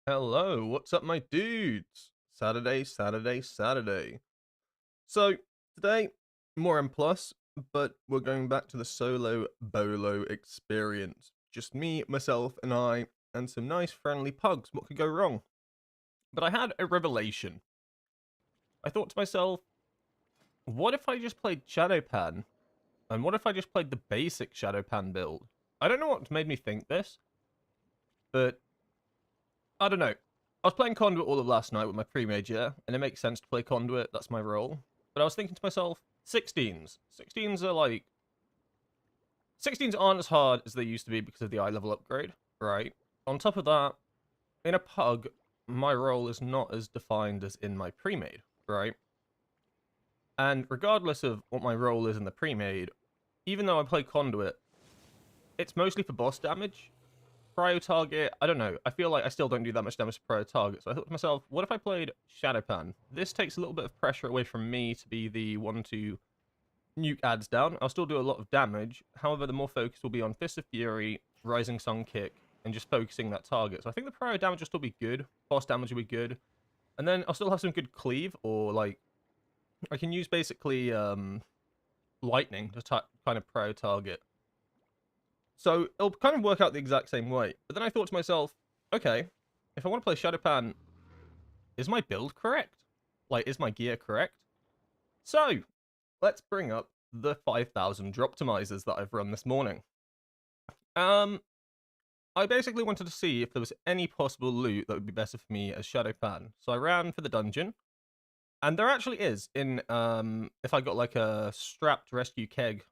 Hello, what's up, my dudes? Saturday. So, today, more M+, but we're going back to the solo bolo experience. Just me, myself, and I, and some nice friendly pugs. What could go wrong? But I had a revelation. I thought to myself, what if I just played Shadowpan? And what if I just played the basic Shadowpan build? I don't know what made me think this, but I don't know. I was playing Conduit all of last night with my pre-mage, yeah, and it makes sense to play Conduit, that's my role. But I was thinking to myself, 16s. 16s are like... 16s aren't as hard as they used to be because of the eye level upgrade, right? On top of that, in a pug, my role is not as defined as in my pre-made, right? And regardless of what my role is in the pre-made, even though I play Conduit, it's mostly for boss damage. Prio target, I don't know. I feel like I still don't do that much damage to prio target. So I thought to myself, what if I played Shadowpan? This takes a little bit of pressure away from me to be the one to nuke ads down. I'll still do a lot of damage. However, the more focus will be on Fist of Fury, Rising Sun Kick, and just focusing that target. So I think the prio damage will still be good. Boss damage will be good. And then I'll still have some good cleave, or like, I can use basically lightning to kind of prio target. So it'll kind of work out the exact same way. But then I thought to myself, okay, if I want to play Shadowpan, is my build correct? Like, is my gear correct? So, let's bring up the 5,000 Droptimizers that I've run this morning. I basically wanted to see if there was any possible loot that would be better for me as Shadowpan. So I ran for the dungeon. And there actually is in, if I got like a strapped rescue keg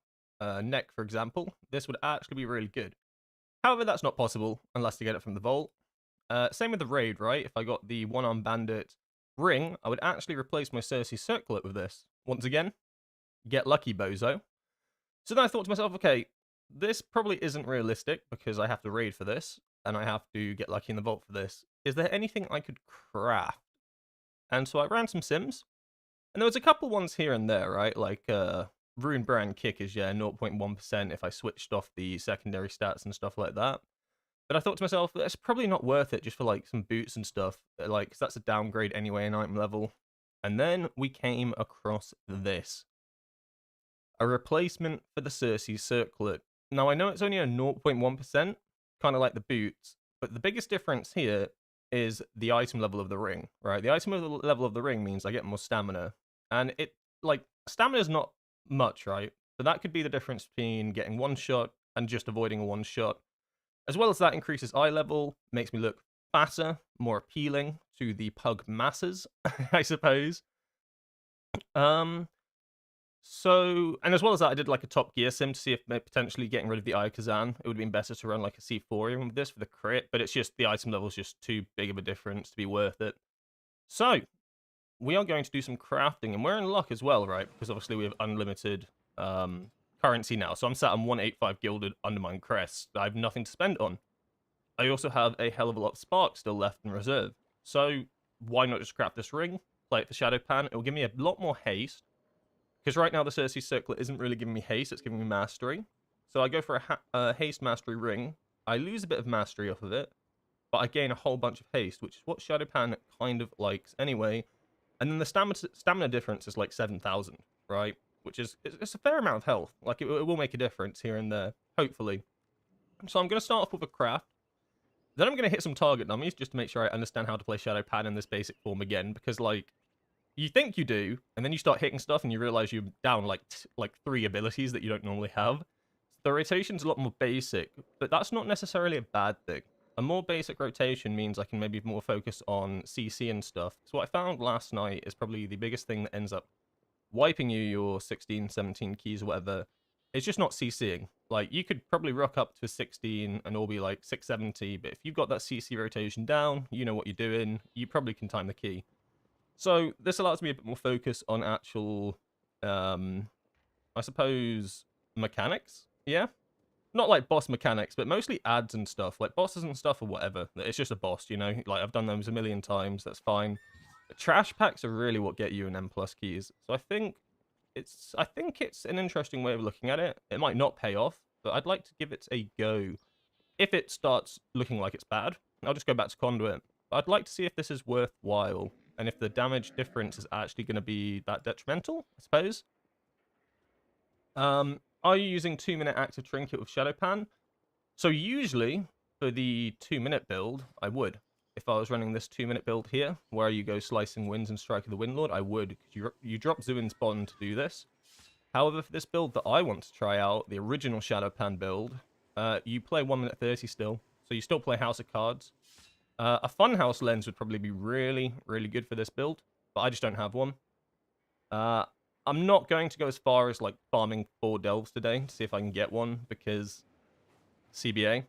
neck, for example, this would actually be really good. However, that's not possible unless you get it from the vault. Same with the raid, right? If I got the one-armed bandit ring, I would actually replace my Cersei circlet with this. Once again, get lucky, bozo. So then I thought to myself, okay, this probably isn't realistic because I have to raid for this, and I have to get lucky in the vault for this. Is there anything I could craft? And so I ran some sims, and there was a couple ones here and there, right? Like, Rune Brand Kick is, yeah, 0.1% if I switched off the secondary stats and stuff like that. But I thought to myself, that's probably not worth it just for, like, some boots and stuff. Like, 'cause that's a downgrade anyway in item level. And then we came across this. A replacement for the Cersei circlet. Now, I know it's only a 0.1%, kind of like the boots, but the biggest difference here is the item level of the ring, right? The item level of the ring means I get more stamina. And it, like, stamina is not much, right? But that could be the difference between getting one shot and just avoiding a one shot. As well as that increases eye level, makes me look fatter, more appealing to the pug masses, I suppose. So, and as well as that, I did like a top gear sim to see if potentially getting rid of the Eye Kazan, it would have been better to run like a C4 even with this for the crit, but it's just the item level is just too big of a difference to be worth it. So, we are going to do some crafting, and we're in luck as well, right? Because obviously we have unlimited currency now. So I'm sat on 185 gilded Undermine Crest. I have nothing to spend on. I also have a hell of a lot of spark still left in reserve. So why not just craft this ring, play it for Shadowpan? It will give me a lot more haste. Because right now the Cersei circlet isn't really giving me haste, it's giving me mastery. So I go for a haste mastery ring. I lose a bit of mastery off of it, but I gain a whole bunch of haste, which is what Shadowpan kind of likes anyway. And then the stamina difference is like 7,000, right? Which is it's a fair amount of health. Like, it will make a difference here and there, hopefully. So I'm going to start off with a craft. Then I'm going to hit some target dummies just to make sure I understand how to play Shadowpan in this basic form again. Because, like, you think you do, and then you start hitting stuff and you realize you're down like 3 abilities that you don't normally have. The rotation's a lot more basic, but that's not necessarily a bad thing. A more basic rotation means I can maybe more focus on CC and stuff. So what I found last night is probably the biggest thing that ends up wiping you your 16, 17 keys or whatever. It's just not CCing. Like, you could probably rock up to 16 and all be like 670, but if you've got that CC rotation down, you know what you're doing, you probably can time the key. So this allows me a bit more focus on actual, I suppose, mechanics. Yeah? Not like boss mechanics, but mostly ads and stuff. Like bosses and stuff or whatever. It's just a boss, you know? Like, I've done those a million times. That's fine. But trash packs are really what get you an M+ keys. So I think it's an interesting way of looking at it. It might not pay off, but I'd like to give it a go. If it starts looking like it's bad, I'll just go back to Conduit. I'd like to see if this is worthwhile, and if the damage difference is actually going to be that detrimental, I suppose. Are you using 2-minute active trinket with Shadow Pan? So usually, for the 2-minute build, I would. If I was running this 2-minute build here, where you go Slicing Winds and Strike of the Windlord, I would. You drop Zuin's Bond to do this. However, for this build that I want to try out, the original Shadow Pan build, you play 1 minute 30 still. So you still play House of Cards. A Funhouse lens would probably be really, really good for this build, but I just don't have one. I'm not going to go as far as like farming 4 delves today to see if I can get one, because CBA.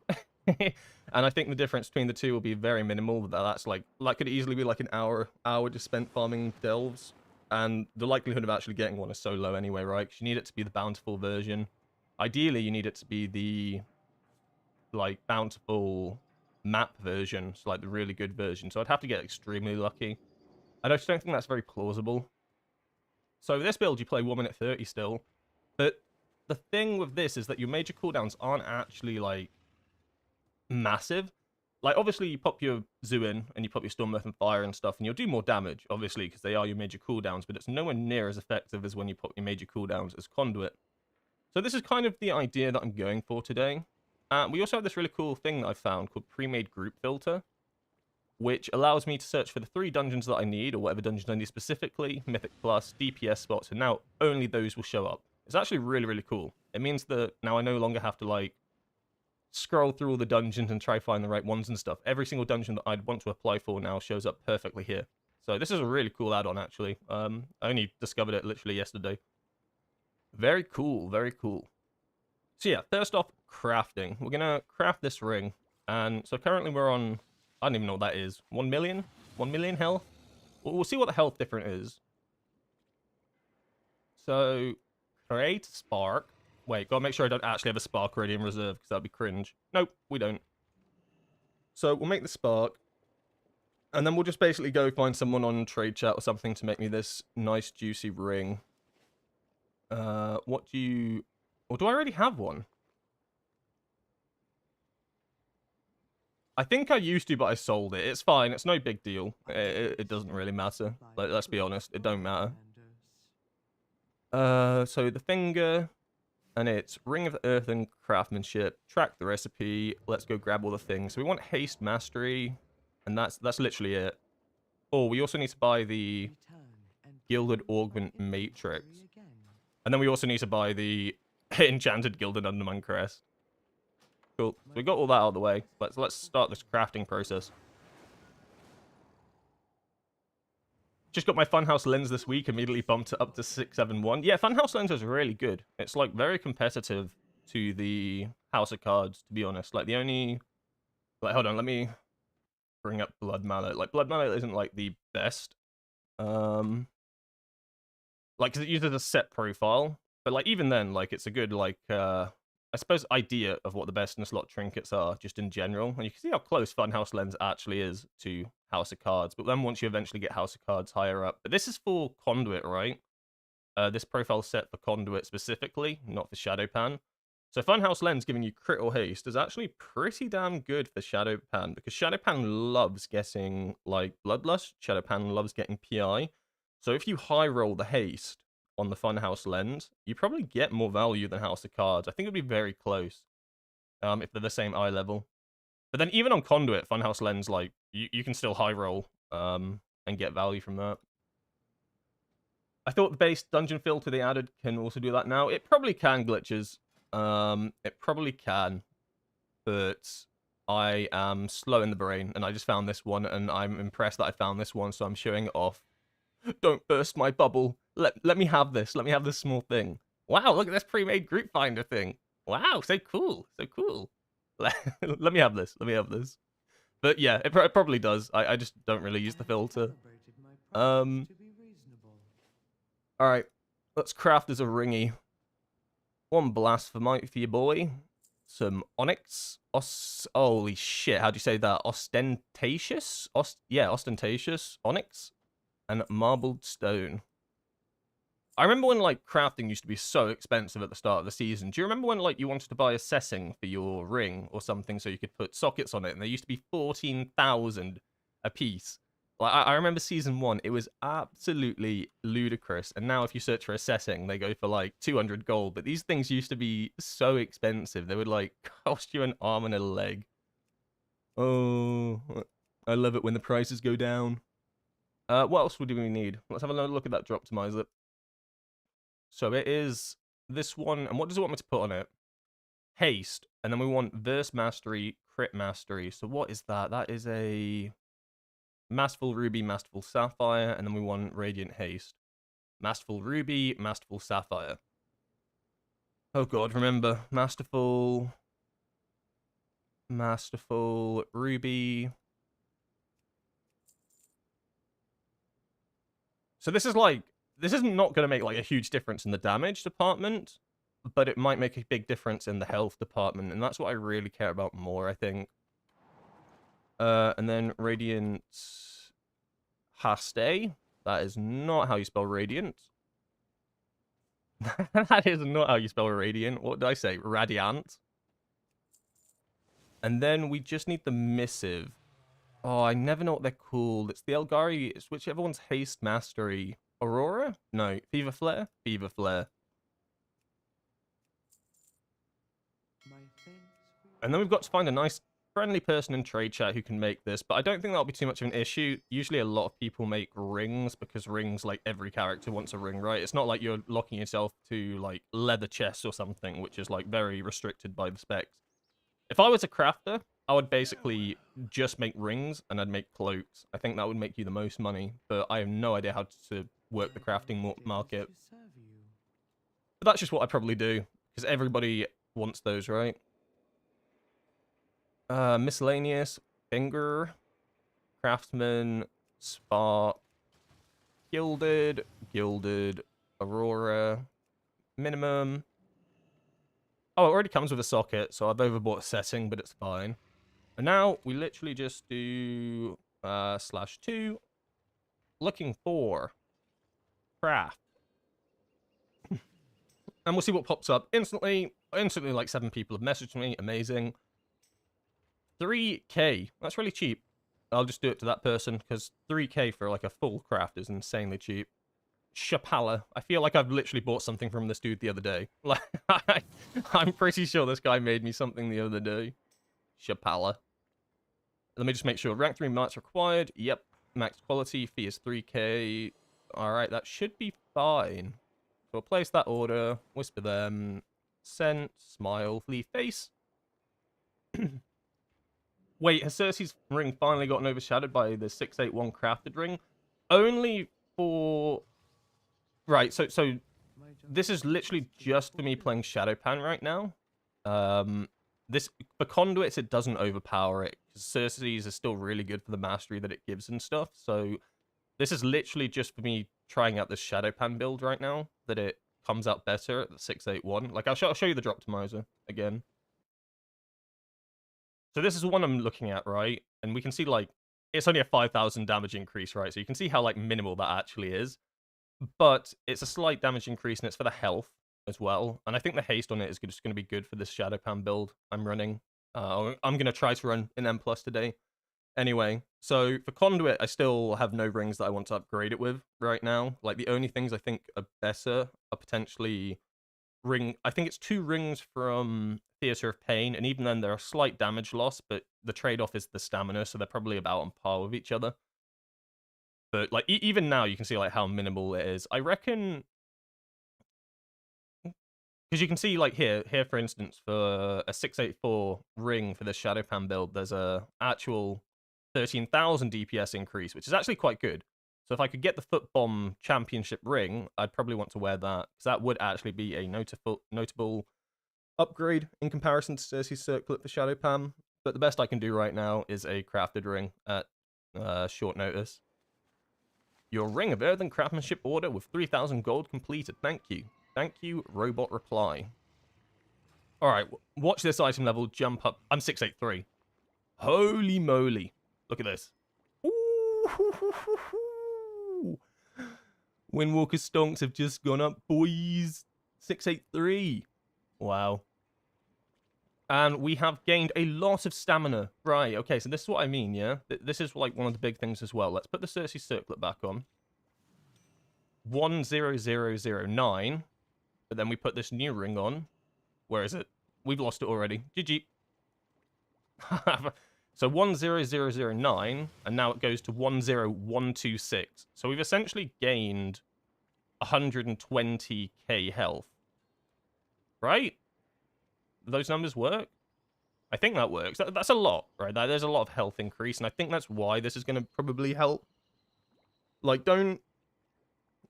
And I think the difference between the two will be very minimal. That's like could easily be like an hour just spent farming delves, and the likelihood of actually getting one is so low anyway, right? Because you need it to be the bountiful version. Ideally, you need it to be the like bountiful map version, so like the really good version. So I'd have to get extremely lucky. I just don't think that's very plausible. So this build, you play 1 minute 30 still, but the thing with this is that your major cooldowns aren't actually like massive. Like, obviously, you pop your Zuin and you pop your Storm, Earth, and Fire and stuff, and you'll do more damage, obviously, because they are your major cooldowns, but it's nowhere near as effective as when you pop your major cooldowns as Conduit. So this is kind of the idea that I'm going for today. We also have this really cool thing that I found called Pre-Made Group Filter, which allows me to search for the 3 dungeons that I need, or whatever dungeons I need specifically, Mythic Plus, DPS spots, and now only those will show up. It's actually really, really cool. It means that now I no longer have to, like, scroll through all the dungeons and try find the right ones and stuff. Every single dungeon that I'd want to apply for now shows up perfectly here. So this is a really cool add-on, actually. I only discovered it literally yesterday. Very cool, very cool. So yeah, first off, crafting. We're gonna craft this ring. And so currently we're on, I don't even know what that is. 1 million? 1 million health? We'll see what the health difference is. So, create spark. Wait, gotta make sure I don't actually have a spark already in reserve, because that'd be cringe. Nope, we don't. So we'll make the spark, and then we'll just basically go find someone on trade chat or something to make me this nice juicy ring. What do you... Or do I already have one? I think I used to, but I sold it. It's fine, it's no big deal. It doesn't really matter. Like, let's be honest, it don't matter. So the finger... And it's Ring of Earth and Craftsmanship. Track the recipe. Let's go grab all the things. So we want Haste Mastery. And that's literally it. Oh, we also need to buy the Gilded Augment Matrix. And then we also need to buy the Enchanted Gilded Undermine Crest. Cool. So we got all that out of the way. Let's start this crafting process. Just got my Funhouse lens this week, immediately bumped it up to 671. Yeah, Funhouse lens is really good. It's like very competitive to the House of Cards, to be honest. Like the only... Like, hold on, let me bring up Blood Mallet. Like, Blood Mallet isn't like the best. Like, because it uses a set profile. But like, even then, like, it's a good, like, I suppose, idea of what the best in the slot trinkets are, just in general. And you can see how close Funhouse Lens actually is to House of Cards. But then once you eventually get House of Cards higher up... But this is for Conduit, right? This profile set for Conduit specifically, not for Shadow Pan. So Funhouse Lens giving you crit or haste is actually pretty damn good for Shadow Pan, because Shadow Pan loves getting, like, Bloodlust. Shadow Pan loves getting PI. So if you high roll the haste on the Funhouse Lens, you probably get more value than House of Cards. I think it'd be very close, if they're the same eye level. But then even on Conduit, Funhouse Lens, like, you can still high roll, and get value from that. I thought the base dungeon filter they added can also do that now. It probably can, glitches. It probably can, but I am slow in the brain, and I just found this one, and I'm impressed that I found this one, so I'm showing it off. Don't burst my bubble. Let me have this. Let me have this small thing. Wow, look at this pre-made group finder thing. Wow, so cool. So cool. Let me have this. Let me have this. But yeah, it probably does. I just don't really use the filter. Alright. Let's craft as a ringy. 1 blast for your boy. Some onyx. Holy shit, how'd you say that? Ostentatious? Yeah, ostentatious. Onyx. And marbled stone. I remember when, like, crafting used to be so expensive at the start of the season. Do you remember when, like, you wanted to buy a setting for your ring or something so you could put sockets on it, and they used to be 14,000, a piece. Like I remember season 1, it was absolutely ludicrous. And now if you search for a setting, they go for like 200 gold. But these things used to be so expensive. They would like cost you an arm and a leg. Oh, I love it when the prices go down. What else do we need? Let's have another look at that Droptimizer. So it is this one. And what does it want me to put on it? Haste. And then we want Verse Mastery, Crit Mastery. So what is that? That is a Masterful Ruby, Masterful Sapphire. And then we want Radiant Haste. Masterful Ruby, Masterful Sapphire. Oh god, remember. Masterful Ruby. So this is like, this is not going to make like a huge difference in the damage department, but it might make a big difference in the health department, and that's what I really care about more, I think. And then Radiant Haste. That is not how you spell Radiant. That is not how you spell Radiant. What did I say? Radiant. And then we just need the Missive. Oh, I never know what they're called. It's the Elgari. It's whichever one's Haste Mastery. Aurora? No. Fever Flare? Fever Flare. And then we've got to find a nice, friendly person in trade chat who can make this. But I don't think that'll be too much of an issue. Usually a lot of people make rings because rings, like, every character wants a ring, right? It's not like you're locking yourself to, like, leather chests or something, which is, like, very restricted by the specs. If I was a crafter, I would basically just make rings and I'd make cloaks. I think that would make you the most money, but I have no idea how to work the crafting market. But that's just what I'd probably do, because everybody wants those, right? Miscellaneous, Finger, Craftsman, Spark, Gilded, Aurora, Minimum. Oh, it already comes with a socket, so I've overbought a setting, but it's fine. And now we literally just do /2, looking for craft. And we'll see what pops up. Instantly, like 7 people have messaged me. Amazing. 3k. That's really cheap. I'll just do it to that person, because 3k for like a full craft is insanely cheap. Chapala. I feel like I've literally bought something from this dude the other day. Like, I'm pretty sure this guy made me something the other day. Chapala. Let me just make sure. Rank 3 mats required. Yep. Max quality. Fee is 3k. Alright, that should be fine. So we'll place that order. Whisper them. Scent. Smile. Flea face. Wait, has Cersei's ring finally gotten overshadowed by the 681 crafted ring? Only for... Right, so this is literally just for me playing Shadowpan right now. This for conduits, it doesn't overpower it, because Cersei's is still really good for the mastery that it gives and stuff. So this is literally just for me trying out this Shadowpan build right now, that it comes out better at the 681. Like, I'll show you the Droptimizer again. So this is the one I'm looking at, right? And we can see, like, it's only a 5,000 damage increase, right? So you can see how, like, minimal that actually is. But it's a slight damage increase, and it's for the health as well. And I think the haste on it is just going to be good for this Shadowpan build I'm running. I'm going to try to run an M+ today. Anyway, so for Conduit, I still have no rings that I want to upgrade it with right now. Like, the only things I think are better are potentially ring... I think it's 2 rings from Theatre of Pain, and even then, they're a slight damage loss, but the trade-off is the stamina, so they're probably about on par with each other. But, like, even now, you can see, like, how minimal it is. I reckon... Because you can see, like, here, for instance, for a 684 ring for this Shadowpan build, there's a actual 13,000 DPS increase, which is actually quite good. So if I could get the Foot Bomb Championship ring, I'd probably want to wear that, because that would actually be a notable upgrade in comparison to Cersei's Circlet for Shadowpan. But the best I can do right now is a crafted ring at short notice. Your ring of earthen craftsmanship order with 3,000 gold completed. Thank you. Thank you, robot reply. Alright, watch this item level jump up. I'm 683. Holy moly. Look at this. Ooh. Windwalker stonks have just gone up, boys. 683. Wow. And we have gained a lot of stamina. Right, okay, so this is what I mean, yeah? This is like one of the big things as well. Let's put the Cersei circlet back on. 10009. But then we put this new ring on. Where is it? We've lost it already. GG. So 10009, and now it goes to 10126. So we've essentially gained 120k health. Right? Those numbers work? I think that works. That's a lot, right? There's a lot of health increase, and I think that's why this is going to probably help. Like, don't...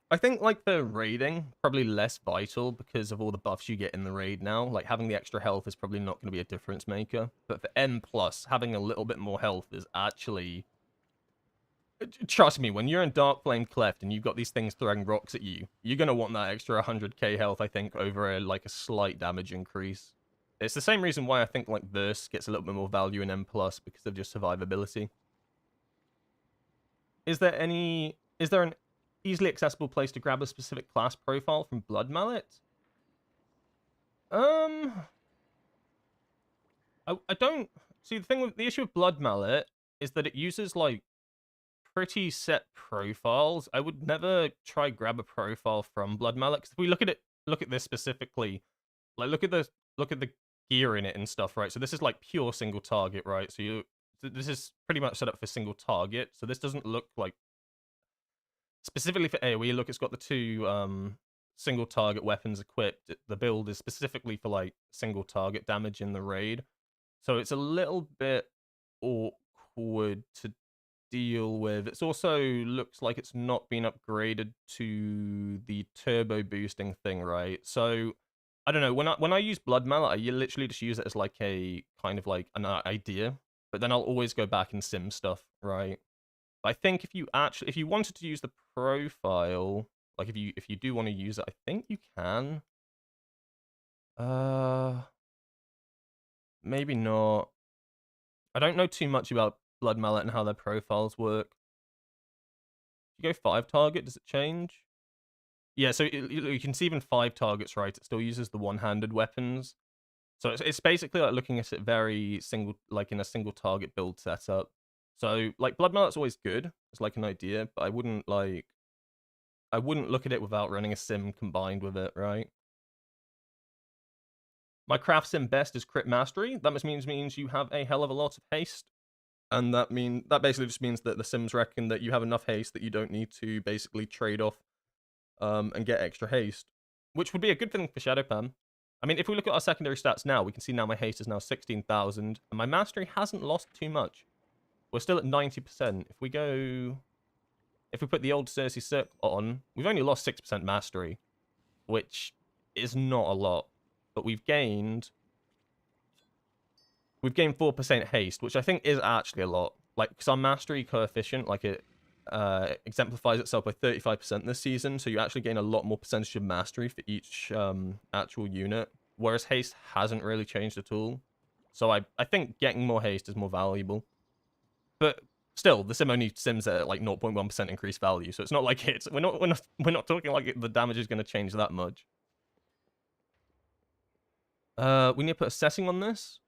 I think, like, the raiding, probably less vital because of all the buffs you get in the raid now. Like, having the extra health is probably not going to be a difference maker. But for N+, having a little bit more health is actually... Trust me, when you're in Dark Flame Cleft and you've got these things throwing rocks at you, you're going to want that extra 100k health, I think, over a slight damage increase. It's the same reason why I think, like, Verse gets a little bit more value in N+, because of just survivability. Is there an easily accessible place to grab a specific class profile from Blood Mallet? I don't... See, the issue with Blood Mallet is that it uses, like, pretty set profiles. I would never try grab a profile from Blood Mallet, because if we look at this specifically, like, look at the gear in it and stuff, right? So this is, like, pure single target, right? So this is pretty much set up for single target, so this doesn't look like... Specifically for AoE, look, it's got the two single target weapons equipped. The build is specifically for, like, single target damage in the raid. So it's a little bit awkward to deal with. It also looks like it's not been upgraded to the turbo boosting thing, right? So I don't know. When I use Blood Mallet, I literally just use it as, like, a kind of like an idea, but then I'll always go back and sim stuff, right? I think if you wanted to use the profile, like, if you do want to use it, I think you can. Maybe not. I don't know too much about Blood Mallet and how their profiles work. If you go 5 target, does it change? Yeah, so you can see even 5 targets, right? It still uses the one-handed weapons. So it's basically like looking at it very single, like in a single target build setup. So, like, Blood Mallet's always good as, like, an idea, but I wouldn't look at it without running a sim combined with it, right? My craft sim best is crit mastery. That means you have a hell of a lot of haste. And that basically just means that the sims reckon that you have enough haste that you don't need to basically trade off and get extra haste. Which would be a good thing for Shadowpan. I mean, if we look at our secondary stats now, we can see now my haste is now 16,000, and my mastery hasn't lost too much. We're still at 90%. If we put the old Cersei circlet on, we've only lost 6% mastery, which is not a lot. But we've gained 4% haste, which I think is actually a lot. Like, because our mastery coefficient, like, it exemplifies itself by 35% this season, so you actually gain a lot more percentage of mastery for each actual unit, whereas haste hasn't really changed at all. So I think getting more haste is more valuable. But still, the sim only sims at, like, 0.1% increased value, so it's not like we're not talking like the damage is going to change that much. We need to put a setting on this.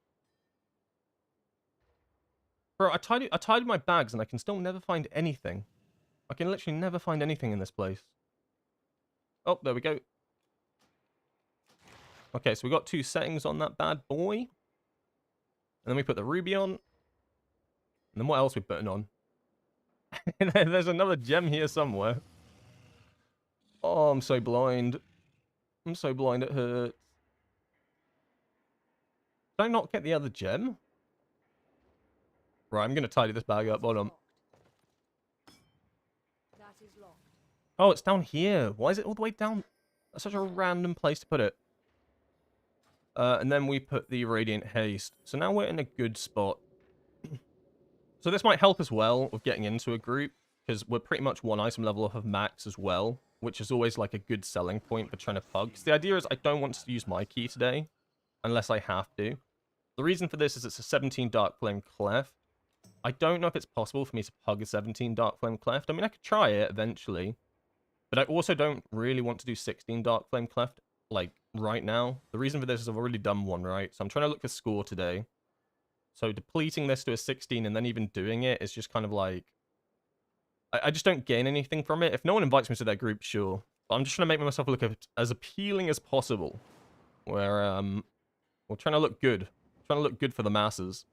Bro, I tidied my bags and I can still never find anything. I can literally never find anything in this place. Oh, there we go. Okay, so we got 2 settings on that bad boy. And then we put the ruby on. And then what else are we putting on? There's another gem here somewhere. Oh, I'm so blind. I'm so blind it hurts. Did I not get the other gem? Right, I'm going to tidy this bag up. Hold on. Oh, it's down here. Why is it all the way down? That's such a random place to put it. And then we put the Radiant Haste. So now we're in a good spot. So this might help as well with getting into a group, because we're pretty much 1 item level off of max as well, which is always, like, a good selling point for trying to pug. The idea is I don't want to use my key today, unless I have to. The reason for this is it's a 17 Dark Flame Cleft. I don't know if it's possible for me to pug a 17 Dark Flame Cleft. I mean, I could try it eventually, but I also don't really want to do 16 Dark Flame Cleft, like, right now. The reason for this is I've already done one, right? So I'm trying to look for score today. So depleting this to a 16 and then even doing it is just kind of like... I just don't gain anything from it. If no one invites me to their group, sure. But I'm just trying to make myself look as appealing as possible. Where, we're trying to look good. Trying to look good for the masses.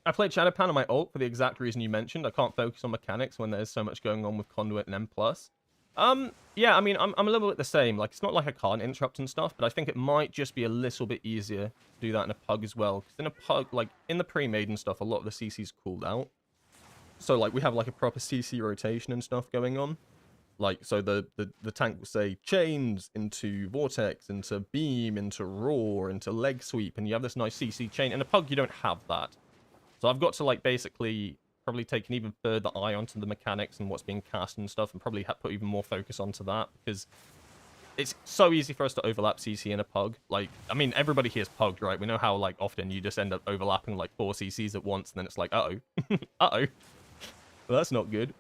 I played Shadowpan on my ult for the exact reason you mentioned. I can't focus on mechanics when there's so much going on with Conduit and M+. Yeah, I mean, I'm a little bit the same. Like, it's not like I can't interrupt and stuff, but I think it might just be a little bit easier to do that in a PUG as well. Because in a PUG, like, in the pre-made and stuff, a lot of the CC's cooled out. So, like, we have, like, a proper CC rotation and stuff going on. Like, so the tank will say chains into vortex, into beam, into roar, into leg sweep, and you have this nice CC chain. In a PUG, you don't have that. So I've got to, like, basically probably take an even further eye onto the mechanics and what's being cast and stuff, and probably put even more focus onto that, because it's so easy for us to overlap CC in a PUG. Like, I mean, everybody here's PUG, right? We know how, like, often you just end up overlapping, like, 4 CCs at once, and then it's like, uh-oh. Uh-oh. Well, that's not good.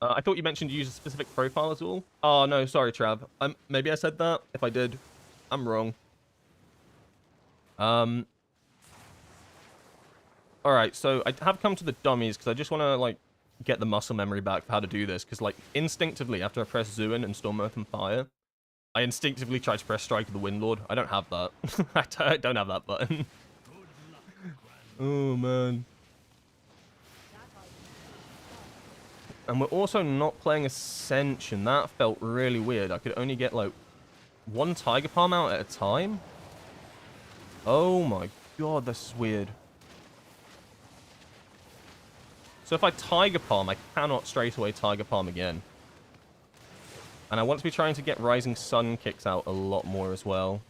I thought you mentioned you use a specific profile as well. Oh, no, sorry, Trav. Maybe I said that. If I did, I'm wrong. Alright, so I have come to the dummies, because I just want to, like, get the muscle memory back for how to do this. Because, like, instinctively, after I press Zuin and Storm Earth and Fire, I instinctively try to press Strike of the Windlord. I don't have that. I don't have that button. Oh, man. And we're also not playing Ascension. That felt really weird. I could only get, like, 1 Tiger Palm out at a time. Oh my god, this is weird. So if I Tiger Palm, I cannot straight away Tiger Palm again. And I want to be trying to get Rising Sun kicks out a lot more as well.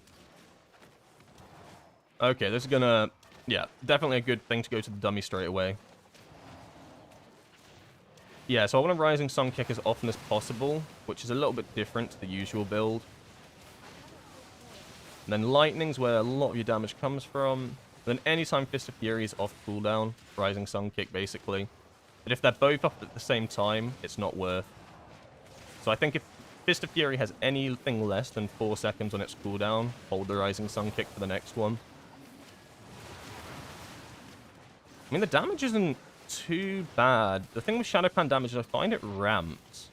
Okay, this is gonna... Yeah, definitely a good thing to go to the dummy straight away. Yeah, so I want a Rising Sun kick as often as possible, which is a little bit different to the usual build. And then Lightning's where a lot of your damage comes from. Then anytime Fist of Fury is off cooldown, Rising Sun kick basically. But if they're both off at the same time, it's not worth. So I think if Fist of Fury has anything less than 4 seconds on its cooldown, hold the Rising Sun kick for the next one. I mean, the damage isn't too bad. The thing with Shadowpan damage is I find it ramped.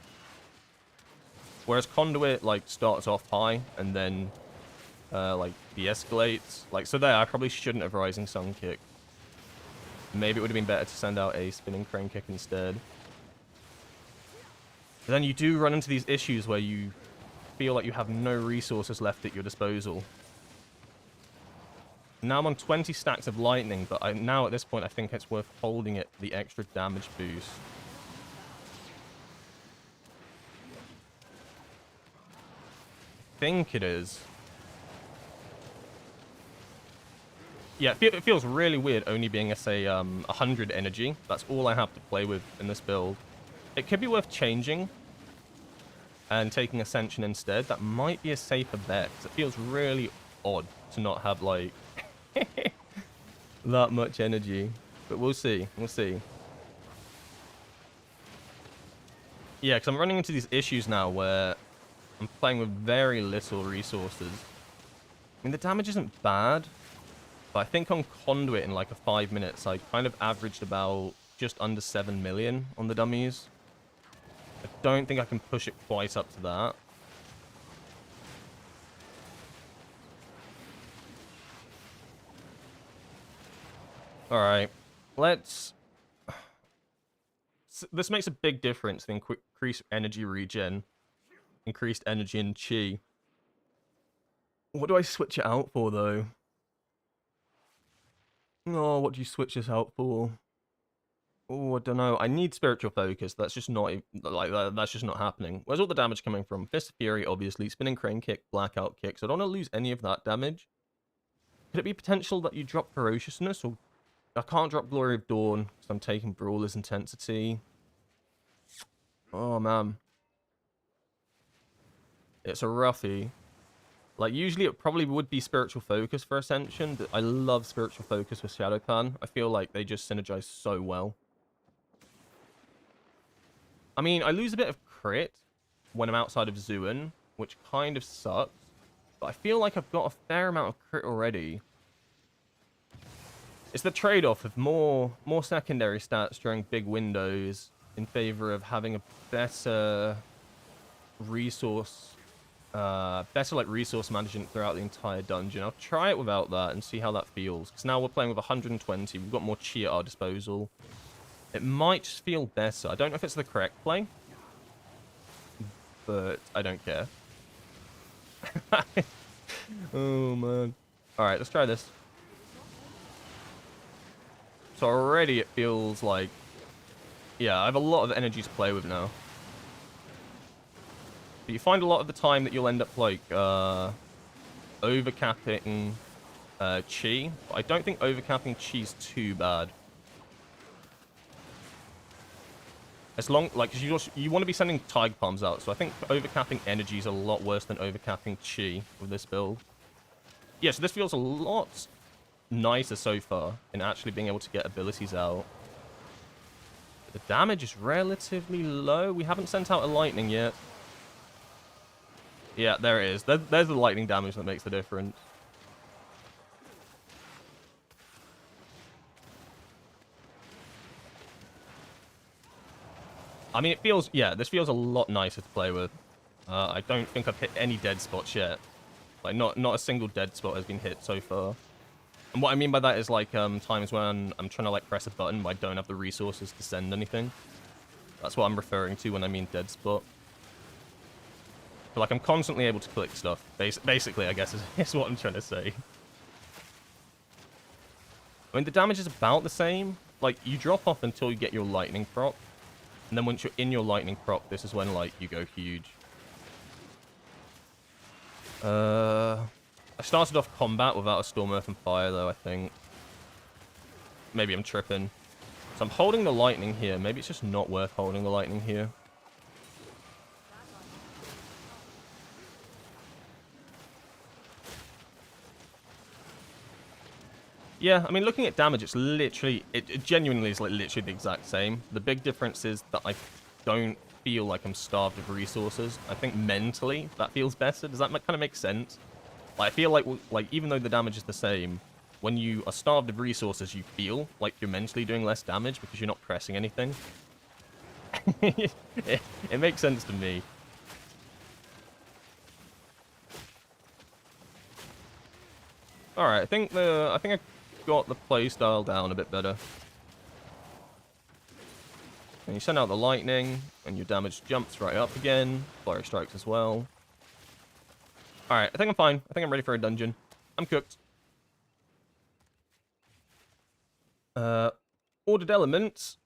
Whereas Conduit, like, starts off high and then, like, de-escalates. Like, so there, I probably shouldn't have Rising Sun kick. Maybe it would have been better to send out a Spinning Crane kick instead. But then you do run into these issues where you feel like you have no resources left at your disposal. Now I'm on 20 stacks of lightning, but now at this point I think it's worth holding it for the extra damage boost. I think it is. Yeah, it feels really weird only being, say, 100 energy. That's all I have to play with in this build. It could be worth changing and taking Ascension instead. That might be a safer bet, because it feels really odd to not have, like, that much energy. But we'll see. We'll see. Yeah, because I'm running into these issues now where I'm playing with very little resources. I mean, the damage isn't bad, but I think on Conduit in like a 5 minutes, I kind of averaged about just under 7 million on the dummies. I don't think I can push it quite up to that. Alright, let's... This makes a big difference, the increased energy regen, increased energy and chi. What do I switch it out for, though? Oh, what do you switch this out for? Oh, I don't know. I need Spiritual Focus. That's just not, like, that's just not happening. Where's all the damage coming from? Fist of Fury, obviously. Spinning Crane Kick, Blackout Kick. So I don't want to lose any of that damage. Could it be potential that you drop Ferociousness? Or I can't drop Glory of Dawn because I'm taking Brawler's Intensity. Oh, man. It's a roughie. Like, usually it probably would be Spiritual Focus for Ascension, but I love Spiritual Focus with Shadowpan. I feel like they just synergize so well. I mean, I lose a bit of crit, when I'm outside of Zuin, which kind of sucks. But I feel like I've got a fair amount of crit already. It's the trade-off of more secondary stats during big windows in favor of having a better resource, better like resource management throughout the entire dungeon. I'll try it without that and see how that feels. Because now we're playing with 120. We've got more chi at our disposal. It might just feel better. I don't know if it's the correct play, but I don't care. Oh man! All right, let's try this. So already it feels like, yeah, I have a lot of energy to play with now. But you find a lot of the time that you'll end up like overcapping chi. But I don't think overcapping chi is too bad. As long, like, cause you want to be sending Tiger Palms out, so I think overcapping energy is a lot worse than overcapping chi with this build. Yeah, so this feels a lot nicer so far in actually being able to get abilities out. The damage is relatively low. We haven't sent out a lightning yet. Yeah, there it is. There's the lightning damage that makes the difference. I mean, it feels, yeah, this feels a lot nicer to play with. I don't think I've hit any dead spots yet. Like, not a single dead spot has been hit so far. And what I mean by that is, like, times when I'm trying to, like, press a button but I don't have the resources to send anything. That's what I'm referring to when I mean dead spot. But, like, I'm constantly able to click stuff. Basically, I guess, is what I'm trying to say. I mean, the damage is about the same. Like, you drop off until you get your lightning proc. And then once you're in your lightning proc, this is when, like, you go huge. I started off combat without a Storm, Earth, and Fire, though, I think. Maybe I'm tripping. So I'm holding the lightning here. Maybe it's just not worth holding the lightning here. Yeah, I mean, looking at damage, it's literally... It genuinely is, like, literally the exact same. The big difference is that I don't feel like I'm starved of resources. I think mentally that feels better. Does that kind of make sense? Like, I feel like even though the damage is the same, when you are starved of resources, you feel like you're mentally doing less damage because you're not pressing anything. It makes sense to me. All right, I think I got the playstyle down a bit better. And you send out the lightning, and your damage jumps right up again. Flurry strikes as well. Alright, I think I'm fine. I think I'm ready for a dungeon. I'm cooked. Ordered elements.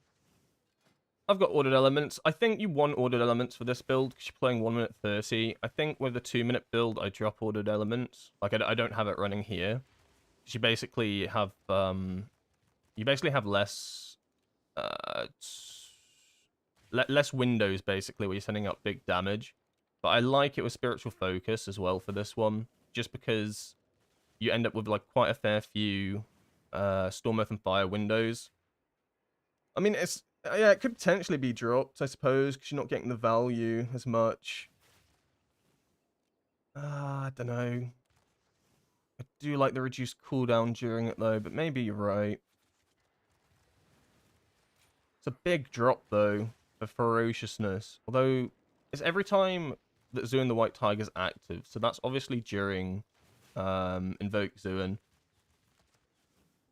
I've got ordered elements. I think you want ordered elements for this build because you're playing 1 minute 30. I think with the 2-minute build, I drop ordered elements. Like, I don't have it running here. You basically have less less windows, basically, where you're sending out big damage. But I like it with Spiritual Focus as well for this one, just because you end up with, like, quite a fair few Storm, Earth, and Fire windows. I mean, yeah, it could potentially be dropped, I suppose, because you're not getting the value as much. I don't know. I do like the reduced cooldown during it, though, but maybe you're right. It's a big drop, though, for ferociousness. Although, it's every time that Zuin the White Tiger is active, so that's obviously during Invoke Zuin,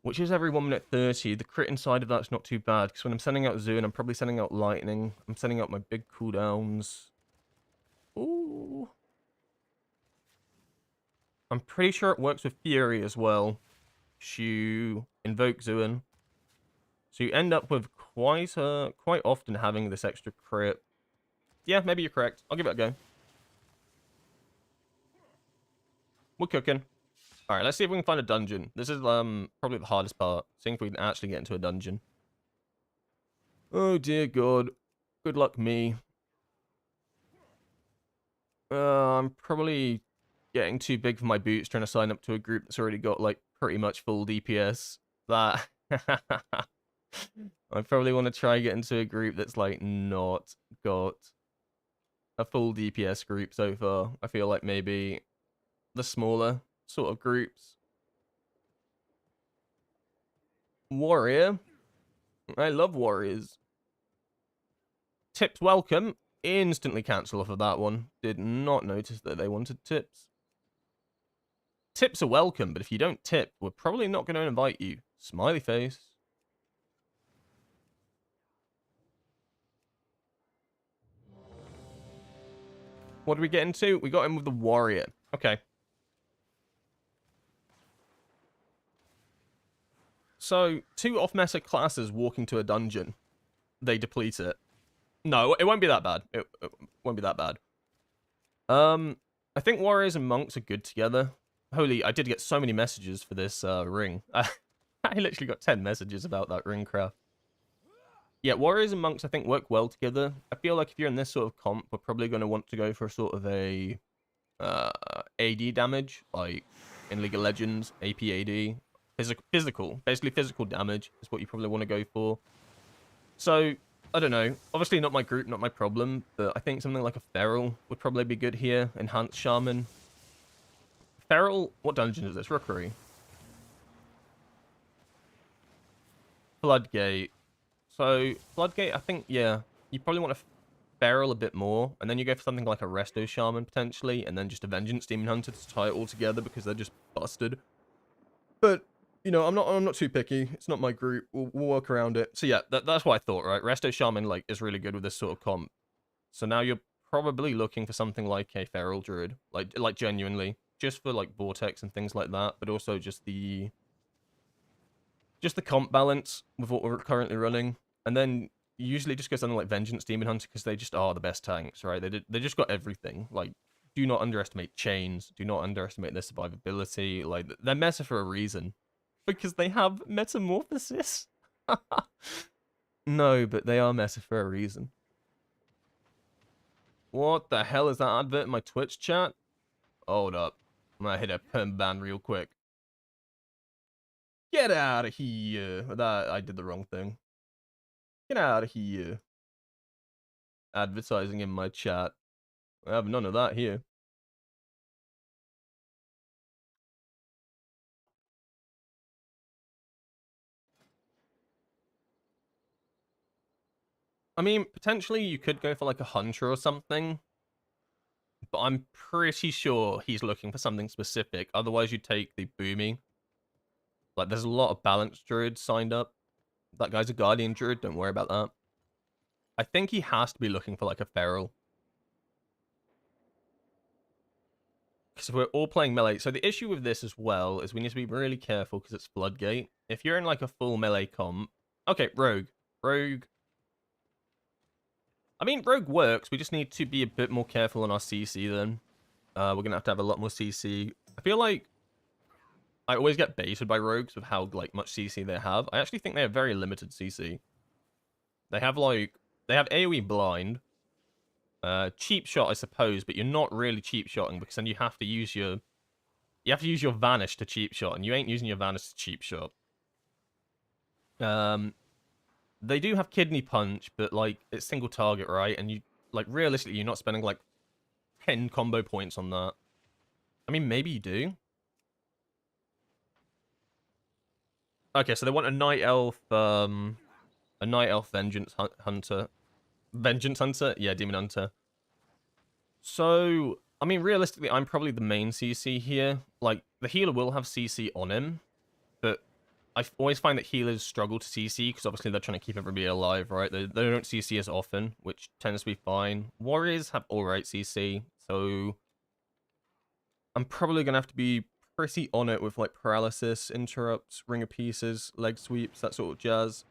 which is every 1 minute 30. The crit inside of that's not too bad, because when I'm sending out Zuin, I'm probably sending out Lightning. I'm sending out my big cooldowns. Ooh. I'm pretty sure it works with Fury as well. You invoke Zuin. So you end up with quite often having this extra crit. Yeah, maybe you're correct. I'll give it a go. We're cooking. Alright, let's see if we can find a dungeon. This is probably the hardest part. Seeing if we can actually get into a dungeon. Oh dear God. Good luck me. I'm probably getting too big for my boots trying to sign up to a group that's already got, like, pretty much full DPS. That... I probably want to try get into a group that's, like, not got a full DPS group so far. I feel like maybe the smaller sort of groups. Warrior. I love warriors. Tips welcome. Instantly cancel off of that one. Did not notice that they wanted tips. Tips are welcome, but if you don't tip, we're probably not going to invite you. Smiley face. What did we get into? We got in with the warrior. Okay. So, 2 off-meta classes walking to a dungeon. They deplete it. No, it won't be that bad. It won't be that bad. I think warriors and monks are good together. Holy, I did get so many messages for this ring. I literally got 10 messages about that ring craft. Yeah, warriors and monks I think work well together. I feel like if you're in this sort of comp, we're probably going to want to go for a sort of a AD damage, like in League of Legends, AP AD. Physical, basically physical damage is what you probably want to go for. So, I don't know. Obviously not my group, not my problem, but I think something like a Feral would probably be good here. Enhanced Shaman. Feral, what dungeon is this? Rookery. Floodgate. So, Floodgate, I think, yeah, you probably want a Feral a bit more, and then you go for something like a Resto Shaman, potentially, and then just a Vengeance Demon Hunter to tie it all together, because they're just busted. But, you know, I'm not too picky. It's not my group. We'll work around it. So, yeah, that's what I thought, right? Resto Shaman, like, is really good with this sort of comp. So now you're probably looking for something like a Feral Druid, like genuinely, just for, like, Vortex and things like that, but also just the comp balance with what we're currently running. And then usually just go something like Vengeance Demon Hunter, because they just are the best tanks, right? They just got everything. Like, do not underestimate chains. Do not underestimate their survivability. Like, they're meta for a reason. Because they have Metamorphosis. No, but they are meta for a reason. What the hell is that advert in my Twitch chat? Hold up. I'm gonna hit a perm ban real quick. Get out of here. I did the wrong thing. Get out of here. Advertising in my chat. I have none of that here. I mean, potentially you could go for like a Hunter or something. But I'm pretty sure he's looking for something specific. Otherwise, you take the Boomy. Like, there's a lot of balanced druids signed up. That guy's a Guardian druid. Don't worry about that. I think he has to be looking for like a Feral. Because we're all playing melee. So the issue with this as well is we need to be really careful because it's Floodgate. If you're in like a full melee comp... Okay, Rogue. Rogue... I mean, Rogue works. We just need to be a bit more careful on our CC then. We're going to have a lot more CC. I feel like I always get baited by Rogues with how like much CC they have. I actually think they have very limited CC. They have like... They have AoE blind. Cheap shot, I suppose, but you're not really cheap shotting because then you have to use your... You have to use your vanish to cheap shot, and you ain't using your vanish to cheap shot. They do have kidney punch, but like it's single target, right? And you like realistically, you're not spending like 10 combo points on that. I mean, maybe you do. Okay, so they want a night elf, vengeance hunter. Vengeance hunter, yeah, demon hunter. So, I mean, realistically, I'm probably the main CC here. Like, the healer will have CC on him, but I always find that healers struggle to CC, because obviously they're trying to keep everybody alive, right? They don't CC as often, which tends to be fine. Warriors have alright CC, so I'm probably going to have to be pretty on it with, like, paralysis, interrupts, ring of pieces, leg sweeps, that sort of jazz.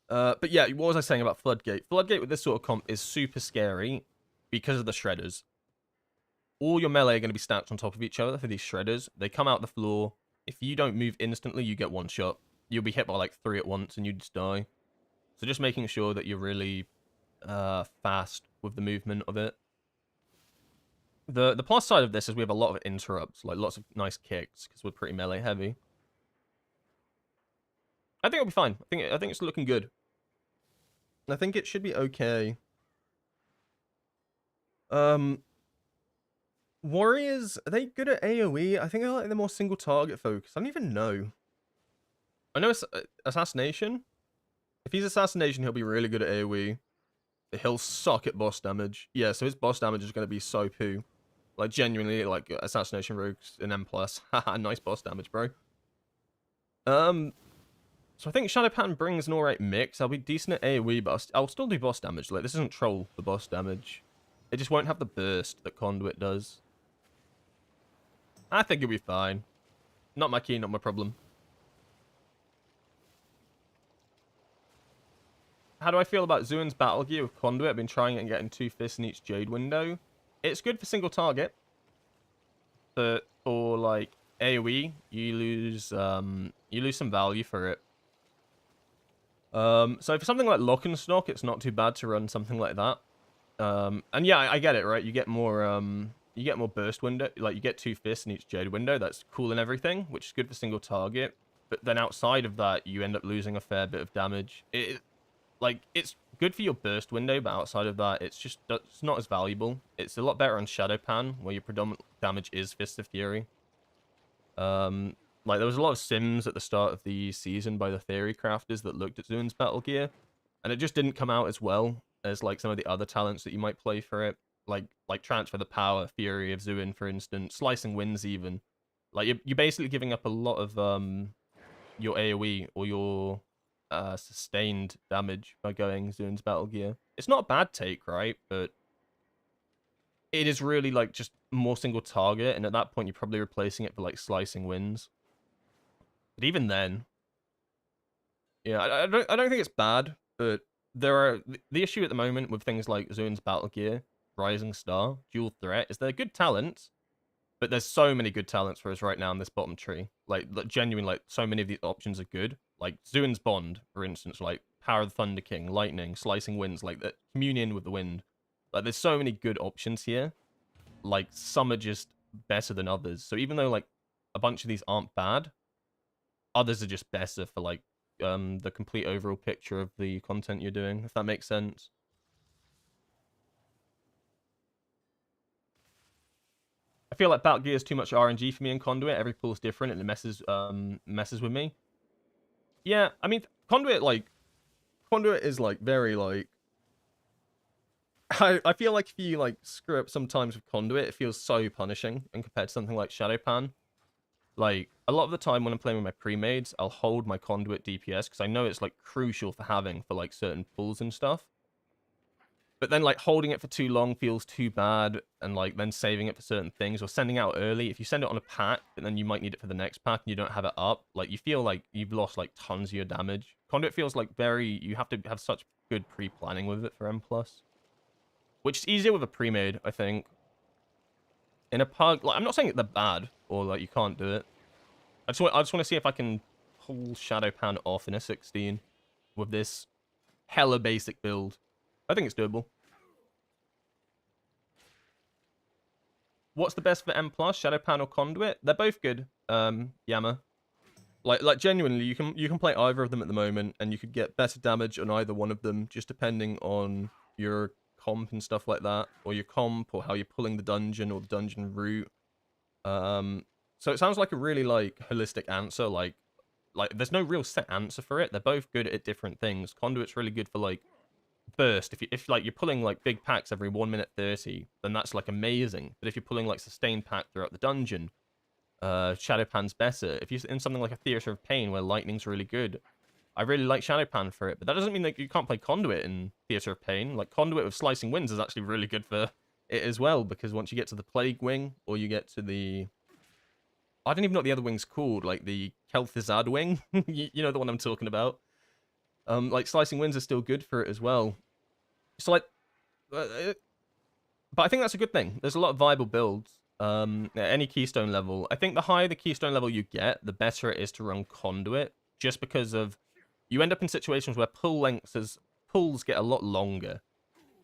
But yeah, what was I saying about Floodgate? Floodgate with this sort of comp is super scary because of the shredders. All your melee are going to be stacked on top of each other for these shredders. They come out the floor. If you don't move instantly, you get one shot. You'll be hit by like 3 at once and you just die. So just making sure that you're really fast with the movement of it. The plus side of this is we have a lot of interrupts, like lots of nice kicks, because we're pretty melee heavy. I think it'll be fine. I think it's looking good. I think it should be okay. Um, Warriors, are they good at AoE? I think I like the more single target focus. I don't even know. I know it's Assassination. If he's Assassination, he'll be really good at AoE. He'll suck at boss damage. Yeah, so his boss damage is going to be so poo. Like, genuinely, like, Assassination Rogues in M+. Haha, nice boss damage, bro. So I think Shadow Pattern brings an alright mix. I'll be decent at AoE, but I'll still do boss damage. Like, this isn't troll for boss damage. It just won't have the burst that Conduit does. I think it'll be fine. Not my key, not my problem. How do I feel about Zuin's Battle Gear with Conduit? I've been trying it and getting 2 fists in each Jade window. It's good for single target. But for, like, AoE, you lose some value for it. So for something like Lock and Stock, it's not too bad to run something like that. And yeah, I get it, right? You get more burst window, like you get 2 fists in each Jade window. That's cool and everything, which is good for single target. But then outside of that, you end up losing a fair bit of damage. It's good for your burst window, but outside of that, it's not as valuable. It's a lot better on Shadow Pan, where your predominant damage is Fist of Fury. Like, there was a lot of sims at the start of the season by the Theory Crafters that looked at Zuin's Battle Gear, and it just didn't come out as well as, like, some of the other talents that you might play for it. Like Transfer the Power, Fury of Zuin, for instance, Slicing Winds even. Like, you're basically giving up a lot of your AoE or your sustained damage by going Zuin's Battle Gear. It's not a bad take, right? But it is really, like, just more single target, and at that point you're probably replacing it for, like, Slicing Winds. But even then, yeah, I don't think it's bad, but the issue at the moment with things like Zuin's Battle Gear, Rising Star, Dual Threat, is they're good talents, but there's so many good talents for us right now in this bottom tree. Like genuinely, like, so many of these options are good. Like Zuin's Bond, for instance, like Power of the Thunder King, Lightning, Slicing Winds, like the Communion with the Wind. Like, there's so many good options here. Like, some are just better than others. So even though, like, a bunch of these aren't bad, others are just better for, like, the complete overall picture of the content you're doing, if that makes sense. I feel like Battle Gear is too much RNG for me in Conduit. Every pull is different and it messes with me. Yeah, I mean, Conduit is, like, very, like... I feel like if you, like, screw up sometimes with Conduit, it feels so punishing, and compared to something like Shadow Pan. Like, a lot of the time when I'm playing with my pre-mades, I'll hold my Conduit DPS, because I know it's, like, crucial for having for, like, certain pulls and stuff. But then, like, holding it for too long feels too bad, and, like, then saving it for certain things, or sending out early. If you send it on a pack, and then you might need it for the next pack, and you don't have it up, like, you feel like you've lost, like, tons of your damage. Conduit feels like you have to have such good pre-planning with it for M+. Which is easier with a pre-made, I think. In a PUG, like, I'm not saying that they're bad, or, like, you can't do it. I just want to see if I can pull Shadow Pan off in a 16 with this hella basic build. I think it's doable. What's the best for M+, Shadow Pan or Conduit? They're both good, Yama. Like genuinely, you can play either of them at the moment, and you could get better damage on either one of them, just depending on your comp and stuff like that, or your comp, or how you're pulling the dungeon, or the dungeon route. So it sounds like a really, like, holistic answer. Like there's no real set answer for it. They're both good at different things. Conduit's really good for, like, burst. If like you're pulling, like, big packs every 1 minute 30, then that's, like, amazing. But if you're pulling, like, sustained pack throughout the dungeon, Shadow Pan's better. If you're in something like a Theater of Pain where lightning's really good, I really like Shadow Pan for it. But that doesn't mean that you can't play Conduit in Theater of Pain. Like, Conduit with Slicing Winds is actually really good for it as well, because once you get to the Plague Wing, or you get to the... I don't even know what the other wing's called, like the Kel'Thuzad wing. You know the one I'm talking about. Like, Slicing Winds are still good for it as well. So, like... but I think that's a good thing. There's a lot of viable builds. At any keystone level. I think the higher the keystone level you get, the better it is to run Conduit, just because of you end up in situations where pulls get a lot longer.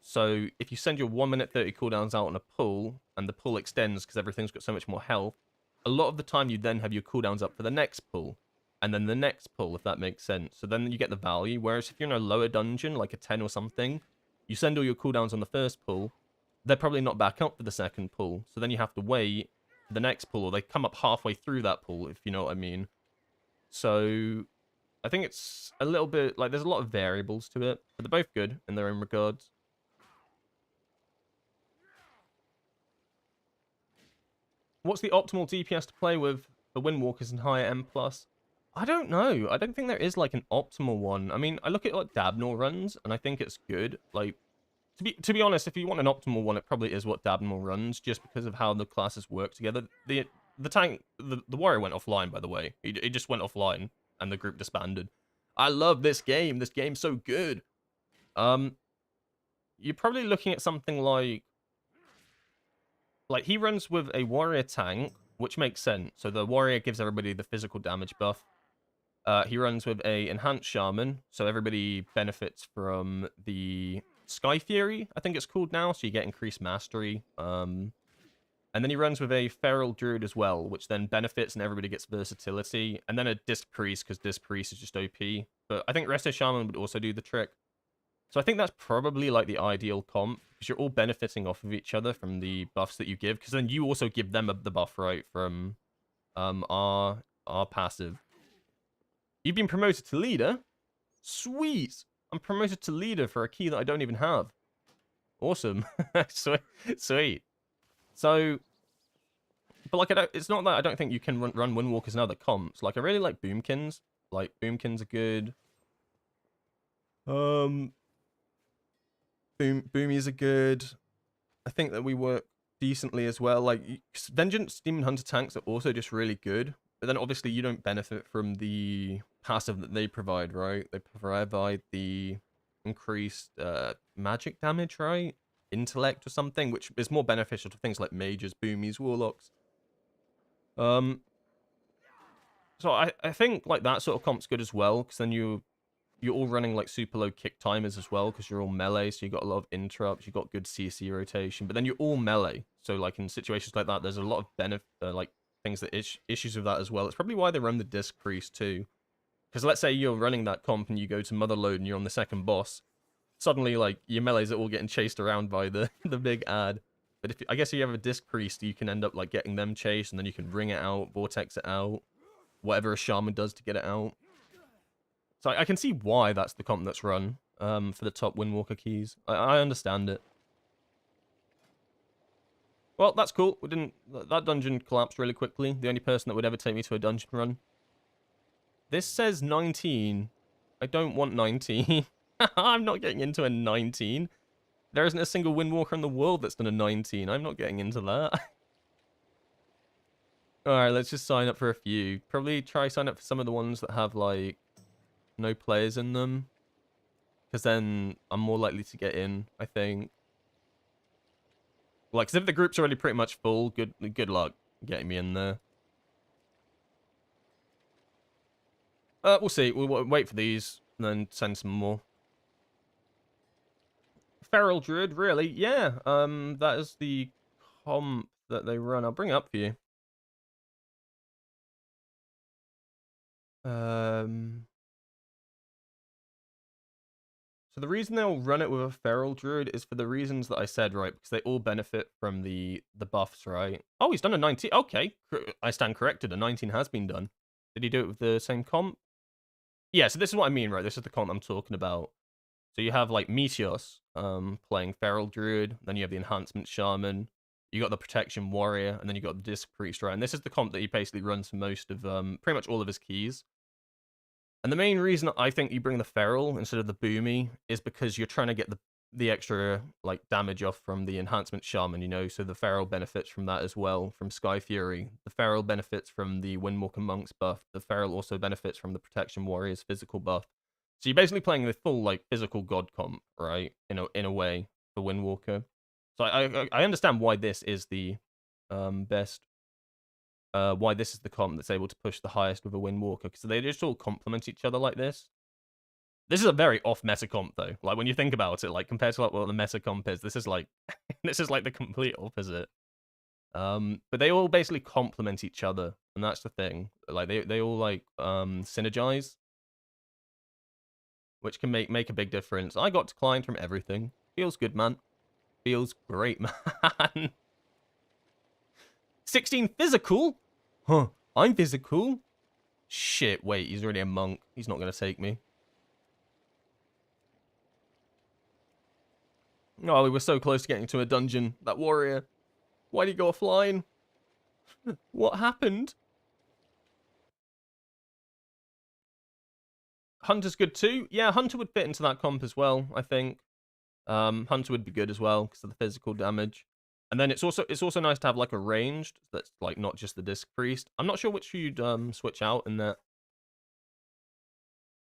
So if you send your 1 minute 30 cooldowns out on a pull, and the pull extends because everything's got so much more health, a lot of the time you then have your cooldowns up for the next pull, and then the next pull, if that makes sense. So then you get the value, whereas if you're in a lower dungeon, like a 10 or something, you send all your cooldowns on the first pull, they're probably not back up for the second pull. So then you have to wait for the next pull, or they come up halfway through that pull, if you know what I mean. So I think it's a little bit like there's a lot of variables to it, but they're both good in their own regards. What's the optimal DPS to play with for Windwalkers and higher M+? I don't know. I don't think there is like an optimal one. I mean, I look at what Dabnor runs, and I think it's good. Like, to be honest, if you want an optimal one, it probably is what Dabnor runs, just because of how the classes work together. The warrior went offline, by the way. He just went offline, and the group disbanded. I love this game. This game's so good. You're probably looking at something like he runs with a warrior tank, which makes sense. So the warrior gives everybody the physical damage buff. He runs with a enhanced shaman, so everybody benefits from the Sky Fury, I think it's called now, so you get increased mastery. And then he runs with a feral druid as well, which then benefits and everybody gets versatility. And then a disc priest, because disc priest is just OP. But I think resto shaman would also do the trick. So I think that's probably like the ideal comp, because you're all benefiting off of each other from the buffs that you give, because then you also give them the buff, right, from our passive. You've been promoted to leader? Sweet! I'm promoted to leader for a key that I don't even have. Awesome. Sweet. So, but like, it's not that I don't think you can run Windwalkers and other comps. Like, I really like Boomkins. Like, Boomkins are good. Boomies are good. I think that we work decently as well. Like, Vengeance Demon Hunter tanks are also just really good. But then obviously you don't benefit from the passive that they provide, right? They provide the increased magic damage, right? Intellect or something, which is more beneficial to things like mages, boomies, warlocks. So I think like that sort of comp's good as well, because then you're all running like super low kick timers as well, because you're all melee, so you got a lot of interrupts, you got good CC rotation, but then you're all melee. So like in situations like that, there's a lot of benefit, like things that issues with that as well. It's probably why they run the disc priest too. Because let's say you're running that comp and you go to Motherlode and you're on the second boss, suddenly like your melees are all getting chased around by the big ad. But I guess if you have a disc priest, you can end up like getting them chased, and then you can ring it out, vortex it out, whatever a shaman does to get it out. So I can see why that's the comp that's run for the top Windwalker keys. I understand it. Well, that's cool. That dungeon collapsed really quickly. The only person that would ever take me to a dungeon run. This says 19. I don't want 19. I'm not getting into a 19. There isn't a single Windwalker in the world that's done a 19. I'm not getting into that. Alright, let's just sign up for a few. Probably try sign up for some of the ones that have, like, no players in them. Because then I'm more likely to get in, I think. Like, because if the group's already pretty much full, good luck getting me in there. We'll see. We'll wait for these, and then send some more. Feral Druid, really? Yeah. That is the comp that they run. I'll bring it up for you. So the reason they'll run it with a Feral Druid is for the reasons that I said, right? Because they all benefit from the buffs, right? Oh, he's done a 19. Okay, I stand corrected. A 19 has been done. Did he do it with the same comp? Yeah, so this is what I mean, right? This is the comp I'm talking about. So you have, like, Meteos playing Feral Druid. Then you have the Enhancement Shaman. You got the Protection Warrior. And then you got the Disc Priest, right? And this is the comp that he basically runs for most of, pretty much all of his keys. And the main reason I think you bring the Feral instead of the Boomy is because you're trying to get the extra, like, damage off from the Enhancement Shaman, you know? So the Feral benefits from that as well, from Sky Fury. The Feral benefits from the Windwalker Monk's buff. The Feral also benefits from the Protection Warrior's physical buff. So you're basically playing the full, like, physical god comp, right? In a way, for Windwalker. So I understand why this is the best. Why this is the comp that's able to push the highest with a Windwalker, because they just all complement each other like this. This is a very off-meta comp, though. Like, when you think about it, like, compared to like what the meta comp is, this is like this is like the complete opposite. But they all basically complement each other, and that's the thing. Like, they all like synergize, which can make a big difference. I got declined from everything. Feels good, man. Feels great, man. 16 physical? Huh, I'm physical? Shit, wait, he's already a monk. He's not going to take me. Oh, we were so close to getting to a dungeon. That warrior. Why'd he go offline? What happened? Hunter's good too. Yeah, Hunter would fit into that comp as well, I think. Hunter would be good as well because of the physical damage. And then it's also nice to have like a ranged that's like not just the disc priest. I'm not sure which you'd switch out in that.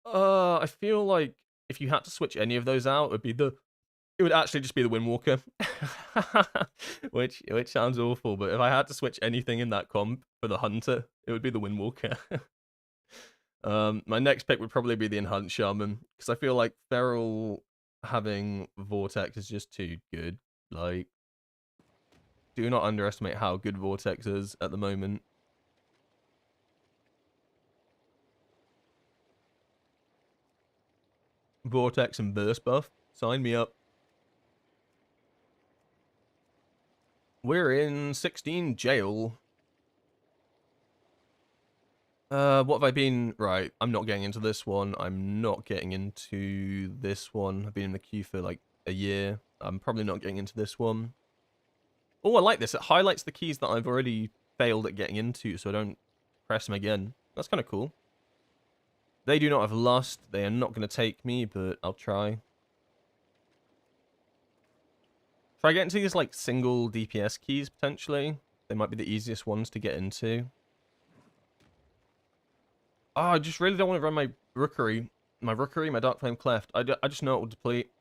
I feel like if you had to switch any of those out, it would actually just be the Windwalker. which sounds awful, but if I had to switch anything in that comp for the Hunter, it would be the Windwalker. My next pick would probably be the Enhanced Shaman, because I feel like Feral having Vortex is just too good. Like, do not underestimate how good Vortex is at the moment. Vortex and Burst buff, sign me up. We're in 16 jail. What have I been? Right, I'm not getting into this one. I'm not getting into this one. I've been in the queue for like a year. I'm probably not getting into this one. Oh, I like this. It highlights the keys that I've already failed at getting into, so I don't press them again. That's kind of cool. They do not have lust. They are not going to take me, but I'll try. If I get into these like single DPS keys, potentially, they might be the easiest ones to get into. Oh, I just really don't want to run my Rookery. My Dark Flame Cleft. I just know it will deplete.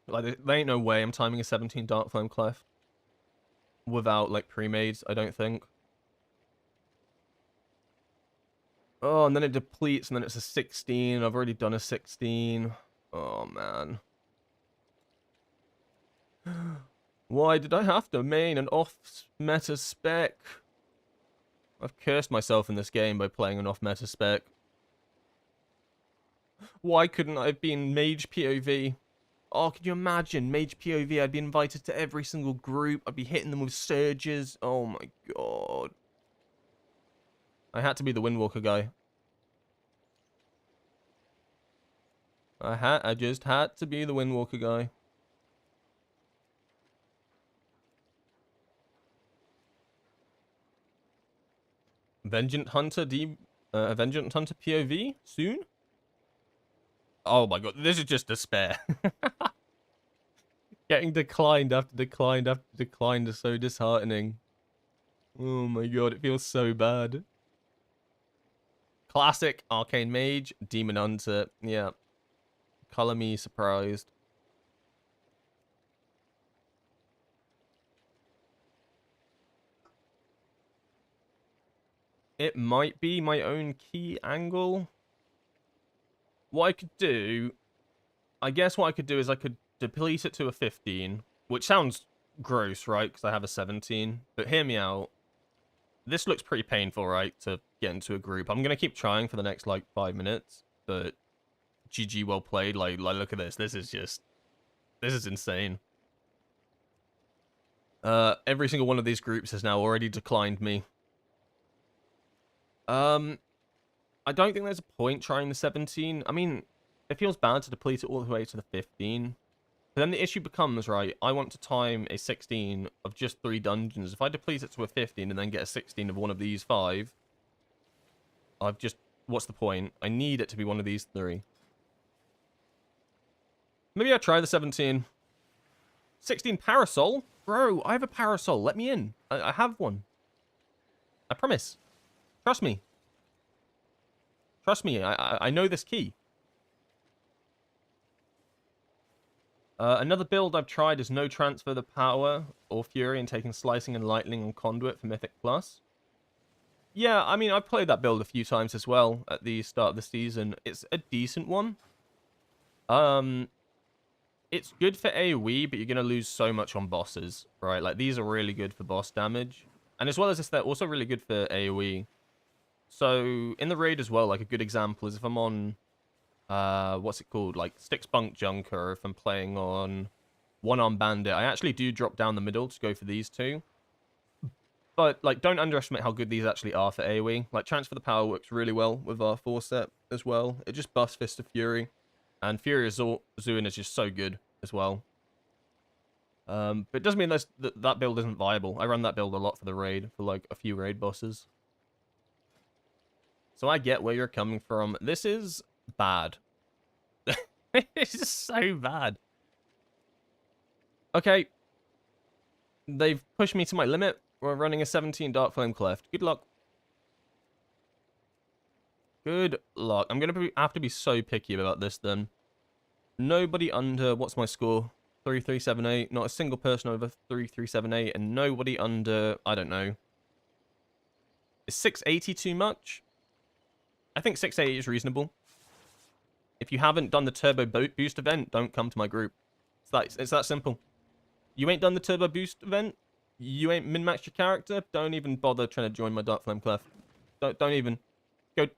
Like, there ain't no way I'm timing a 17 Dark Flame Cleft without, like, pre-mades, I don't think. Oh, and then it depletes, and then it's a 16. I've already done a 16. Oh, man. Why did I have to main an off-meta spec? I've cursed myself in this game by playing an off-meta spec. Why couldn't I have been Mage POV? Oh, can you imagine? Mage POV, I'd be invited to every single group. I'd be hitting them with surges. Oh my god. I had to be the Windwalker guy. I just had to be the Windwalker guy. Vengeant Hunter Vengeant Hunter POV soon? Oh my god, this is just despair. Getting declined after declined after declined is so disheartening. Oh my god, it feels so bad. Classic Arcane Mage, Demon Hunter, yeah. Color me surprised. It might be my own key angle. What I could do, I guess what I could do is I could deplete it to a 15, which sounds gross, right? Because I have a 17. But hear me out. This looks pretty painful, right? To get into a group. I'm going to keep trying for the next, like, 5 minutes. But GG, well played. Like, look at this. This is insane. Every single one of these groups has now already declined me. I don't think there's a point trying the 17. I mean, it feels bad to deplete it all the way to the 15. But then the issue becomes, right, I want to time a 16 of just 3 dungeons. If I deplete it to a 15 and then get a 16 of one of these 5, I've just... What's the point? I need it to be one of these 3. Maybe I try the 17. 16 Parasol? Bro, I have a Parasol. Let me in. I have one. I promise. Trust me. Trust me, I know this key. Another build I've tried is no transfer the power or fury and taking slicing and lightning on conduit for Mythic Plus. Yeah, I mean, I've played that build a few times as well at the start of the season. It's a decent one. It's good for AoE, but you're going to lose so much on bosses, right? Like, these are really good for boss damage. And as well as this, they're also really good for AoE. So, in the raid as well, like, a good example is if I'm on, what's it called? Like, Styx Bunk Junker, or if I'm playing on, one-arm bandit. I actually do drop down the middle to go for these two. But, like, don't underestimate how good these actually are for AoE. Like, Transfer the Power works really well with our 4-step as well. It just buffs Fist of Fury. And Fury Azuin is just so good as well. But it doesn't mean that build isn't viable. I run that build a lot for the raid, for, like, a few raid bosses. So I get where you're coming from. This is bad. It's just so bad. Okay. They've pushed me to my limit. We're running a 17 Dark Flame Cleft. Good luck. Good luck. I'm going to have to be so picky about this then. Nobody under... What's my score? 3378. Not a single person over 3378. And nobody under... I don't know. Is 680 too much? I think 680 is reasonable. If you haven't done the Turbo Boost event, don't come to my group. It's that simple. You ain't done the Turbo Boost event? You ain't min-maxed your character? Don't even bother trying to join my Dark Flame Cleft. Don't even. Go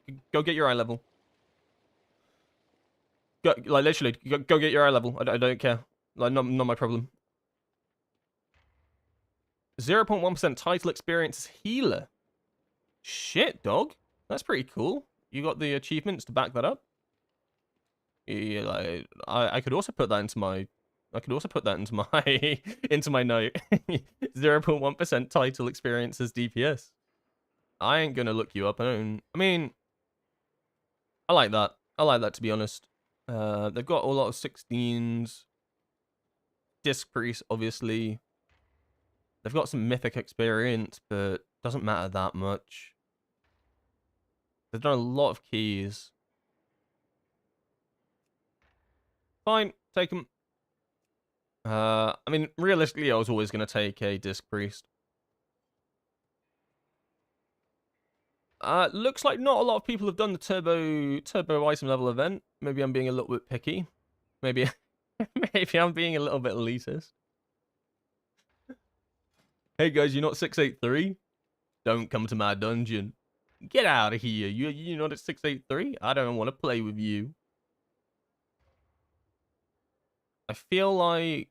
get your eye level. Go, like, literally, go get your eye level. I don't care. Like, not my problem. 0.1% title experience as healer. Shit, dog. That's pretty cool. You got the achievements to back that up. Yeah, like, I could also put that into my... into my note. 0.1% title experience as DPS. I ain't gonna look you up. I mean, I like that. I like that, to be honest. They've got a lot of 16s. Disc Priest, obviously. They've got some mythic experience, but doesn't matter that much. They've done a lot of keys. Fine, take them. I mean, realistically, I was always going to take a Disc Priest. Looks like not a lot of people have done the Turbo item level event. Maybe I'm being a little bit picky. Maybe I'm being a little bit elitist. Hey guys, you're not 683? Don't come to my dungeon. Get out of here. You're not at 683? I don't want to play with you. I feel like...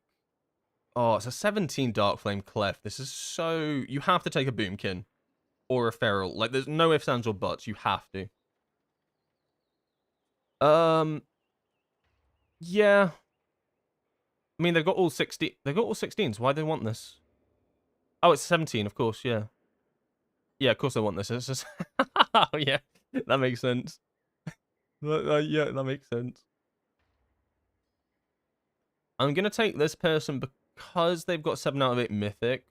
Oh, it's a 17 Dark Flame Cleft. This is so... You have to take a Boomkin. Or a Feral. Like, there's no ifs, ands, or buts. You have to. Yeah. I mean, they've got all 60... They've got all 16s. Why do they want this? Oh, it's 17, of course, yeah. Yeah, of course they want this. It's just... Oh, yeah. That makes sense. Yeah, that makes sense. I'm going to take this person because they've got 7 out of 8 Mythic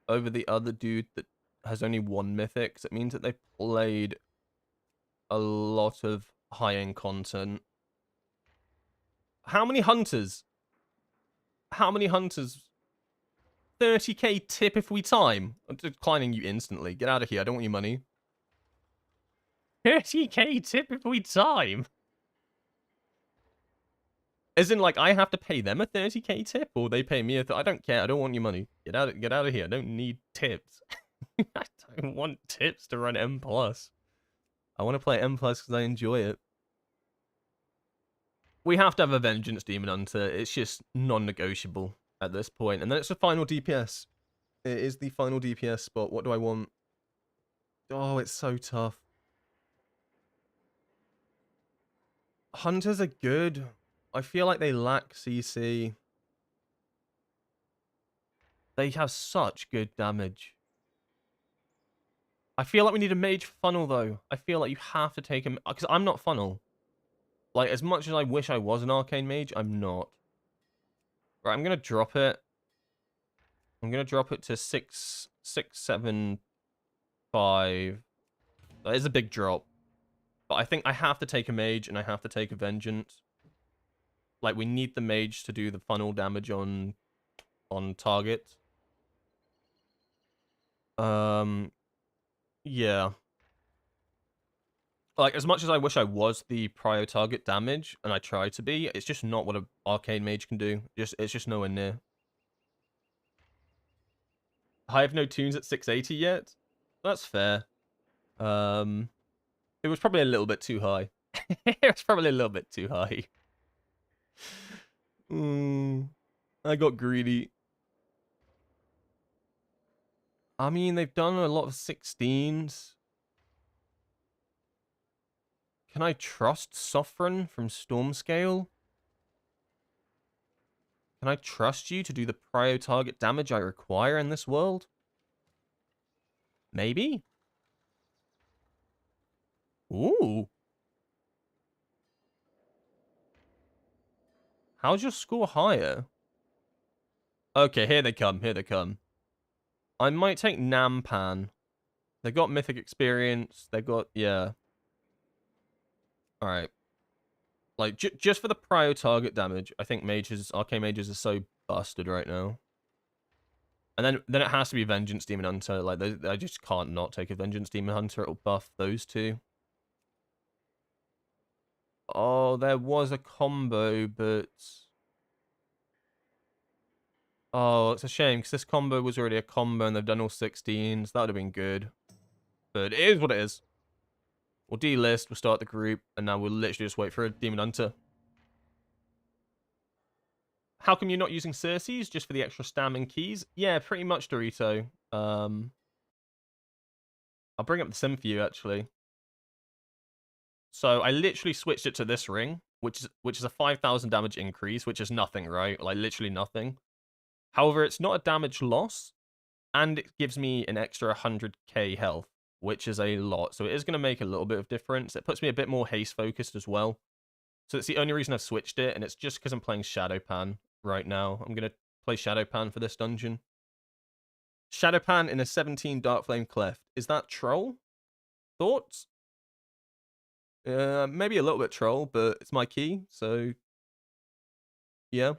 over the other dude that has only 1 Mythic. So it means that they've played a lot of high-end content. How many hunters? How many hunters? 30k tip if we time. I'm declining you instantly. Get out of here. I don't want your money. 30k tip if we time. As in, like, I have to pay them a 30k tip, or they pay me a... I don't care. I don't want your money. Get out of here. I don't need tips. I don't want tips to run M+. I want to play M+ because I enjoy it. We have to have a Vengeance Demon Hunter. It's just non-negotiable at this point. And then it's the final DPS. It is the final DPS spot. What do I want? Oh, it's so tough. Hunters are good. I feel like they lack CC. They have such good damage. I feel like we need a mage funnel, though. I feel like you have to take him... Because I'm not funnel. Like, as much as I wish I was an arcane mage, I'm not. Right, I'm going to drop it. I'm going to drop it to 6, 7, 5. That is a big drop. But I think I have to take a mage, and I have to take a vengeance. Like, we need the mage to do the funnel damage on target. Yeah. Like, as much as I wish I was the prio target damage, and I try to be, it's just not what an arcane mage can do. It's just nowhere near. I have no tunes at 680 yet. That's fair. It was probably a little bit too high. It was probably a little bit too high. I got greedy. I mean, they've done a lot of 16s. Can I trust Sovereign from Stormscale? Can I trust you to do the prio target damage I require in this world? Maybe? Ooh. How's your score higher? Okay, here they come, here they come. I might take Nampan. They got Mythic experience, they got, yeah. Alright. Like, just for the prio target damage, I think Arcane Mages are so busted right now. And then it has to be Vengeance Demon Hunter. Like, I just can't not take a Vengeance Demon Hunter. It'll buff those two. Oh, there was a combo, but... Oh, it's a shame, because this combo was already a combo, and they've done all 16s. That would have been good. But it is what it is. We'll delist, we'll start the group, and now we'll literally just wait for a Demon Hunter. How come you're not using Circe's just for the extra stam and keys? Yeah, pretty much, Dorito. I'll bring up the sim for you, actually. So I literally switched it to this ring, which is a 5,000 damage increase, which is nothing, right? Like, literally nothing. However, it's not a damage loss, and it gives me an extra 100k health, which is a lot. So it is going to make a little bit of difference. It puts me a bit more haste focused as well. So it's the only reason I've switched it, and it's just because I'm playing Shadowpan right now. I'm going to play Shadowpan for this dungeon. Shadowpan in a 17 Darkflame Cleft. Is that troll? Thoughts? Maybe a little bit troll, but it's my key, so yeah.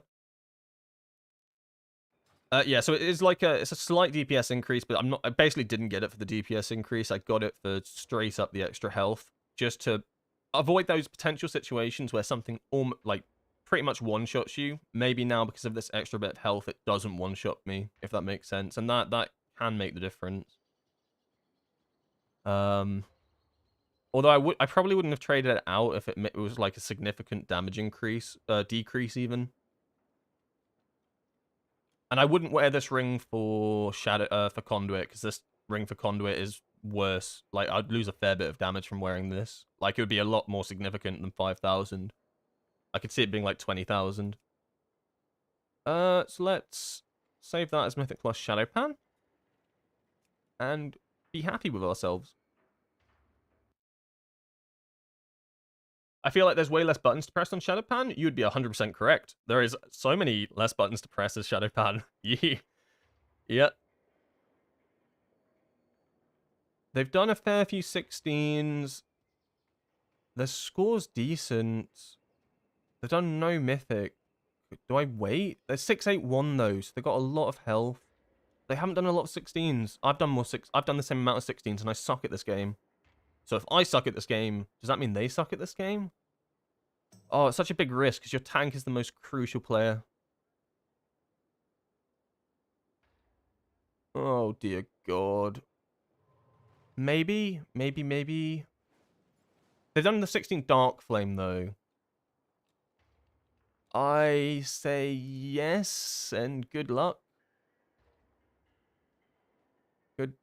Yeah, so it is like it's a slight DPS increase, but I basically didn't get it for the DPS increase. I got it for straight up the extra health, just to avoid those potential situations where something like pretty much one-shots you. Maybe now, because of this extra bit of health, it doesn't one-shot me, if that makes sense. And that can make the difference. Although I probably wouldn't have traded it out if it was like a significant damage increase, decrease even. And I wouldn't wear this ring for Conduit, because this ring for Conduit is worse. Like, I'd lose a fair bit of damage from wearing this. Like, it would be a lot more significant than 5,000. I could see it being like 20,000. So let's save that as Mythic Plus Shadowpan. And be happy with ourselves. I feel like there's way less buttons to press on Shadowpan. You would be 100% correct. There is so many less buttons to press as Shadowpan. Yeah. They've done a fair few 16s. The score's decent. They've done no Mythic. Do I wait? They're 681 though, so they've got a lot of health. They haven't done a lot of 16s. I've done the same amount of 16s, and I suck at this game. So if I suck at this game, does that mean they suck at this game? Oh, it's such a big risk, because your tank is the most crucial player. Oh, dear God. Maybe. They've done the 16 Dark Flame, though. I say yes, and good luck.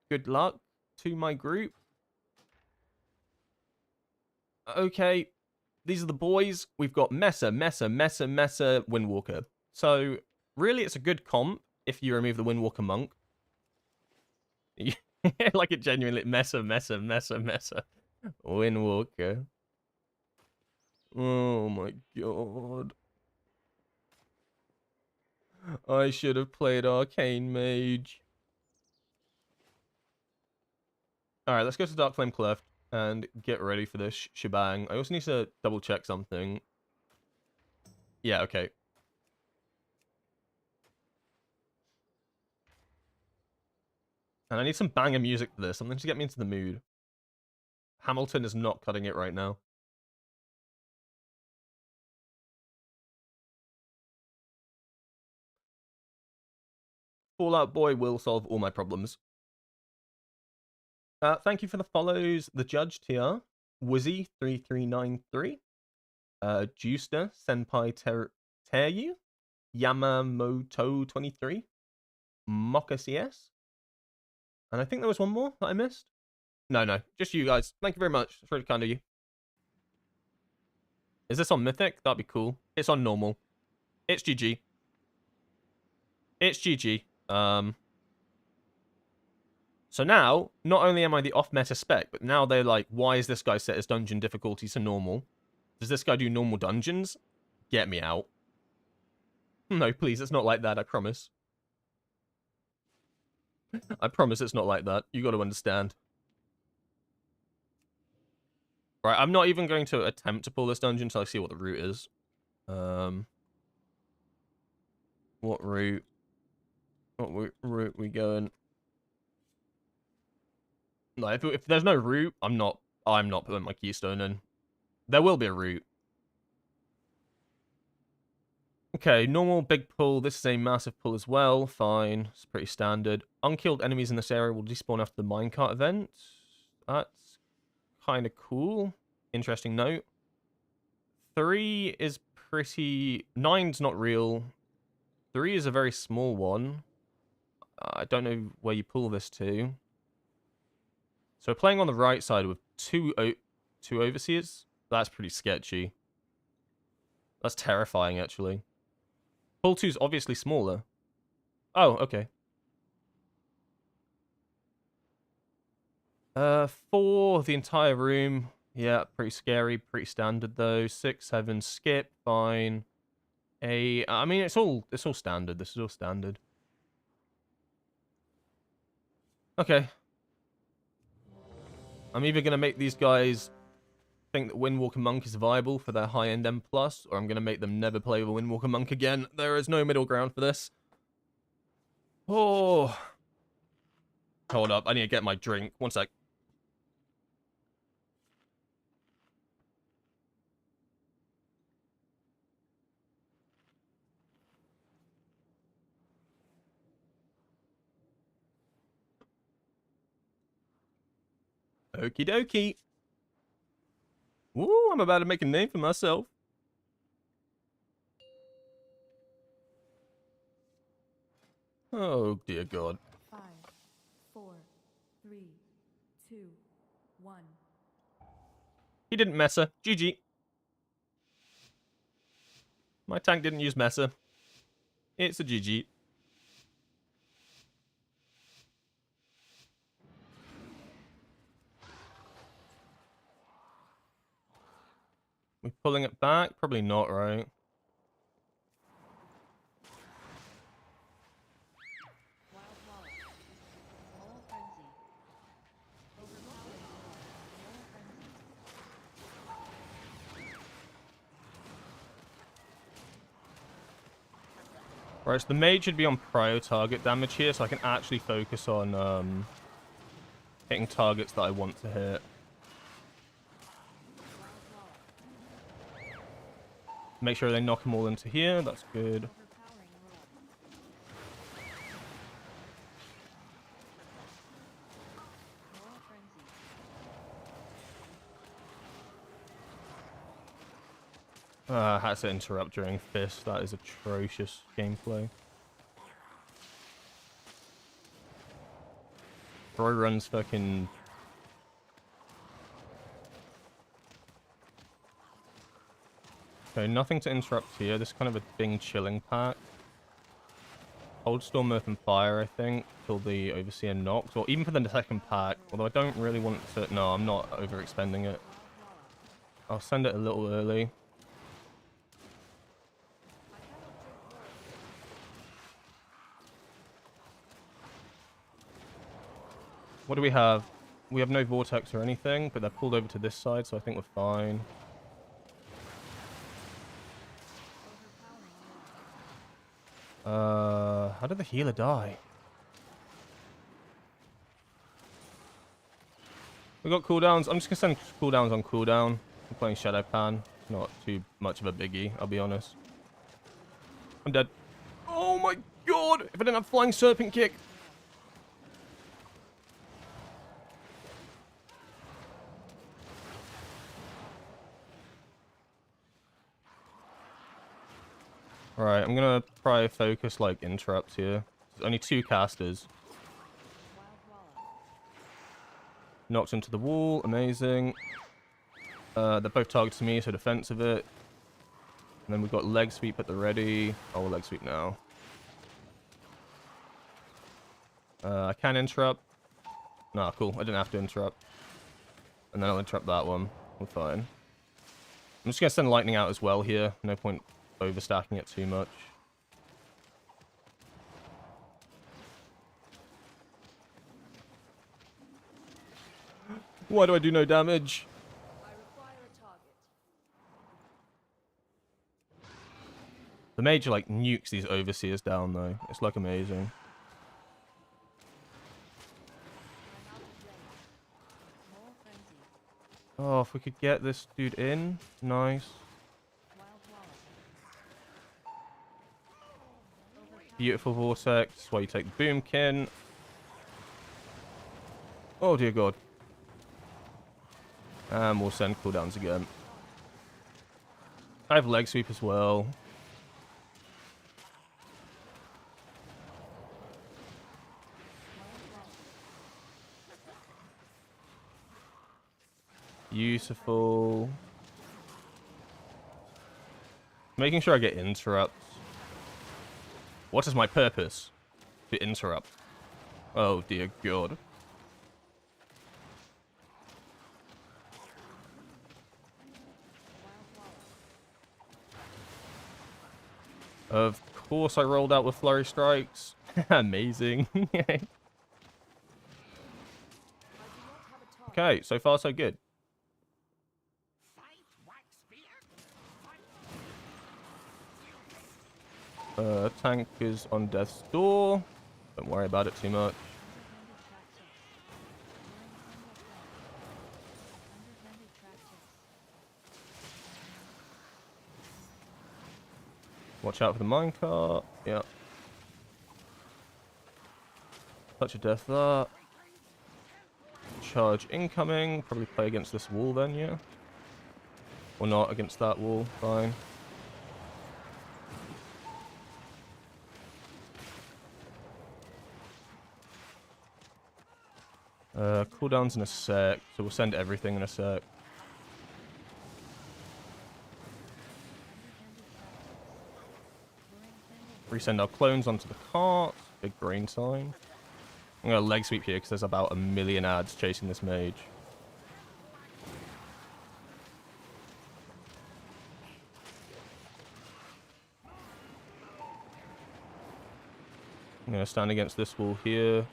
Good luck to my group. Okay, these are the boys. We've got Mesa, Windwalker. So, really, it's a good comp if you remove the Windwalker monk. Like it genuinely, Mesa. Windwalker. Oh my God. I should have played Arcane Mage. Alright, let's go to Dark Flame Cleft and get ready for this shebang. I also need to double check something. Yeah, okay. And I need some banger music for this, something to get me into the mood. Hamilton is not cutting it right now. Fallout Boy will solve all my problems. Thank you for the follows. The Judge TR, Wizzy3393, Juicer, Senpai Teru, Yamamoto23, Mocha CS, and I think there was one more that I missed. No, just you guys. Thank you very much. It's really kind of you. Is this on Mythic? That'd be cool. It's on normal. It's GG. It's GG. So now, not only am I the off-meta spec, but now they're like, why is this guy set his dungeon difficulty to normal? Does this guy do normal dungeons? Get me out. No, please, it's not like that, I promise. I promise it's not like that. You got to understand. Right, I'm not even going to attempt to pull this dungeon until I see what the route is. What route? What route we going? No, if there's no route, I'm not putting my keystone in. There will be a route. Okay, normal big pull. This is a massive pull as well. Fine, it's pretty standard. Unkilled enemies in this area will despawn after the minecart event. That's kind of cool. Interesting note. 3 is pretty... 9's not real. 3 is a very small one. I don't know where you pull this to. So we're playing on the right side with two overseers. That's pretty sketchy. That's terrifying, actually. Pull 2's obviously smaller. Oh, okay. 4, the entire room. Yeah, pretty scary, pretty standard though. 6, 7, skip, fine. 8, I mean, it's all standard. This is all standard. Okay. I'm either gonna make these guys think that Windwalker Monk is viable for their high-end M+, or I'm gonna make them never play with Windwalker Monk again. There is no middle ground for this. Oh. Hold up, I need to get my drink. One sec. Okie dokie. Ooh, I'm about to make a name for myself. Oh, dear God. 5, 4, 3, 2, 1. He didn't messer. GG. My tank didn't use messer. It's a GG. We pulling it back? Probably not, right? Right, so the mage should be on prio target damage here, so I can actually focus on hitting targets that I want to hit. Make sure they knock them all into here, that's good. I had to interrupt during Fist, that is atrocious gameplay. Bro runs fucking... Okay, nothing to interrupt here. This is kind of a Bing chilling pack. Hold Storm, Earth, and Fire, I think, till the Overseer knocks. Or even for the second pack. Although I don't really want to... No, I'm not overexpending it. I'll send it a little early. What do we have? We have no Vortex or anything, but they're pulled over to this side, so I think we're fine. How did the healer die? We got cooldowns. I'm just gonna send cooldowns on cooldown. I'm playing Shadow Pan. Not too much of a biggie, I'll be honest. I'm dead. Oh my god! If I didn't have Flying Serpent Kick. Right, I'm gonna try focus like interrupts here. There's only 2 casters. Knocked into the wall, amazing. They're both targets to me, so defensive it. And then we've got leg sweep at the ready. Oh, leg sweep now. I can interrupt. Nah, cool. I didn't have to interrupt. And then I'll interrupt that one. We're fine. I'm just gonna send lightning out as well here. No point overstacking it too much. Why do I do no damage? The mage like nukes these overseers down though. It's like amazing. Oh, if we could get this dude in. Nice. Beautiful vortex. Why you take the boomkin. Oh dear god. And we'll send cooldowns again. I have leg sweep as well. Beautiful. Making sure I get interrupts. What is my purpose? To interrupt. Oh dear god. Of course I rolled out with flurry strikes. Amazing. Okay, so far so good. Tank is on death's door. Don't worry about it too much. Watch out for the minecart. Yep. Touch of death that. Charge incoming. Probably play against this wall then, yeah. Or not against that wall. Fine. Cooldowns in a sec, so we'll send everything in a sec. Resend our clones onto the cart. Big brain sign. I'm gonna leg sweep here because there's about 1 million ads chasing this mage. I'm gonna stand against this wall here.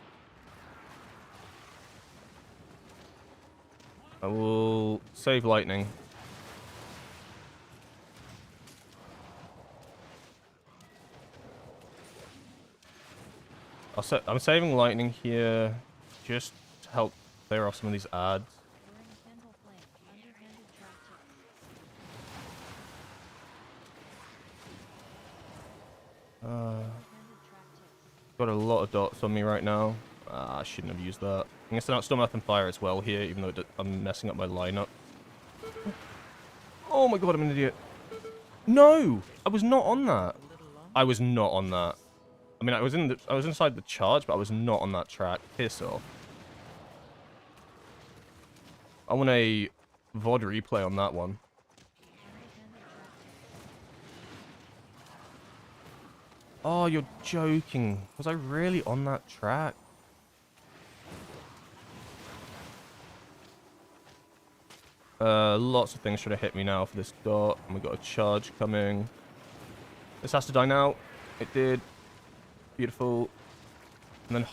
I will save lightning. I'm saving lightning here just to help clear off some of these ads. Got a lot of dots on me right now. I shouldn't have used that. I'm gonna send out Storm, Earth, and Fire as well here, even though I'm messing up my lineup. Oh my god, I'm an idiot. No! I was not on that. I was not on that. I mean, I was inside the charge, but I was not on that track. Piss off. I want a VOD replay on that one. Oh, you're joking. Was I really on that track? Lots of things should have hit me now for this dot. And we got a charge coming. This has to die now. It did. Beautiful. And then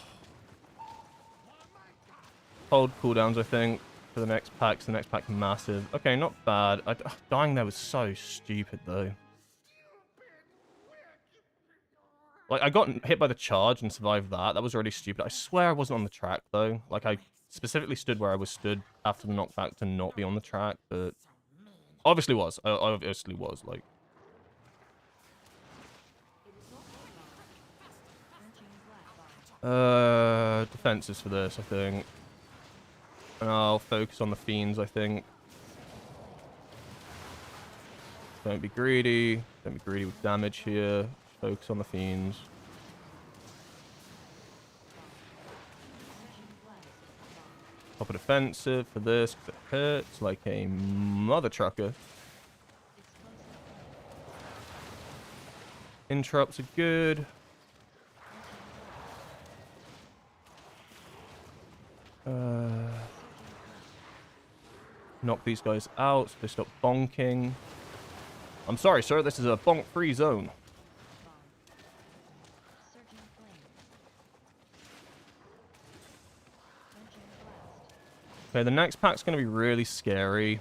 hold cooldowns, I think, for the next pack. So the next pack massive. Okay, not bad. Dying there was so stupid, though. Like, I got hit by the charge and survived that. That was really stupid. I swear I wasn't on the track, though. Like, I specifically stood where I was stood after the knockback to not be on the track, but obviously was. I obviously was, like. Defenses for this, I think. And I'll focus on the fiends, I think. Don't be greedy. Don't be greedy with damage here. Focus on the fiends. Pop a defensive for this, 'cause it hurts like a mother trucker. Interrupts are good. Knock these guys out so they stop bonking. I'm sorry, sir. This is a bonk-free zone. Okay, the next pack's going to be really scary.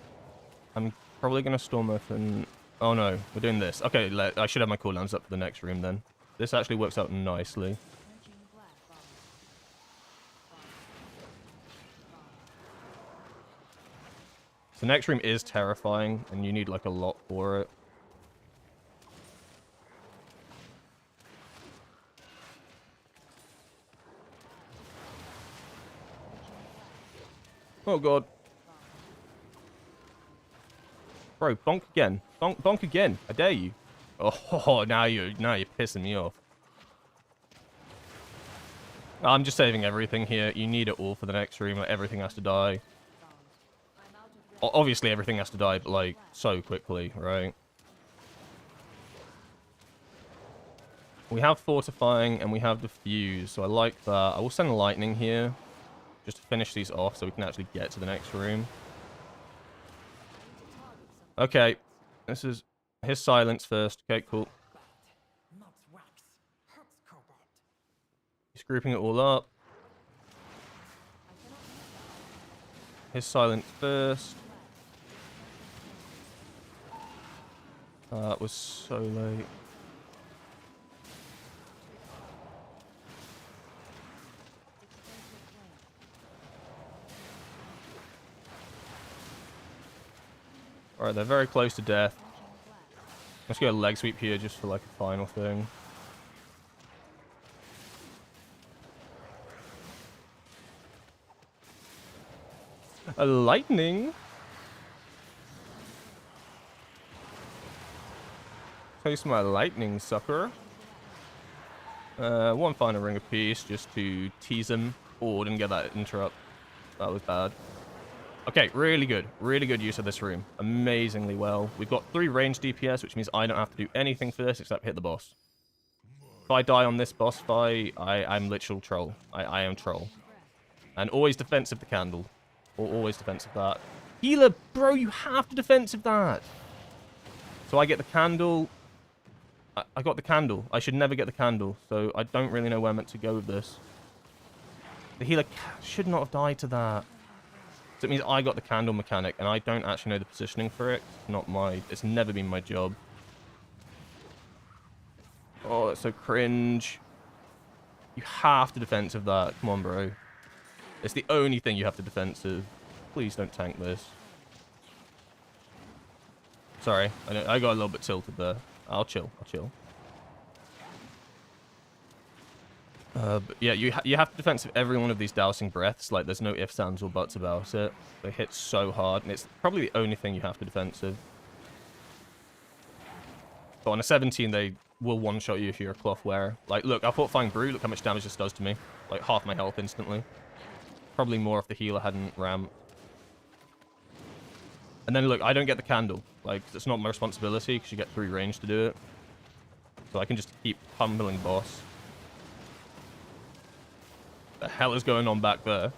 I'm probably going to storm up and... Oh no, we're doing this. Okay, I should have my cooldowns up for the next room then. This actually works out nicely. So next room is terrifying, and you need like a lot for it. Oh god. Bro, bonk again. Bonk again. I dare you. Oh, now you're pissing me off. I'm just saving everything here. You need it all for the next room. Like, everything has to die. Obviously, everything has to die, but, like, so quickly, right? We have Fortifying, and we have Diffuse, so I like that. I will send Lightning here, just to finish these off so we can actually get to the next room. Okay, this is his silence first. Okay, cool. He's grouping it all up. His silence first. That was so late. Alright, they're very close to death. Let's go leg sweep here just for like a final thing. A lightning? Taste my lightning, sucker. One final ring of peace just to tease him. Oh, didn't get that interrupt. That was bad. Okay, really good. Really good use of this room. Amazingly well. We've got 3 ranged DPS, which means I don't have to do anything for this except hit the boss. If I die on this boss fight, I'm literal troll. I am troll. And always defensive the candle. Or always defensive that. Healer, bro, you have to defensive that. So I get the candle. I got the candle. I should never get the candle. So I don't really know where I'm meant to go with this. The healer should not have died to that. So it means I got the candle mechanic, and I don't actually know the positioning for it. It's never been my job. Oh, that's so cringe. You have to defensive that. Come on, bro. It's the only thing you have to defensive. Please don't tank this. Sorry, I got a little bit tilted there. I'll chill. But yeah, you have to defensive every one of these dousing breaths. Like, there's no ifs, ands, or buts about it. They hit so hard, and it's probably the only thing you have to defensive. But on a 17, they will one-shot you if you're a cloth wearer. Like, look, I Fortifying Brew. Look how much damage this does to me. Like, half my health instantly. Probably more if the healer hadn't ramped. And then, look, I don't get the candle. Like, it's not my responsibility, because you get 3 range to do it. So I can just keep pummeling boss. The hell is going on back there?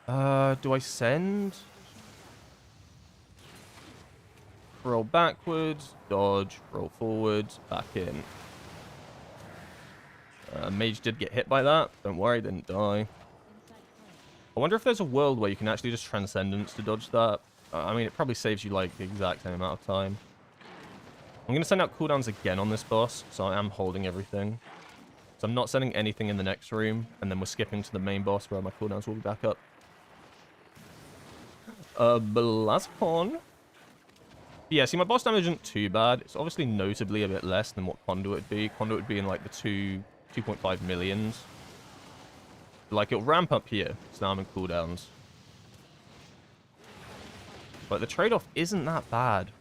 Do I send? Roll backwards, dodge, roll forwards, back in. Mage did get hit by that. Don't worry, didn't die. I wonder if there's a world where you can actually just Transcendence to dodge that. I mean, it probably saves you, like, the exact same amount of time. I'm going to send out cooldowns again on this boss, so I am holding everything. So I'm not sending anything in the next room, and then we're skipping to the main boss where my cooldowns will be back up. Blazcon. Yeah, see, my boss damage isn't too bad. It's obviously notably a bit less than what Conduit would be. Conduit would be in, like, the 2.5 millions. Like, it'll ramp up here, so now I'm in cooldowns. But the trade-off isn't that bad.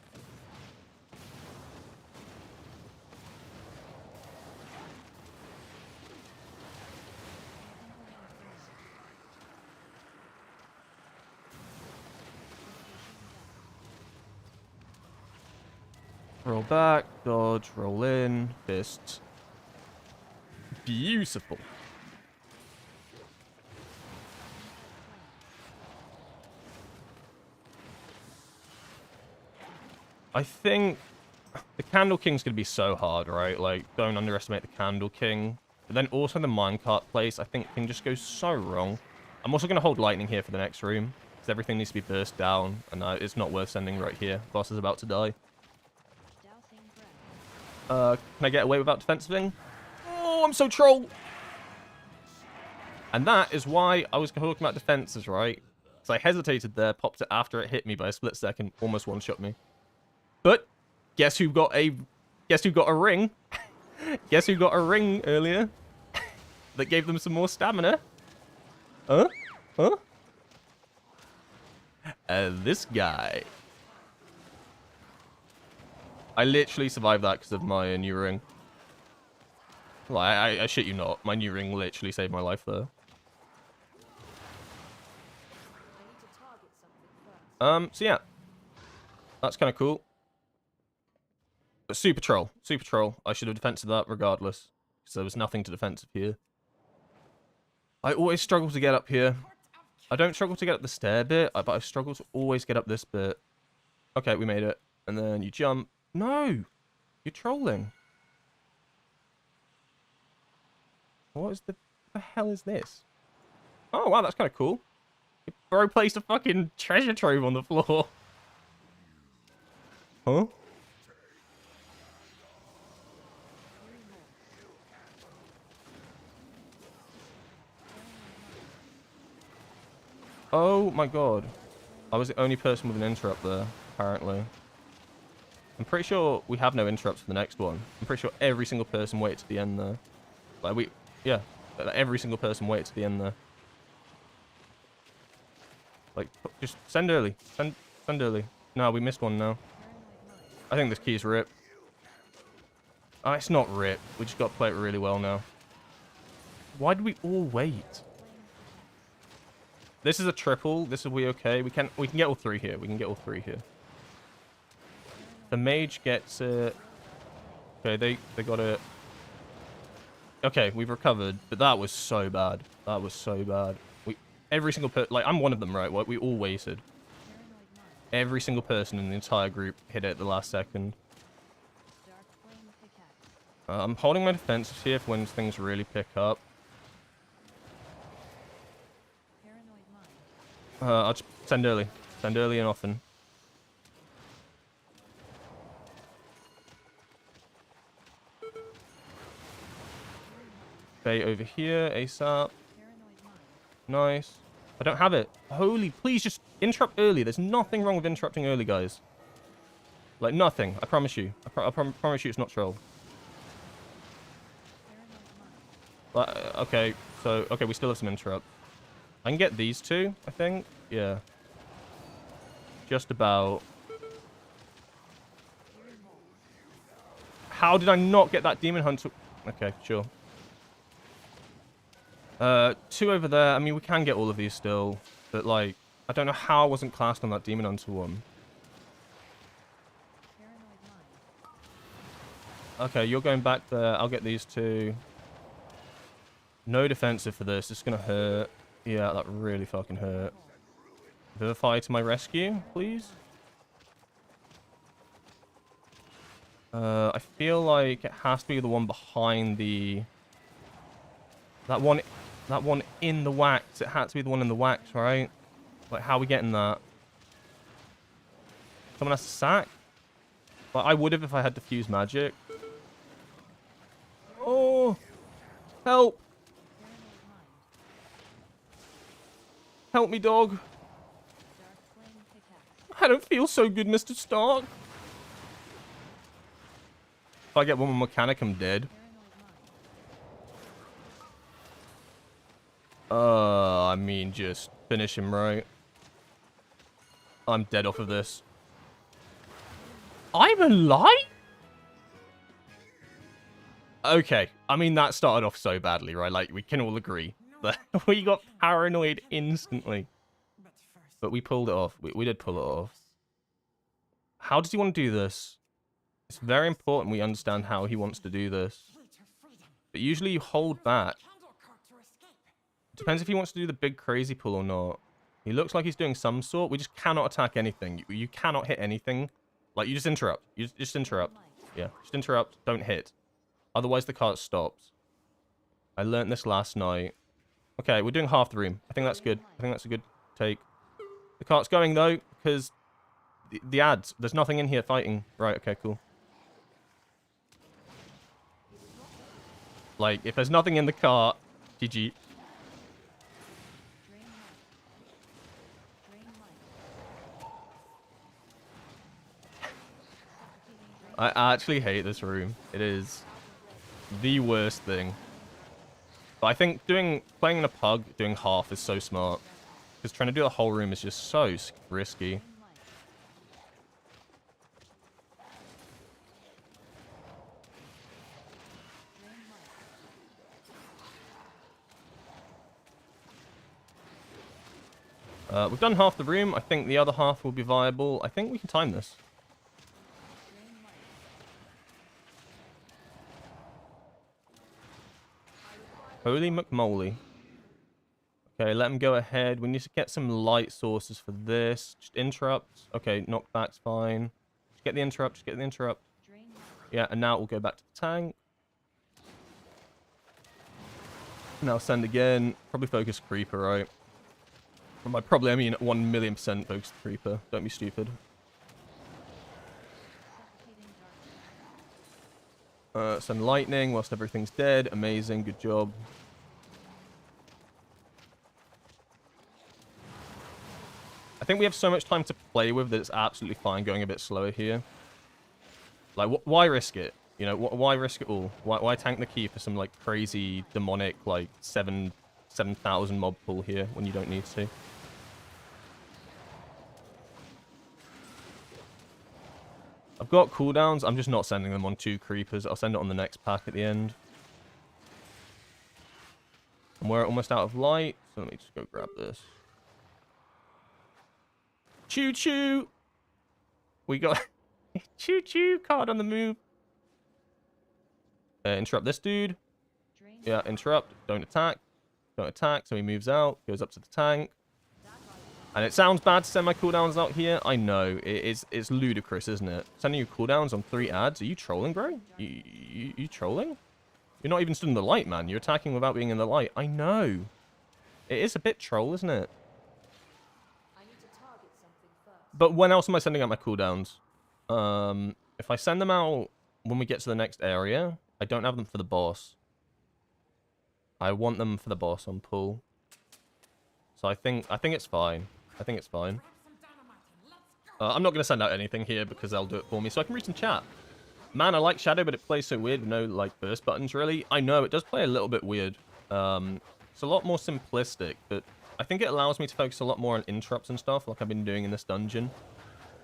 Roll back, dodge, roll in, fist. Beautiful. I think the Candle King's going to be so hard, right? Like, don't underestimate the Candle King. But then also the minecart place, I think, can just go so wrong. I'm also going to hold lightning here for the next room, because everything needs to be burst down, and it's not worth sending right here. Boss is about to die. Can I get away without defensiving? Oh, I'm so troll! And that is why I was talking about defenses, right? So I hesitated there, popped it after it hit me by a split second, almost one-shot me. But guess who got a ring? Guess who got a ring earlier? That gave them some more stamina? Huh? Huh? This guy. I literally survived that because of my new ring. Well, I shit you not. My new ring literally saved my life there. So yeah. That's kind of cool. But super troll. Super troll. I should have defensed that regardless. Because there was nothing to defensive here. I always struggle to get up here. I don't struggle to get up the stair bit, but I struggle to always get up this bit. Okay, we made it. And then you jump. No! You're trolling. What the hell is this? Oh, wow, that's kind of cool. Bro placed a fucking treasure trove on the floor. Huh? Oh my god. I was the only person with an interrupt there, apparently. I'm pretty sure we have no interrupts for the next one. I'm pretty sure every single person waited to the end there. Like, yeah. Every single person waited to the end there. Like, just send early. Send early. No, we missed one now. I think this key's ripped. Oh, it's not ripped. We just got to play it really well now. Why did we all wait? This is a triple. This will be okay. We can get all three here. We can get all three here. The mage gets it. Okay, they got it. Okay, we've recovered, but that was so bad. That was so bad. Every single like, I'm one of them, right? We all waited. Every single person in the entire group hit it at the last second. I'm holding my defenses here for when things really pick up. I'll just send early. Send early and often. Stay over here, ASAP. Nice. I don't have it. Holy, please just interrupt early. There's nothing wrong with interrupting early, guys. Like, nothing. I promise you. I promise you it's not troll. Okay, so, okay, we still have some interrupt. I can get these two, I think. Yeah. Just about. How did I not get that demon hunter? Okay, sure. Two over there. I mean, we can get all of these still. But, like, I don't know how I wasn't classed on that demon hunter one. Okay, you're going back there. I'll get these two. No defensive for this. It's going to hurt. Yeah, that really fucking hurt. Vivify to my rescue, please. I feel like it has to be the one behind the... That one in the wax. It had to be the one in the wax, right? Like, how are we getting that? Someone has to sack? Like, I would have if I had diffuse magic. Oh! Help! Help me, dog. I don't feel so good, Mr. Stark. If I get one more mechanic, I'm dead. I mean, just finish him right. I'm dead off of this. I'm alive? Okay. I mean, that started off so badly, right? Like, we can all agree that we got paranoid instantly. But we pulled it off. We did pull it off. How does he want to do this? It's very important we understand how he wants to do this. But usually you hold back. Depends if he wants to do the big crazy pull or not. He looks like he's doing some sort. We just cannot attack anything. You cannot hit anything. Like, you just interrupt. You just interrupt. Yeah, just interrupt. Don't hit. Otherwise, the cart stops. I learnt this last night. Okay, we're doing half the room. I think that's good. I think that's a good take. The cart's going, though, because the ads. There's nothing in here fighting. Right, okay, cool. Like, if there's nothing in the cart, GG. I actually hate this room. It is the worst thing. But I think playing in a pug, doing half is so smart. Because trying to do the whole room is just so risky. We've done half the room. I think the other half will be viable. I think we can time this. Holy McMoly. Okay, let him go ahead. We need to get some light sources for this. Just interrupt. Okay, knockback's fine. Just get the interrupt. Just get the interrupt. Yeah, and now it will go back to the tank. Now send again. Probably focus creeper, right? And by probably, I mean 1,000,000% focus creeper. Don't be stupid. Send lightning whilst everything's dead. Amazing. Good job. I think we have so much time to play with that it's absolutely fine going a bit slower here. Like, why risk it? You know, why risk it all? Why tank the key for some, like, crazy, demonic, like, 7,000 mob pull here when you don't need to? I've got cooldowns. I'm just not sending them on 2 creepers. I'll send it on the next pack at the end. And we're almost out of light, so let me just go grab this. Choo-choo! We got... Choo-choo! Card on the move. Interrupt this dude. Yeah, interrupt. Don't attack. Don't attack, so he moves out. Goes up to the tank. And it sounds bad to send my cooldowns out here. I know. It's ludicrous, isn't it? Sending you cooldowns on 3 ads? Are you trolling, bro? You trolling? You're not even stood in the light, man. You're attacking without being in the light. I know. It is a bit troll, isn't it? But when else am I sending out my cooldowns? If I send them out when we get to the next area, I don't have them for the boss. I want them for the boss on pull. So I think it's fine. I think it's fine. I'm not going to send out anything here because they'll do it for me, so I can read some chat. Man, I like Shadow, but it plays so weird with no, like, burst buttons, really. I know, it does play a little bit weird. It's a lot more simplistic, but I think it allows me to focus a lot more on interrupts and stuff, like I've been doing in this dungeon.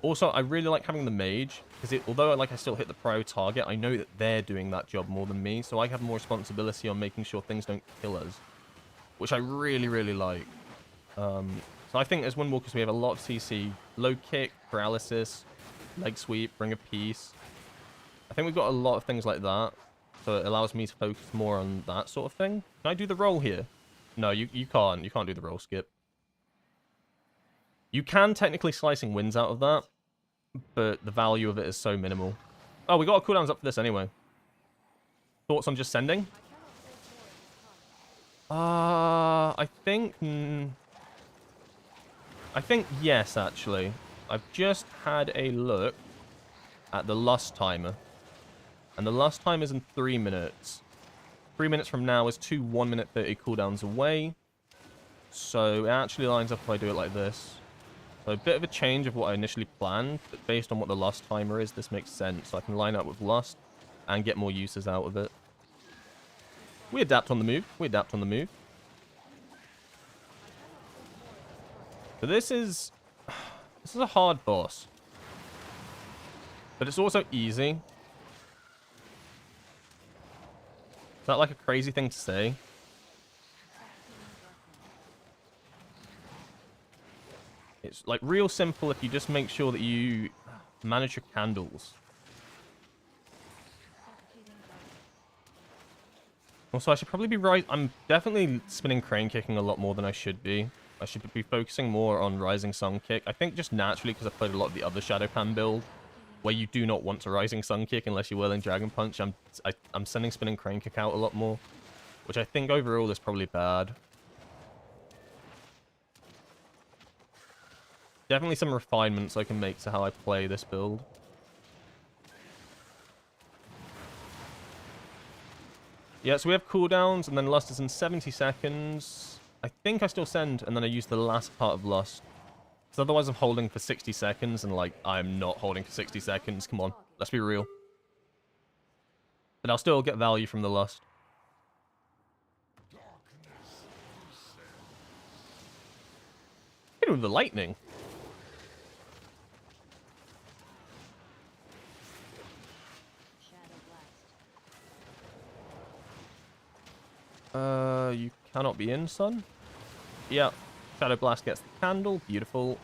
Also, I really like having the mage, because although I still hit the prio target, I know that they're doing that job more than me, so I have more responsibility on making sure things don't kill us, which I really, really like. So I think as Windwalkers we have a lot of CC. Low kick, paralysis, leg sweep, bring a piece. I think we've got a lot of things like that. So it allows me to focus more on that sort of thing. Can I do the roll here? No, you can't. You can't do the roll skip. You can technically slicing winds out of that, but the value of it is so minimal. Oh, we got our cooldowns up for this anyway. Thoughts on just sending? I think yes, actually. I've just had a look at the lust timer. And the lust time is in 3 minutes. 3 minutes from now is 2 1-minute 30 cooldowns away. So it actually lines up if I do it like this. So a bit of a change of what I initially planned, but based on what the lust timer is, this makes sense. So I can line up with lust and get more uses out of it. We adapt on the move. We adapt on the move. So this is... This is a hard boss. But it's also easy. Is that like a crazy thing to say? It's like real simple if you just make sure that you manage your candles. Also, I should probably be right. I'm definitely spinning crane kicking a lot more than I should be. I should be focusing more on rising sun kick. I think just naturally because I've played a lot of the other Shadow Pan build, where you do not want to rising sun kick unless you're whirling dragon punch. I'm sending spinning crane kick out a lot more, which I think overall is probably bad. Definitely some refinements I can make to how I play this build. Yeah, so we have cooldowns, and then Lust is in 70 seconds. I think I still send, and then I use the last part of Lust. Because otherwise I'm holding for 60 seconds, and, like, I'm not holding for 60 seconds. Come on, let's be real. But I'll still get value from the Lust. Hit him with the lightning. You cannot be in, son. Yeah, Shadow Blast gets the candle. Beautiful.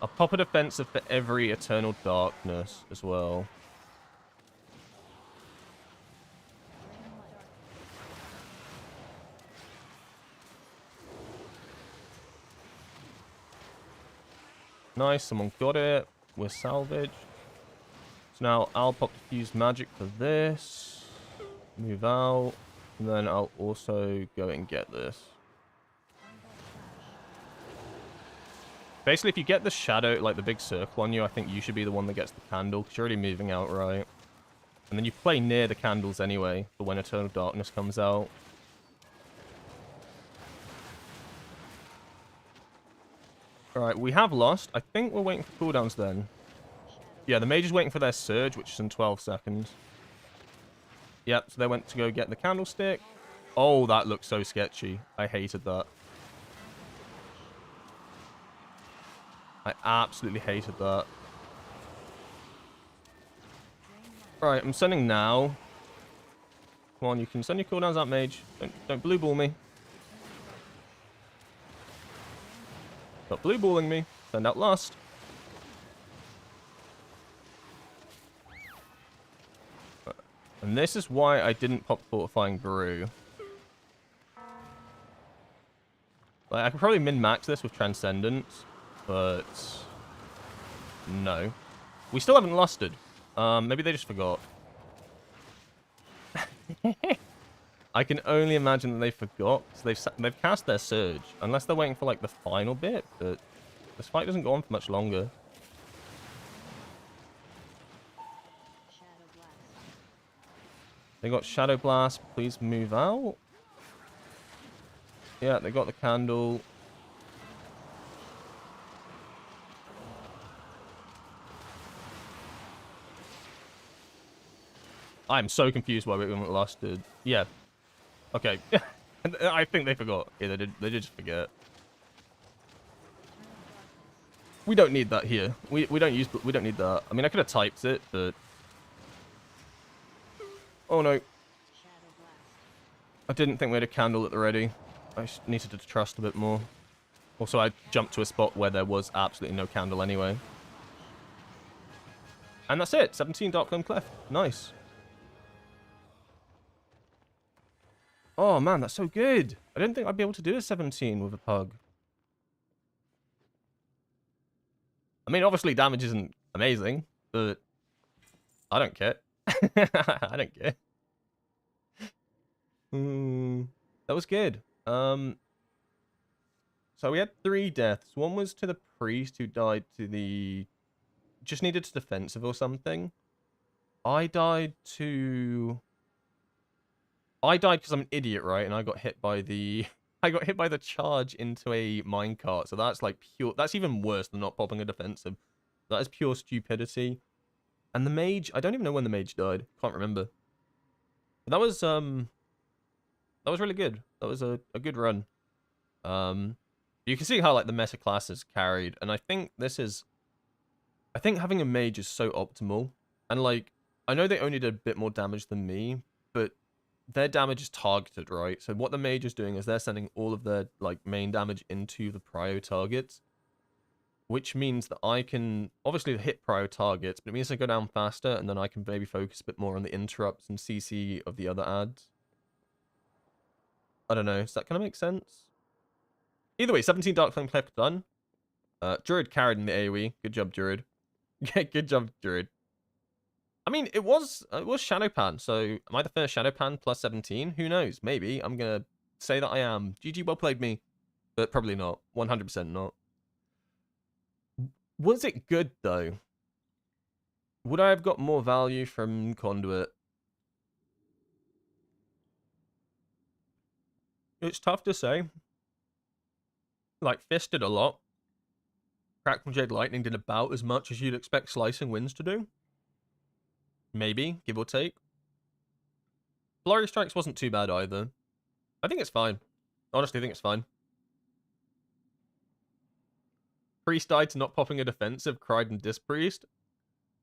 I'll pop a defensive for every Eternal Darkness as well. Nice, someone got it. We're salvaged. So now I'll pop Diffuse Magic for this. Move out. And then I'll also go and get this. Basically, if you get the shadow, like the big circle on you, I think you should be the one that gets the candle, because you're already moving out, right? And then you play near the candles anyway, for when Eternal Darkness comes out. Alright, we have lost. I think we're waiting for cooldowns then. Yeah, the mage is waiting for their surge, which is in 12 seconds. Yep, so they went to go get the candlestick. Oh, that looks so sketchy. I hated that. I absolutely hated that. Right, I'm sending now. Come on, you can send your cooldowns out, mage. Don't blue ball me. Stop blue balling me. Send out Lust. And this is why I didn't pop Fortifying Brew. Like, I could probably min-max this with Transcendence, but no. We still haven't lusted. Maybe they just forgot. I can only imagine that they forgot. So they've cast their surge, unless they're waiting for like the final bit. But this fight doesn't go on for much longer. They got Shadow Blast. Please move out. Yeah, they got the candle. I'm so confused why we haven't lusted. Yeah. Okay. I think they forgot. Yeah, they did just forget. We don't need that here. We don't need that. I mean, I could have typed it, but oh no. I didn't think we had a candle at the ready. I needed to trust a bit more. Also, I jumped to a spot where there was absolutely no candle anyway. And that's it. 17 Darkflame Clef. Nice. Oh man, that's so good. I didn't think I'd be able to do a 17 with a pug. I mean, obviously damage isn't amazing, but I don't care. I don't care. That was good. So we had 3 deaths. One was to the priest who died to the... just needed to defensive or something. I died because I'm an idiot, right? And I got hit by the... I got hit by the charge into a minecart. So that's like pure... That's even worse than not popping a defensive. That is pure stupidity. And the mage... I don't even know when the mage died. Can't remember. But that was really good. That was a good run. You can see how like the meta class is carried, and I think having a mage is so optimal. And like, I know they only did a bit more damage than me, but their damage is targeted, right? So what the mage is doing is they're sending all of their like main damage into the prio targets, which means that I can obviously hit prio targets, but it means I go down faster, and then I can maybe focus a bit more on the interrupts and CC of the other ads. I don't know. Does that kind of make sense? Either way, 17 Dark Flame clip done. Druid carried in the AoE. Good job, Druid. Good job, Druid. I mean, it was Shadowpan, so am I the first Shadowpan plus 17? Who knows? Maybe. I'm gonna say that I am. GG, well played me. But probably not. 100% not. Was it good, though? Would I have got more value from Conduit? It's tough to say. Like, Fist did a lot. Crack from Jade Lightning did about as much as you'd expect Slicing Winds to do. Maybe, give or take. Flurry Strikes wasn't too bad either. I think it's fine. Honestly, I think it's fine. Priest died to not popping a defensive, cried and Dispriest.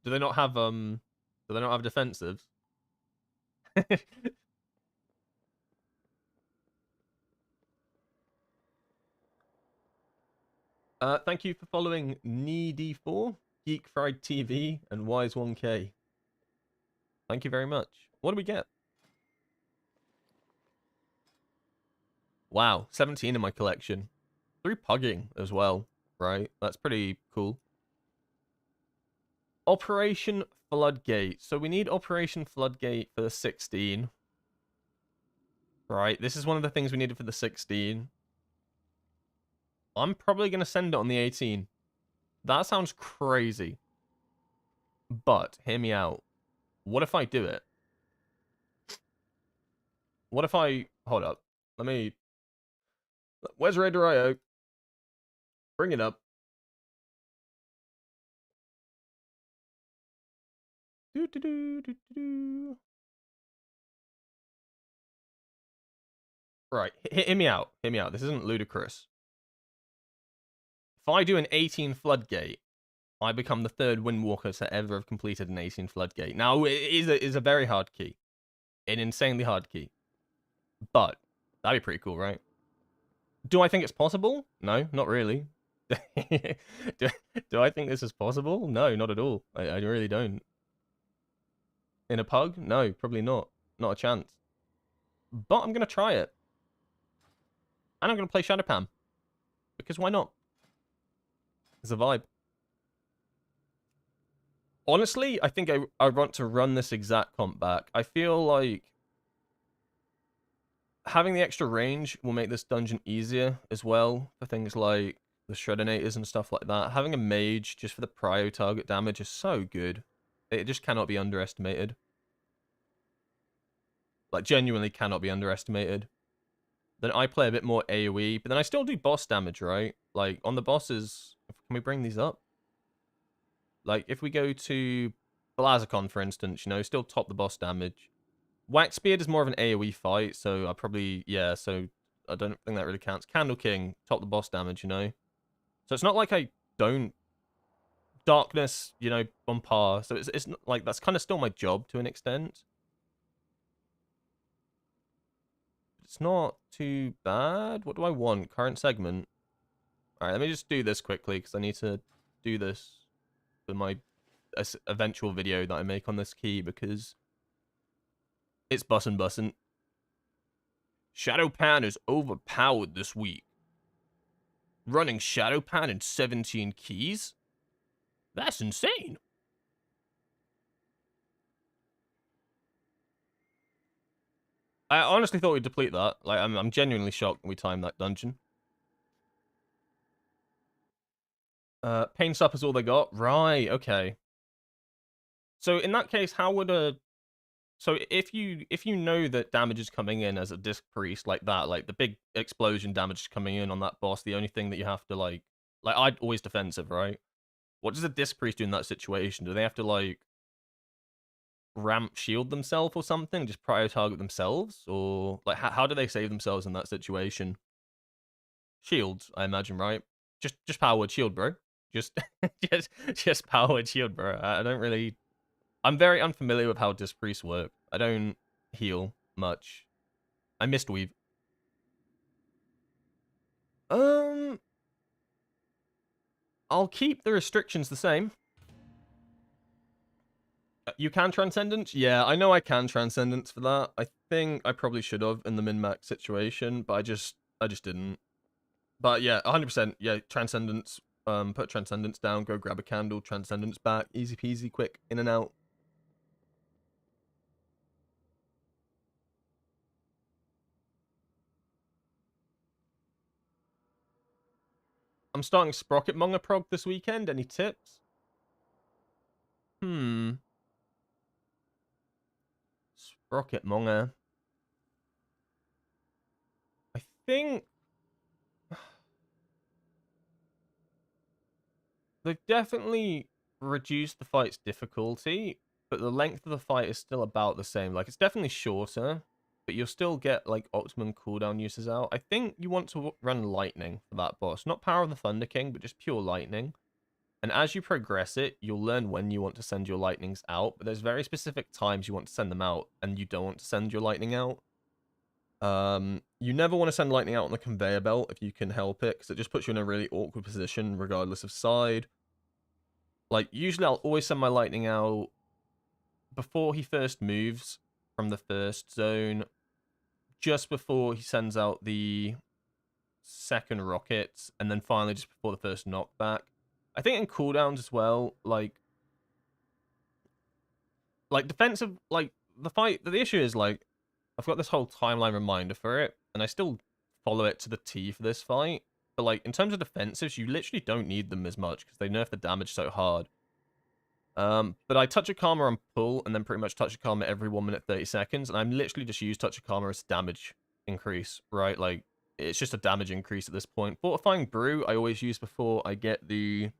Do they not have defensives? Thank you for following Needy4, Geek Fried TV, and Wise1K. Thank you very much. What do we get? Wow, 17 in my collection. 3 pugging as well, right? That's pretty cool. Operation Floodgate. So we need Operation Floodgate for the 16. Right, this is one of the things we needed for the 16. I'm probably going to send it on the 18. That sounds crazy. But, hear me out. What if I do it? What if I... Hold up. Let me... Where's Raider.io? Bring it up. Right, hear me out. Hear me out. This isn't ludicrous. If I do an 18 Floodgate, I become the third Windwalker to ever have completed an 18 Floodgate. Now, it is a very hard key. An insanely hard key. But, that'd be pretty cool, right? Do I think it's possible? No, not really. do I think this is possible? No, not at all. I really don't. In a pug? No, probably not. Not a chance. But I'm going to try it. And I'm going to play Shadowpan. Because why not? It's a vibe. Honestly, I think I want to run this exact comp back. I feel like having the extra range will make this dungeon easier as well for things like the Shreddinators and stuff like that. Having a mage just for the prio target damage is so good. It just cannot be underestimated. Like, genuinely cannot be underestimated. Then I play a bit more AoE, but then I still do boss damage, right? Like, on the bosses... Can we bring these up? Like, if we go to Blazicon, for instance, you know, still top the boss damage. Waxbeard is more of an AoE fight, so I probably... Yeah, so I don't think that really counts. Candle King, top the boss damage, you know? So it's not like I don't... Darkness, you know, on par. So it's not, like, that's kind of still my job to an extent. It's not too bad. What do I want? Current segment. Alright, let me just do this quickly, because I need to do this for my eventual video that I make on this key, because it's bussin'. Shadowpan is overpowered this week. Running Shadowpan in 17 keys? That's insane. I honestly thought we'd deplete that. Like, I'm genuinely shocked we timed that dungeon. Pain Sup is all they got? Right, okay. So in that case, how would a... So if you know that damage is coming in as a Disc Priest like that, like the big explosion damage is coming in on that boss, the only thing that you have to like I'd always defensive, right? What does a Disc Priest do in that situation? Do they have to like ramp shield themselves or something? Just prio target themselves? Or like how do they save themselves in that situation? Shields, I imagine, right? Just power word shield, bro. Just just power word shield, bro. I don't really. I'm very unfamiliar with how disc priests work. I don't heal much. I missed weave. Um, I'll keep the restrictions the same. You can Transcendence? Yeah, I know I can Transcendence for that. I think I probably should have in the min-max situation, but I just didn't. But yeah, 100%. Yeah, Transcendence. Put Transcendence down, go grab a candle, Transcendence back. Easy peasy, quick, in and out. I'm starting Sprocket Monger prog this weekend. Any tips? Sprocket Monger. I think they've definitely reduced the fight's difficulty, but the length of the fight is still about the same. Like, it's definitely shorter, but you'll still get, like, optimum cooldown uses out. I think you want to run Lightning for that boss. Not Power of the Thunder King, but just pure Lightning. And as you progress it, you'll learn when you want to send your lightnings out, but there's very specific times you want to send them out, and you don't want to send your lightning out. You never want to send lightning out on the conveyor belt if you can help it, because it just puts you in a really awkward position, regardless of side. Like, usually I'll always send my lightning out before he first moves from the first zone, just before he sends out the second rockets, and then finally just before the first knockback. I think in cooldowns as well, like defensive, like the fight. The issue is like I've got this whole timeline reminder for it, and I still follow it to the T for this fight. But like in terms of defensives, you literally don't need them as much because they nerf the damage so hard. But I touch a karma on pull, and then pretty much touch a karma every 1 minute 30 seconds, and I'm literally just use touch a karma as damage increase, right? Like it's just a damage increase at this point. Fortifying brew I always use before I get the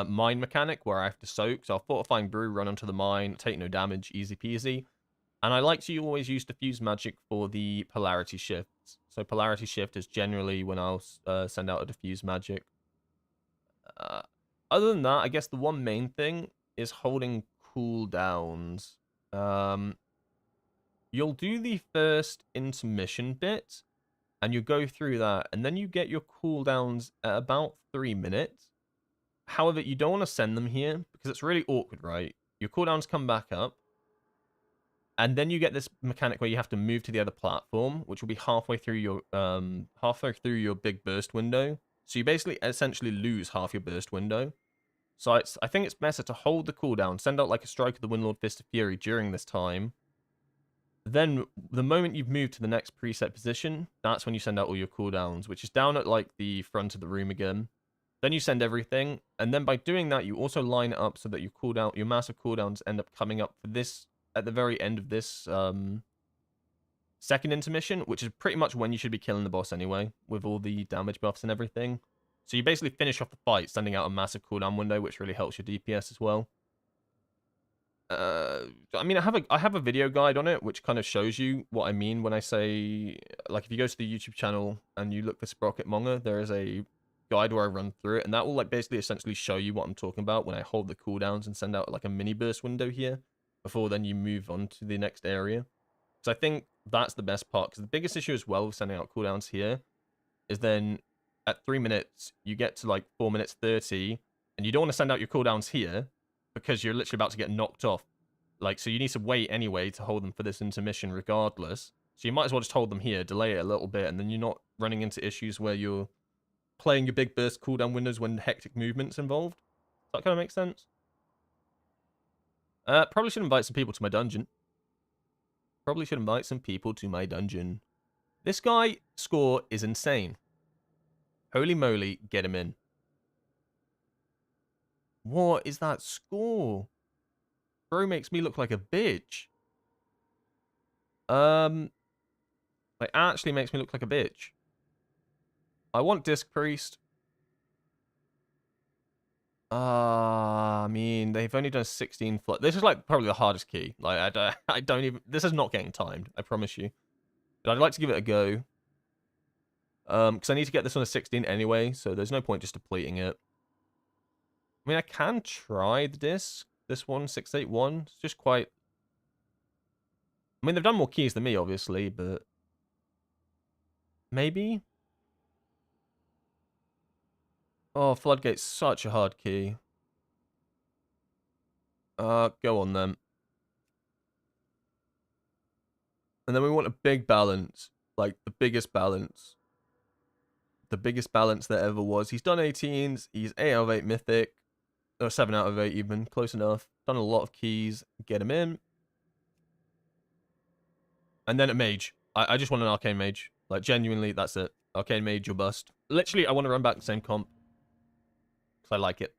mine mechanic where I have to soak. So I'll Fortifying Brew, run onto the mine, take no damage, easy peasy. And I like to always use Diffuse Magic for the Polarity Shifts. So Polarity Shift is generally when I'll send out a Diffuse Magic. Other than that, I guess the one main thing is holding cooldowns. You'll do the first intermission bit, and you go through that, and then you get your cooldowns at about 3 minutes. However, you don't want to send them here because it's really awkward, right? Your cooldowns come back up, and then you get this mechanic where you have to move to the other platform, which will be halfway through your big burst window. So you basically essentially lose half your burst window. So I think it's better to hold the cooldown, send out like a Strike of the Windlord Fist of Fury during this time. Then the moment you've moved to the next preset position, that's when you send out all your cooldowns, which is down at like the front of the room again. Then you send everything, and then by doing that, you also line it up so that your massive cooldowns end up coming up for this at the very end of this second intermission, which is pretty much when you should be killing the boss anyway, with all the damage buffs and everything. So you basically finish off the fight, sending out a massive cooldown window, which really helps your DPS as well. I mean, I have a video guide on it, which kind of shows you what I mean when I say, like, if you go to the YouTube channel and you look for Sprocket Monger, there is a guide where I run through it, and that will like basically essentially show you what I'm talking about when I hold the cooldowns and send out like a mini burst window here before then you move on to the next area. So I think that's the best part, because the biggest issue as well with sending out cooldowns here is then at 3 minutes you get to like 4 minutes 30 and you don't want to send out your cooldowns here because you're literally about to get knocked off. Like, so you need to wait anyway to hold them for this intermission regardless. So you might as well just hold them here, delay it a little bit, and then you're not running into issues where you're playing your big burst cooldown windows when hectic movement's involved. Does that kind of make sense? Probably should invite some people to my dungeon. This guy score is insane. Holy moly, get him in. What is that score? Bro makes me look like a bitch. Like, actually makes me look like a bitch. I want Disc Priest. I mean, they've only done 16 flood. This is like probably the hardest key. Like, I don't even. This is not getting timed. I promise you. But I'd like to give it a go. Because I need to get this on a 16 anyway, so there's no point just depleting it. I mean, I can try the disc. This one, 681. It's just quite... I mean, they've done more keys than me, obviously, but... Maybe? Oh, Floodgate's such a hard key. Go on then. And then we want a big balance. Like, the biggest balance. The biggest balance there ever was. He's done 18s. He's 8 out of 8 Mythic. Or 7 out of 8 even. Close enough. Done a lot of keys. Get him in. And then a mage. I just want an Arcane Mage. Like, genuinely, that's it. Arcane Mage or bust. Literally, I want to run back the same comp. Because I like it.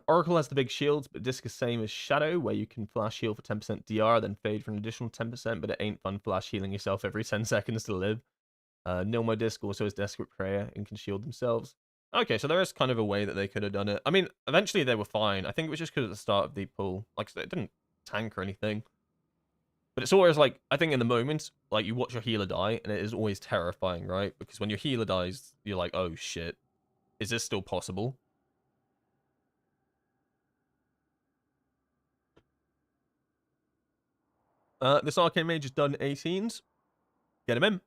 Oracle has the big shields, but disc is same as Shadow, where you can flash heal for 10% DR, then fade for an additional 10%, but it ain't fun flash healing yourself every 10 seconds to live. Nilmo disc also has Desperate Prayer and can shield themselves. Okay, so there is kind of a way that they could have done it. I mean, eventually they were fine. I think it was just because at the start of the pull, like, it didn't tank or anything. But it's always like, I think in the moment, like, you watch your healer die, and it is always terrifying, right? Because when your healer dies, you're like, oh shit, is this still possible? This Arcane Mage has done 18s. Get him in.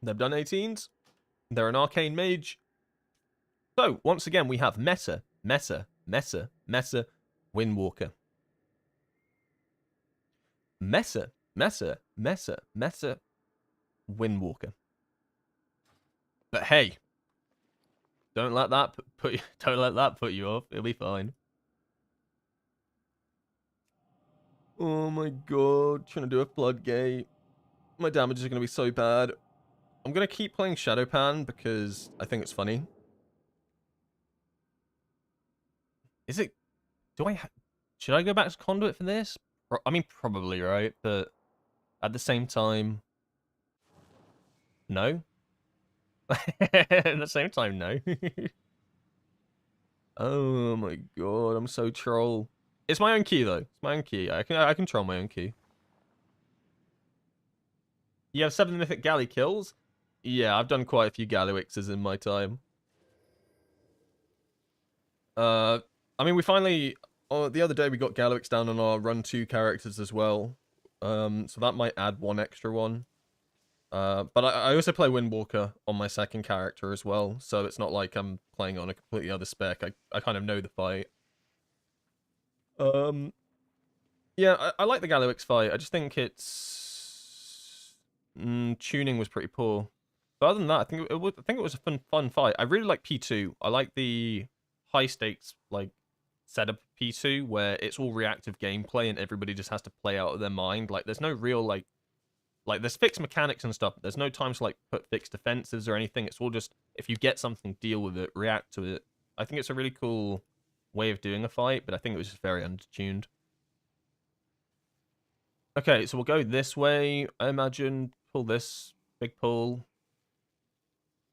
They've done 18s. They're an Arcane Mage. So, once again, we have Meta, Windwalker. Meta, Windwalker. But hey, don't let that put you off. It'll be fine. Oh my god, trying to do a floodgate. My damage is going to be so bad. I'm going to keep playing Shadowpan because I think it's funny. Is it... Should I go back to Conduit for this? I mean, probably, right? But at the same time... No? At the same time, no. Oh my god, I'm so troll. It's my own key, though. It's my own key. I can control my own key. You have 7 Mythic Galley kills? Yeah, I've done quite a few Gallywixes in my time. I mean, we finally... the other day we got Gallywix down on our run 2 characters as well. So that might add one extra one. But I also play Windwalker on my second character as well, so it's not like I'm playing on a completely other spec. I kind of know the fight. Yeah, I like the Gallywix fight. I just think it's... tuning was pretty poor. But other than that, I think it was a fun fight. I really like P2. I like the high stakes, like, setup P2, where it's all reactive gameplay and everybody just has to play out of their mind. Like, there's no real, like, there's fixed mechanics and stuff. But there's no time to, like, put fixed defenses or anything. It's all just, if you get something, deal with it, react to it. I think it's a really cool way of doing a fight, but I think it was just very undertuned. Okay, so we'll go this way, I imagine. Pull this. Big pull.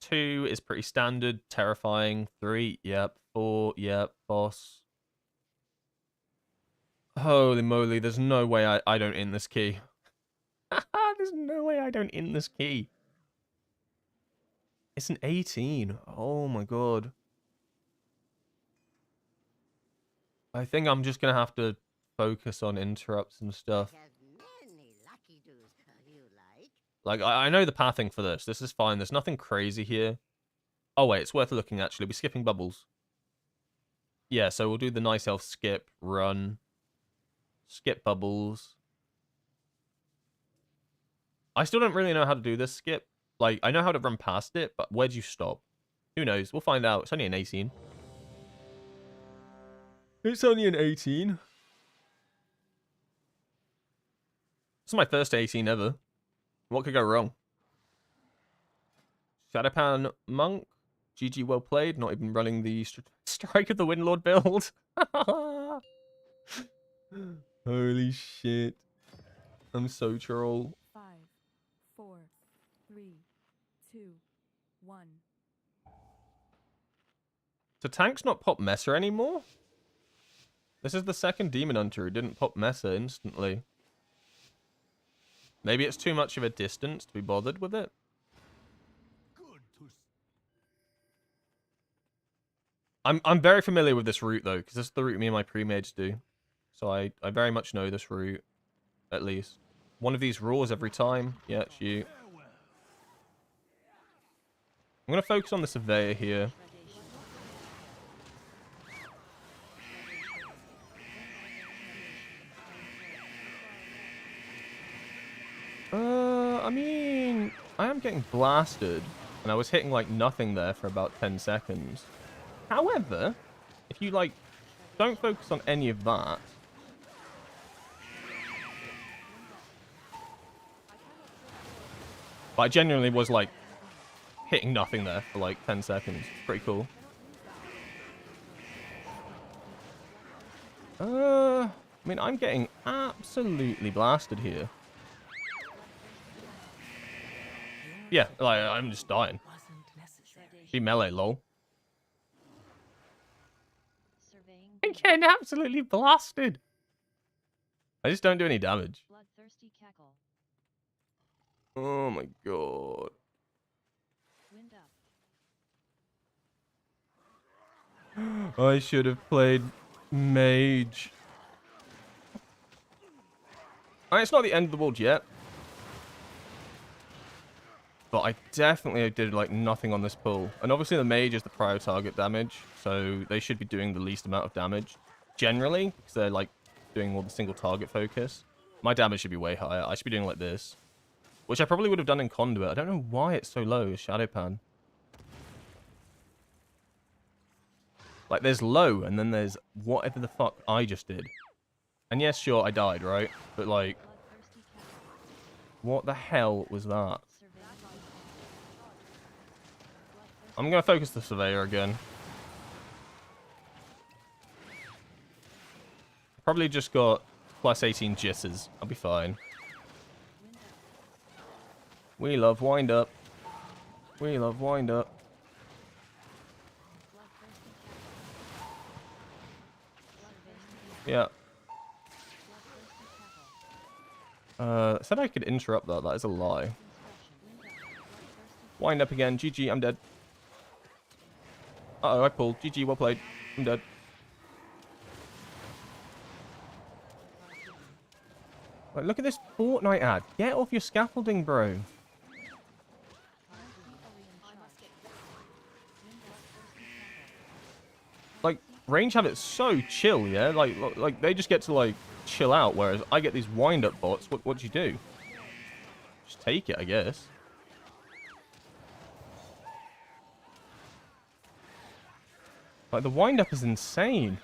2 is pretty standard. Terrifying. 3, yep. 4, yep. Boss. Holy moly, there's no way I don't in this key. There's no way I don't in this key. It's an 18. Oh my god. I think I'm just gonna have to focus on interrupts and stuff. Like, I know the pathing for this. This is fine. There's nothing crazy here. Oh, wait. It's worth looking, actually. We're skipping bubbles. Yeah, so we'll do the nice elf skip, run, skip bubbles. I still don't really know how to do this skip. Like, I know how to run past it, but where do you stop? Who knows? We'll find out. It's only an 18. It's only an 18. This is my first 18 ever. What could go wrong? Shadowpan Monk. GG, well played. Not even running the Strike of the Windlord build. Holy shit. I'm so troll. 5, 4, 3, 2, 1. So tanks not pop Messer anymore? This is the second Demon Hunter who didn't pop Messer instantly. Maybe it's too much of a distance to be bothered with it. I'm very familiar with this route though, because this is the route me and my pre-mages do. So I very much know this route, at least. One of these roars every time. Yeah, it's you. I'm gonna focus on the surveyor here. I mean, I am getting blasted, and I was hitting like nothing there for about 10 seconds. However, if you like, don't focus on any of that. But I genuinely was like hitting nothing there for like 10 seconds. It's pretty cool. I mean, I'm getting absolutely blasted here. Yeah, like, I'm just dying. Be melee, lol. I'm getting absolutely blasted. I just don't do any damage. Oh my god. I should have played mage. Alright, it's not the end of the world yet. But I definitely did like nothing on this pull. And obviously the mage is the prior target damage. So they should be doing the least amount of damage. Generally, because they're like doing all the single target focus. My damage should be way higher. I should be doing like this. Which I probably would have done in Conduit. I don't know why it's so low, Shadow Pan. Like, there's low, and then there's whatever the fuck I just did. And yes, sure, I died, right? But, like, what the hell was that? I'm going to focus the Surveyor again. Probably just got plus 18 jitters. I'll be fine. We love wind up. We love wind up. Yeah. Said I could interrupt that. That is a lie. Wind up again. GG, I'm dead. Uh-oh, I pulled. GG, well played. I'm dead. Like, look at this Fortnite ad. Get off your scaffolding, bro. Like, range have it so chill, yeah? Like they just get to, like, chill out, whereas I get these wind-up bots. What do you do? Just take it, I guess. Like, the wind-up is insane.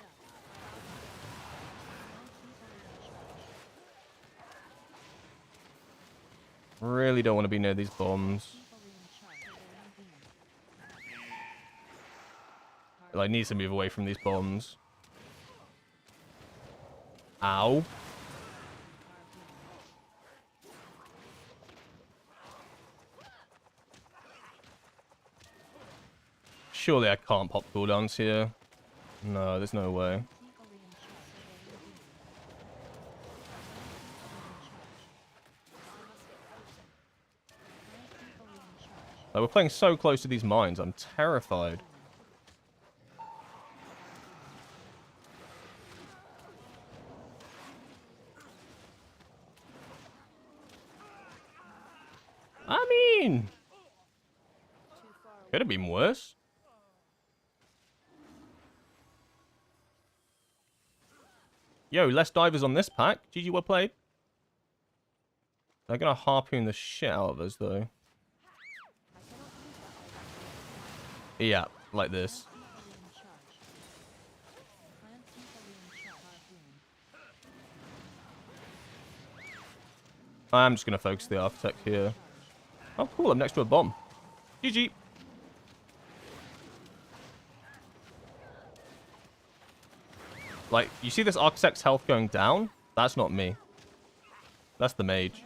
Really don't want to be near these bombs. I need to move away from these bombs. Ow. Surely I can't pop cooldowns here. No, there's no way. Like, we're playing so close to these mines, I'm terrified. I mean, could have been worse. Yo, less divers on this pack. GG, well played. They're gonna harpoon the shit out of us, though. Yeah, like this. I'm just gonna focus the architect here. Oh, cool, I'm next to a bomb. GG. Like, you see this architect's health going down? That's not me. That's the mage.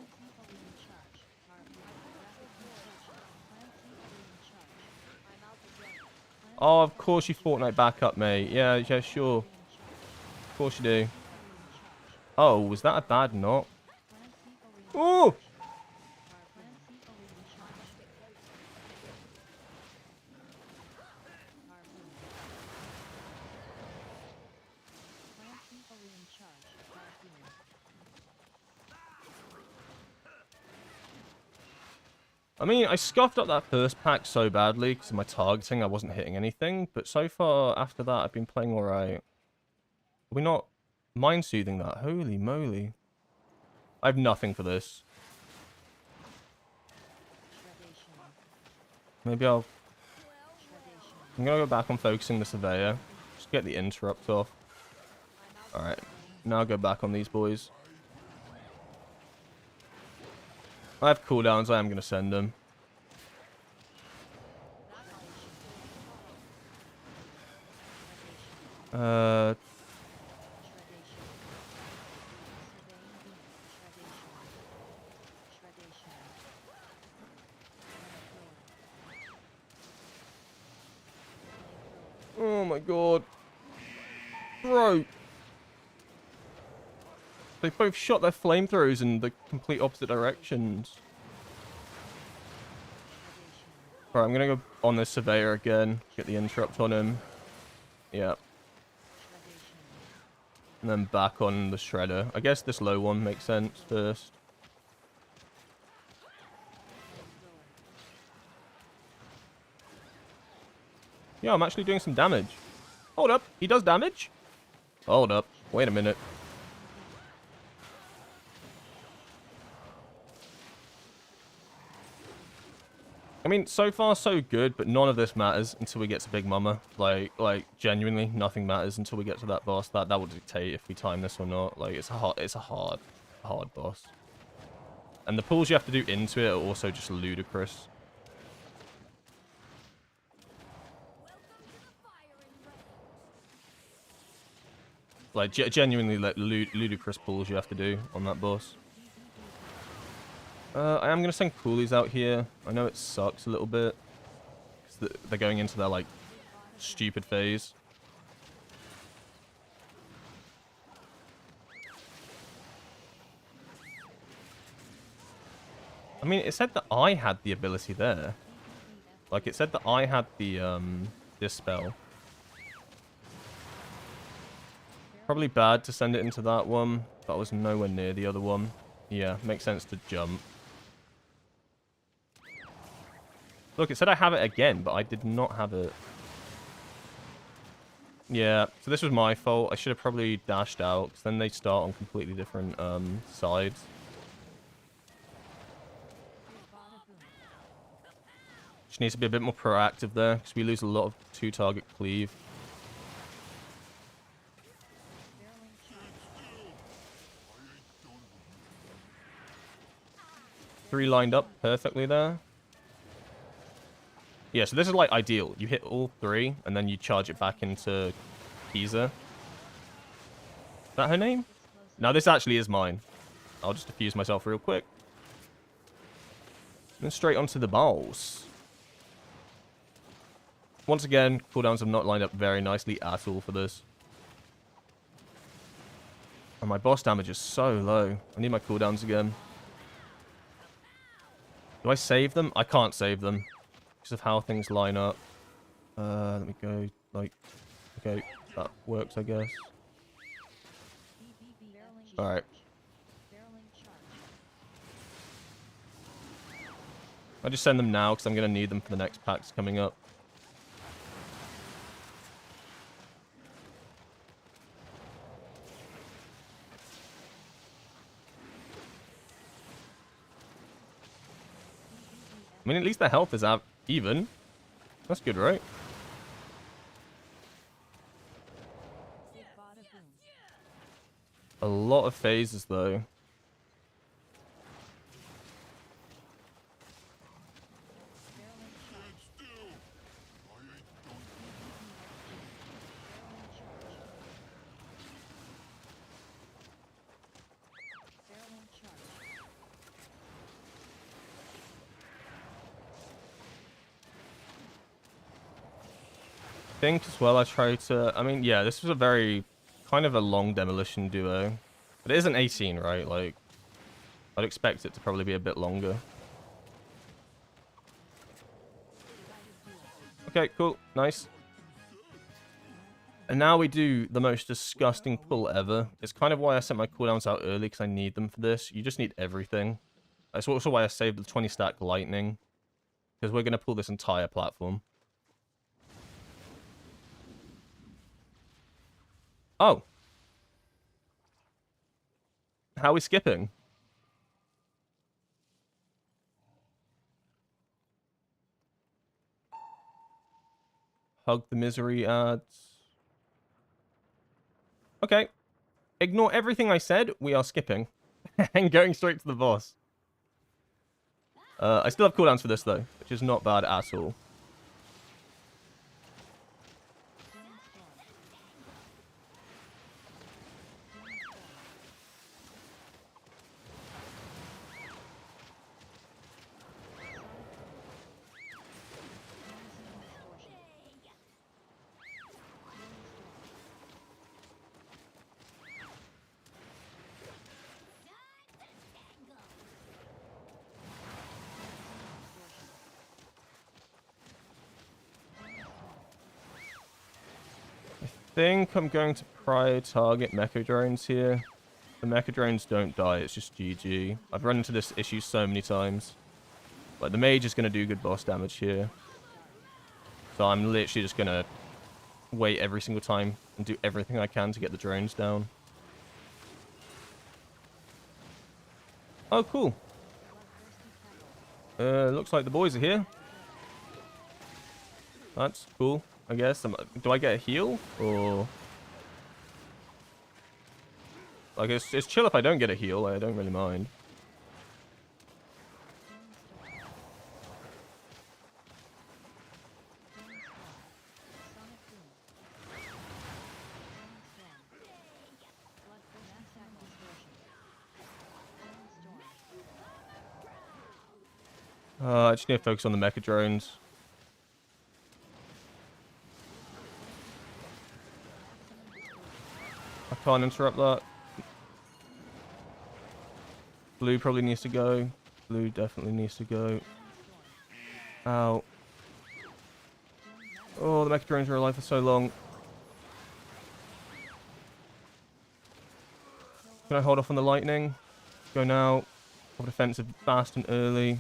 Oh, of course you Fortnite back up, mate. Yeah, sure. Of course you do. Oh, was that a bad knot? Oh! I mean, I scuffed up that first pack so badly because of my targeting. I wasn't hitting anything. But so far, after that, I've been playing alright. Are we not mind-soothing that? Holy moly. I have nothing for this. Maybe I'm gonna go back on focusing the Surveyor. Just get the interrupt off. Alright. Now I'll go back on these boys. I have cooldowns. I am gonna send them. Oh my god. Bro. They both shot their flamethrowers in the complete opposite directions. Alright, I'm gonna go on this Surveyor again. Get the interrupt on him. Yep. And then back on the Shredder. I guess this low one makes sense first. Yeah, I'm actually doing some damage. Hold up. He does damage? Hold up. Wait a minute. I mean, so far so good, but none of this matters until we get to Big Mama. Like genuinely, nothing matters until we get to that boss. That will dictate if we time this or not. Like, it's a hard boss. And the pulls you have to do into it are also just ludicrous. Like, genuinely, like, ludicrous pulls you have to do on that boss. I am going to send coolies out here. I know it sucks a little bit. Because they're going into their, like, stupid phase. I mean, it said that I had the ability there. Like, it said that I had the, this spell. Probably bad to send it into that one, but I was nowhere near the other one. Yeah, makes sense to jump. Look, it said I have it again, but I did not have it. Yeah, so this was my fault. I should have probably dashed out, because then they start on completely different sides. Just needs to be a bit more proactive there, because we lose a lot of two-target cleave. Three lined up perfectly there. Yeah, so this is like ideal. You hit all three, and then you charge it back into Giza. Is that her name? No, this actually is mine. I'll just defuse myself real quick. Then straight onto the balls. Once again, cooldowns have not lined up very nicely at all for this. And my boss damage is so low. I need my cooldowns again. Do I save them? I can't save them. Because of how things line up. Let me go, like, okay, that works, I guess. Alright. I just send them now, because I'm going to need them for the next packs coming up. I mean, at least the health is out even. That's good, right? A lot of phases, though. I think as well I try to... I mean, yeah, this was a very... kind of a long demolition duo. But it is an 18, right? Like, I'd expect it to probably be a bit longer. Okay, cool. Nice. And now we do the most disgusting pull ever. It's kind of why I sent my cooldowns out early, because I need them for this. You just need everything. That's also why I saved the 20 stack lightning. Because we're going to pull this entire platform. Oh. How are we skipping? Hug the misery ads. Okay. Ignore everything I said. We are skipping. And going straight to the boss. I still have cooldowns for this, though, which is not bad at all. I think I'm going to target mecha drones here. The mecha drones don't die, it's just GG. I've run into this issue so many times. Like, the mage is going to do good boss damage here. So I'm literally just going to wait every single time and do everything I can to get the drones down. Oh, cool. Looks like the boys are here. That's cool, I guess. Do I get a heal? Or... like, it's chill if I don't get a heal. I don't really mind. I just need to focus on the mecha drones. I can't interrupt that. Blue probably needs to go. Blue definitely needs to go. Ow. Oh, the mecha drones are alive for so long. Can I hold off on the lightning? Go now. Pop defensive fast and early.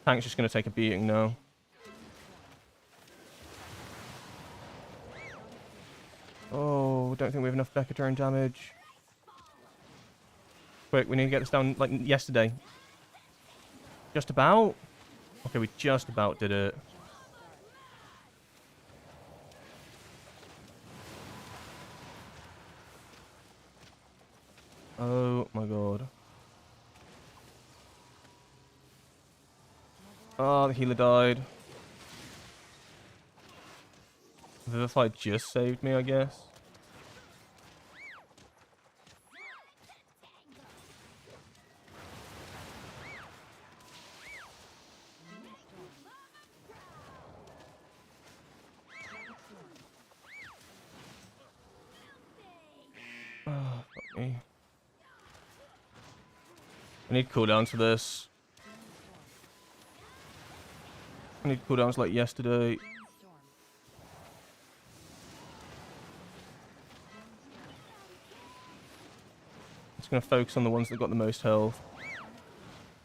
Tank's just going to take a beating now. Oh, don't think we have enough mecha drone damage. Quick, we need to get this down like yesterday. Just about? Okay, we just about did it. Oh my god. Oh, the healer died. Vivify just saved me, I guess. Oh, fuck me. I need cooldowns for this. I need cooldowns like yesterday. Just gonna focus on the ones that got the most health.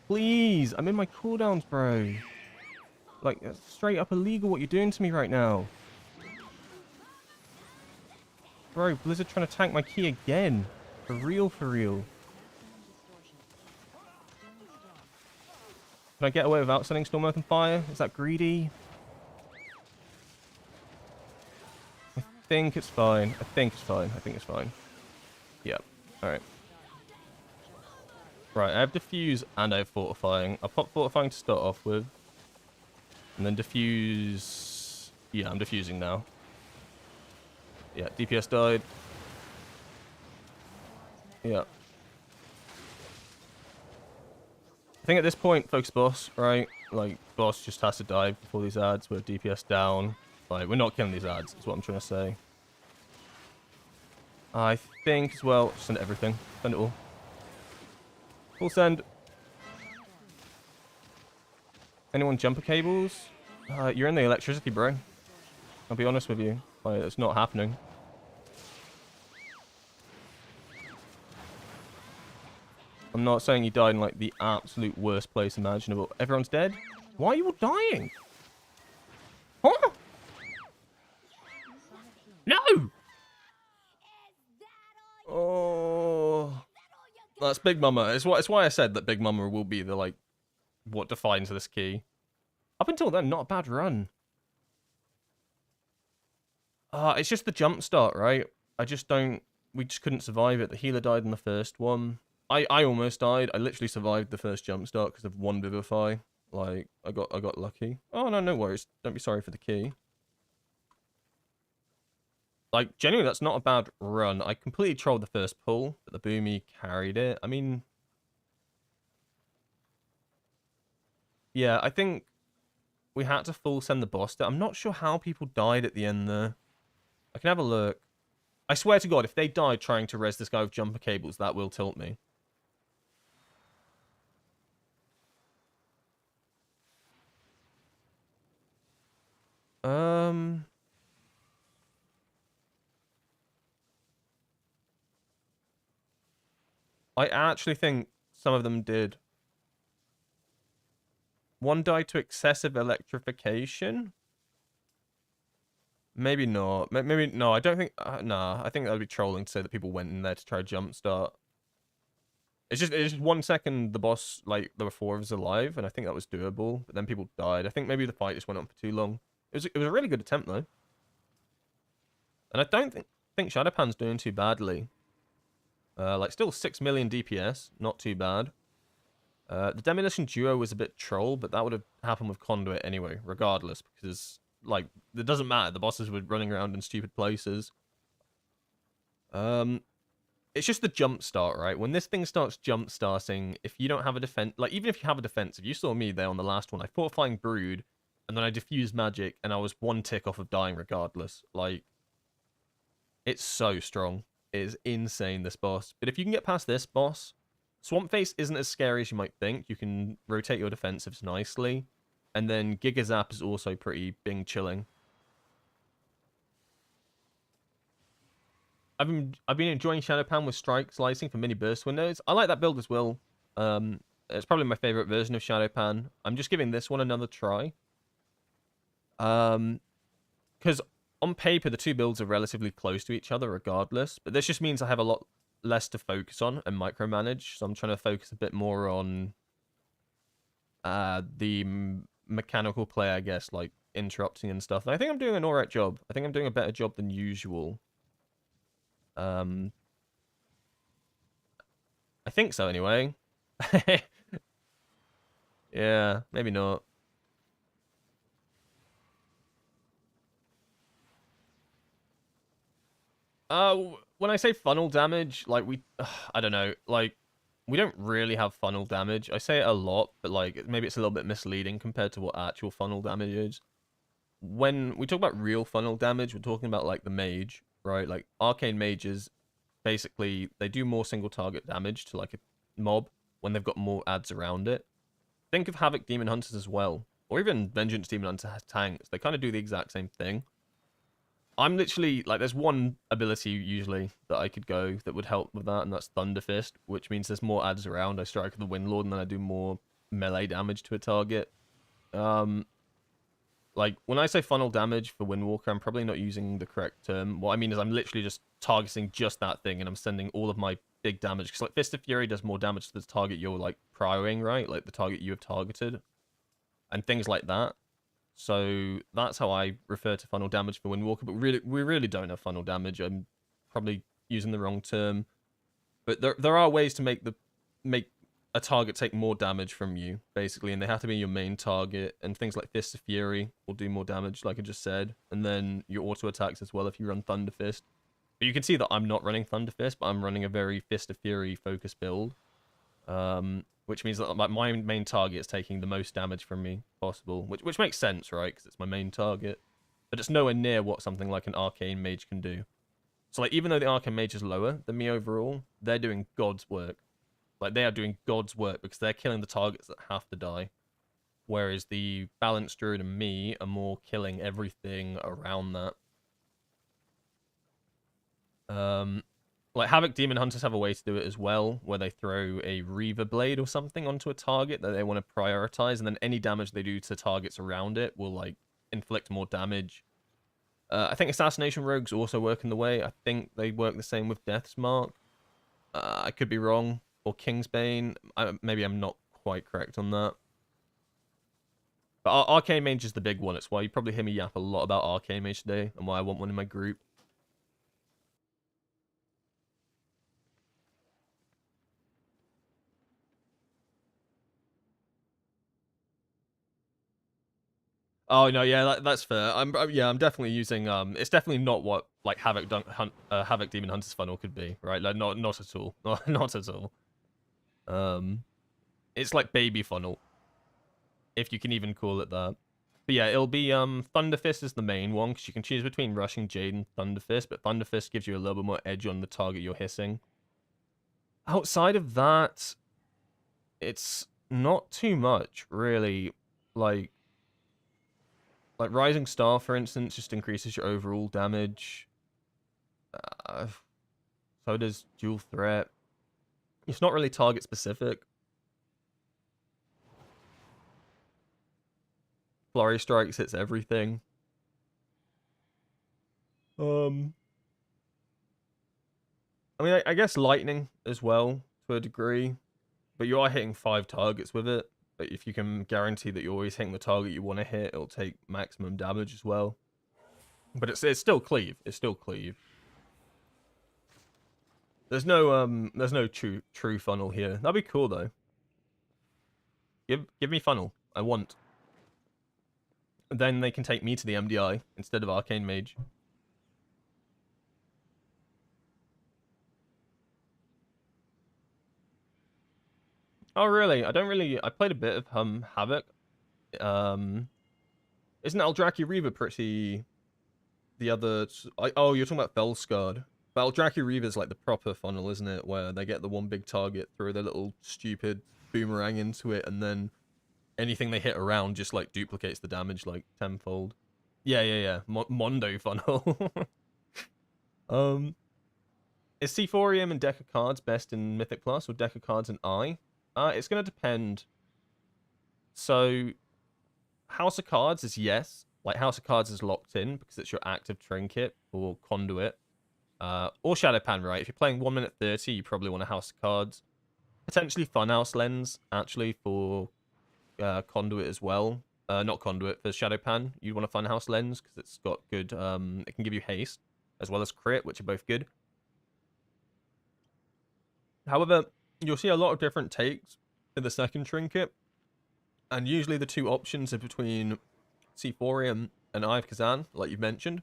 Please! I'm in my cooldowns, bro. Like, that's straight up illegal what you're doing to me right now. Bro, Blizzard trying to tank my key again. For real, for real. Can I get away without sending Storm Earth and Fire? Is that greedy? I think it's fine. I think it's fine. I think it's fine. Yep. Alright. Right, I have Diffuse and I have Fortifying. I'll pop Fortifying to start off with. And then Diffuse... yeah, I'm diffusing now. Yeah, DPS died. Yeah. I think at this point, focus boss, right? Like, boss just has to die before these ads. We're DPS down. Like, we're not killing these ads, is what I'm trying to say. I think as well, send everything. Send it all. Full send. Anyone jumper cables? You're in the electricity, bro. I'll be honest with you. Like, it's not happening. I'm not saying you died in, like, the absolute worst place imaginable. Everyone's dead? Why are you all dying? Huh? No! Oh, that's Big Mama. It's why I said that Big Mama will be the, like, what defines this key. Up until then, not a bad run. It's just the jump start, right? I just don't... We just couldn't survive it. The healer died in the first one. I almost died. I literally survived the first jump start because of one Vivify. Like, I got lucky. Oh, no worries. Don't be sorry for the key. Like, genuinely, that's not a bad run. I completely trolled the first pull, but the Boomy carried it. I mean... Yeah, I think we had to full send the boss there. I'm not sure how people died at the end there. I can have a look. I swear to God, if they died trying to res this guy with jumper cables, that will tilt me. I actually think some of them did. One died to excessive electrification. Maybe not. Maybe no. I don't think. Nah. I think that would be trolling to say that people went in there to try jumpstart. It's just 1 second. The boss, like, there were 4 of us alive, and I think that was doable. But then people died. I think maybe the fight just went on for too long. It was a really good attempt though, and I don't think Shadowpan's doing too badly. Like, still 6 million DPS, not too bad. The Demolition Duo was a bit troll, but that would have happened with Conduit anyway, regardless, because, like, it doesn't matter. The bosses were running around in stupid places. It's just the jump start, right? When this thing starts jump starting, if you don't have a defense, like, even if you have a defensive, you saw me there on the last one. I Fortifying Brood, and then I diffused magic, and I was 1 tick off of dying regardless. Like, it's so strong. It is insane, this boss. But if you can get past this boss, Swamp Face isn't as scary as you might think. You can rotate your defensives nicely. And then Giga Zap is also pretty bing chilling. I've been enjoying Shadowpan with strike slicing for mini burst windows. I like that build as well. It's probably my favorite version of Shadowpan. I'm just giving this one another try. Because on paper, the two builds are relatively close to each other regardless, but this just means I have a lot less to focus on and micromanage, so I'm trying to focus a bit more on the mechanical play, I guess, like interrupting and stuff. And I think I'm doing an alright job. I think I'm doing a better job than usual. I think so, anyway. Yeah, maybe not. When I say funnel damage, like, I don't know, like, we don't really have funnel damage. I say it a lot, but, like, maybe it's a little bit misleading compared to what actual funnel damage is. When we talk about real funnel damage, we're talking about, like, the mage, right? Like, arcane mages, basically, they do more single target damage to, like, a mob when they've got more adds around it. Think of Havoc Demon Hunters as well, or even Vengeance Demon Hunter tanks. They kind of do the exact same thing. I'm literally, like, there's one ability usually that I could go that would help with that, and that's Thunder Fist, which means there's more adds around. I strike the Windlord, and then I do more melee damage to a target. Like, when I say funnel damage for Windwalker, I'm probably not using the correct term. What I mean is I'm literally just targeting just that thing, and I'm sending all of my big damage. Because, like, Fist of Fury does more damage to the target you're, like, prioring, right? Like, the target you have targeted. And things like that. So that's how I refer to funnel damage for Windwalker, but we really don't have funnel damage. I'm probably using the wrong term, but there are ways to make a target take more damage from you, basically, and they have to be your main target. And things like Fist of Fury will do more damage, like I just said, and then your auto attacks as well if you run Thunder Fist. But you can see that I'm not running Thunder Fist, but I'm running a very Fist of Fury focus build. Which means that my main target is taking the most damage from me possible, which makes sense, right? Because it's my main target, but it's nowhere near what something like an Arcane Mage can do. So, like, even though the Arcane Mage is lower than me overall, they're doing God's work. Like, they are doing God's work because they're killing the targets that have to die. Whereas the Balanced Druid and me are more killing everything around that. Like, Havoc Demon Hunters have a way to do it as well, where they throw a Reaver Blade or something onto a target that they want to prioritize, and then any damage they do to targets around it will, like, inflict more damage. I think Assassination Rogues also work in the way. I think they work the same with Death's Mark. I could be wrong. Or Kingsbane. Maybe I'm not quite correct on that. But Arcane Mage is the big one. It's why you probably hear me yap a lot about Arcane Mage today, and why I want one in my group. Oh no, yeah, that's fair. I'm definitely using It's definitely not what like Havoc Demon Hunter's funnel could be, right? Like not at all, not at all. It's like baby funnel, if you can even call it that. But yeah, it'll be Thunderfist is the main one because you can choose between Rushing Jade and Thunderfist, but Thunderfist gives you a little bit more edge on the target you're hissing. Outside of that, it's not too much really. Like Rising Star, for instance, just increases your overall damage. So does Dual Threat. It's not really target specific. Flurry Strikes hits everything. I mean, I guess Lightning as well, to a degree. But you are hitting 5 targets with it. But if you can guarantee that you're always hitting the target you want to hit, it'll take maximum damage as well. But it's still cleave. It's still cleave. There's no true funnel here. That'd be cool though. Give me funnel. I want. And then they can take me to the MDI instead of Arcane Mage. Oh really? I played a bit of Havoc. Isn't Eldraki Reaver pretty the other oh, you're talking about Felscard. But Eldraki Reaver is like the proper funnel, isn't it? Where they get the one big target, throw their little stupid boomerang into it, and then anything they hit around just like duplicates the damage like tenfold. Yeah. Mondo funnel. Is Sephorium and deck of cards best in Mythic Plus or deck of cards and I? It's gonna depend. So House of Cards is yes. Like House of Cards is locked in because it's your active trinket or conduit. Or Shadowpan, right? If you're playing 1 minute 30, you probably want a House of Cards. Potentially Funhouse Lens, actually, for conduit as well. Not conduit, for Shadowpan, you'd want a Funhouse Lens because it's got good, it can give you haste as well as crit, which are both good. However, you'll see a lot of different takes in the second trinket, and usually the two options are between Sephorium and Eye of Kazan, like you've mentioned.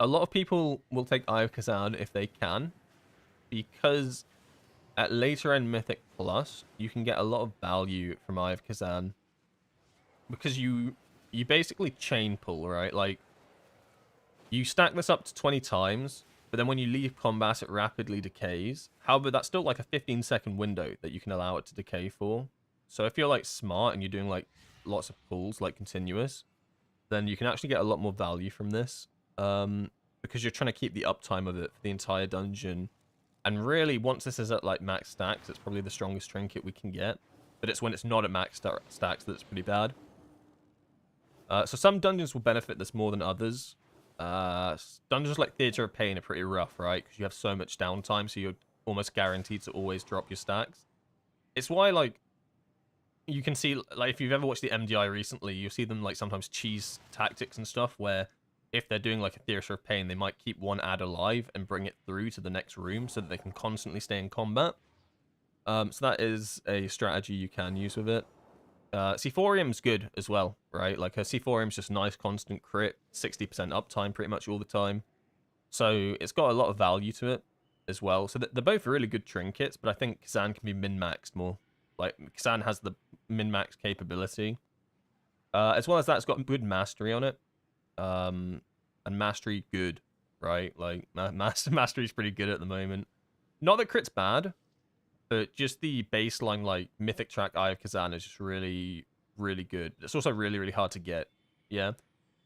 A lot of people will take Eye of Kazan if they can, because at later end Mythic Plus, you can get a lot of value from Eye of Kazan. Because you basically chain pull, right? Like, you stack this up to 20 times, but then when you leave combat, it rapidly decays. However, that's still like a 15-second window that you can allow it to decay for. So if you're like smart and you're doing like lots of pulls, like continuous, then you can actually get a lot more value from this. Because you're trying to keep the uptime of it for the entire dungeon. And really, once this is at like max stacks, it's probably the strongest trinket we can get. But it's when it's not at max stacks that it's pretty bad. So some dungeons will benefit this more than others. Dungeons like Theatre of Pain are pretty rough, right? Because you have so much downtime, so you're almost guaranteed to always drop your stacks. It's why, like, you can see, like, if you've ever watched the MDI recently, you see them, like, sometimes cheese tactics and stuff, where if they're doing, like, a Theatre of Pain, they might keep one ad alive and bring it through to the next room so that they can constantly stay in combat. So that is a strategy you can use with it. Sephorium's good as well, right? Like, Sephorium's just nice, constant crit, 60% uptime pretty much all the time. So it's got a lot of value to it as well. So they're both really good trinkets, but I think Kazan can be min-maxed more. Like, Kazan has the min-max capability. As well as that, it's got good mastery on it. And mastery good, right? Like, mastery's pretty good at the moment. Not that crit's bad, but just the baseline, like, Mythic Track Eye of Kazan is just really, really good. It's also really, really hard to get, yeah?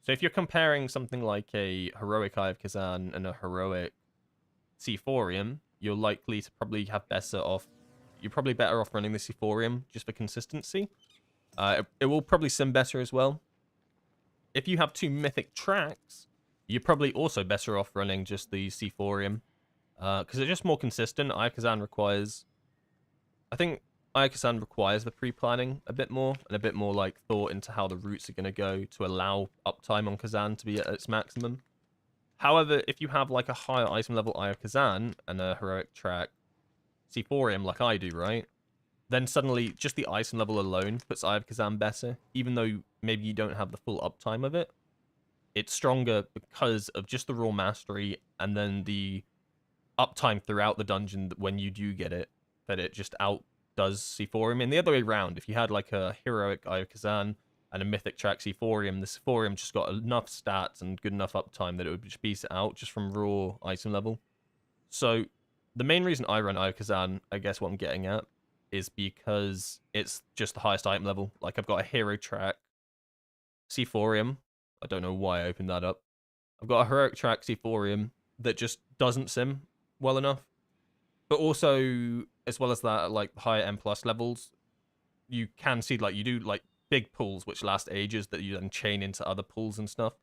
So if you're comparing something like a Heroic Eye of Kazan and a Heroic Seathorium, you're likely to probably have better off. You're probably better off running the Seathorium just for consistency. It will probably sim better as well. If you have 2 mythic tracks, you're probably also better off running just the Seathorium. Because it's just more consistent. Ayakazan requires... I think Ayakazan requires the pre-planning a bit more, and a bit more like thought into how the routes are going to go to allow uptime on Kazan to be at its maximum. However, if you have like a higher item level Ayakazan and a heroic track Seathorium like I do, right? Then suddenly just the item level alone puts Ayakazan better, even though maybe you don't have the full uptime of it. It's stronger because of just the raw mastery and then the uptime throughout the dungeon when you do get it, that it just outdoes Seathorium. And the other way around, if you had like a heroic Ayakazan and a mythic track Seathorium, the Seathorium just got enough stats and good enough uptime that it would just beat it out just from raw item level. So the main reason I run Ayakazan, I guess what I'm getting at, is because it's just the highest item level. Like I've got a hero track Seathorium. I don't know why I opened that up. I've got a heroic track Seathorium that just doesn't sim well enough. But also, as well as that, like higher M+ levels, you can see like you do like big pulls which last ages that you then chain into other pulls and stuff.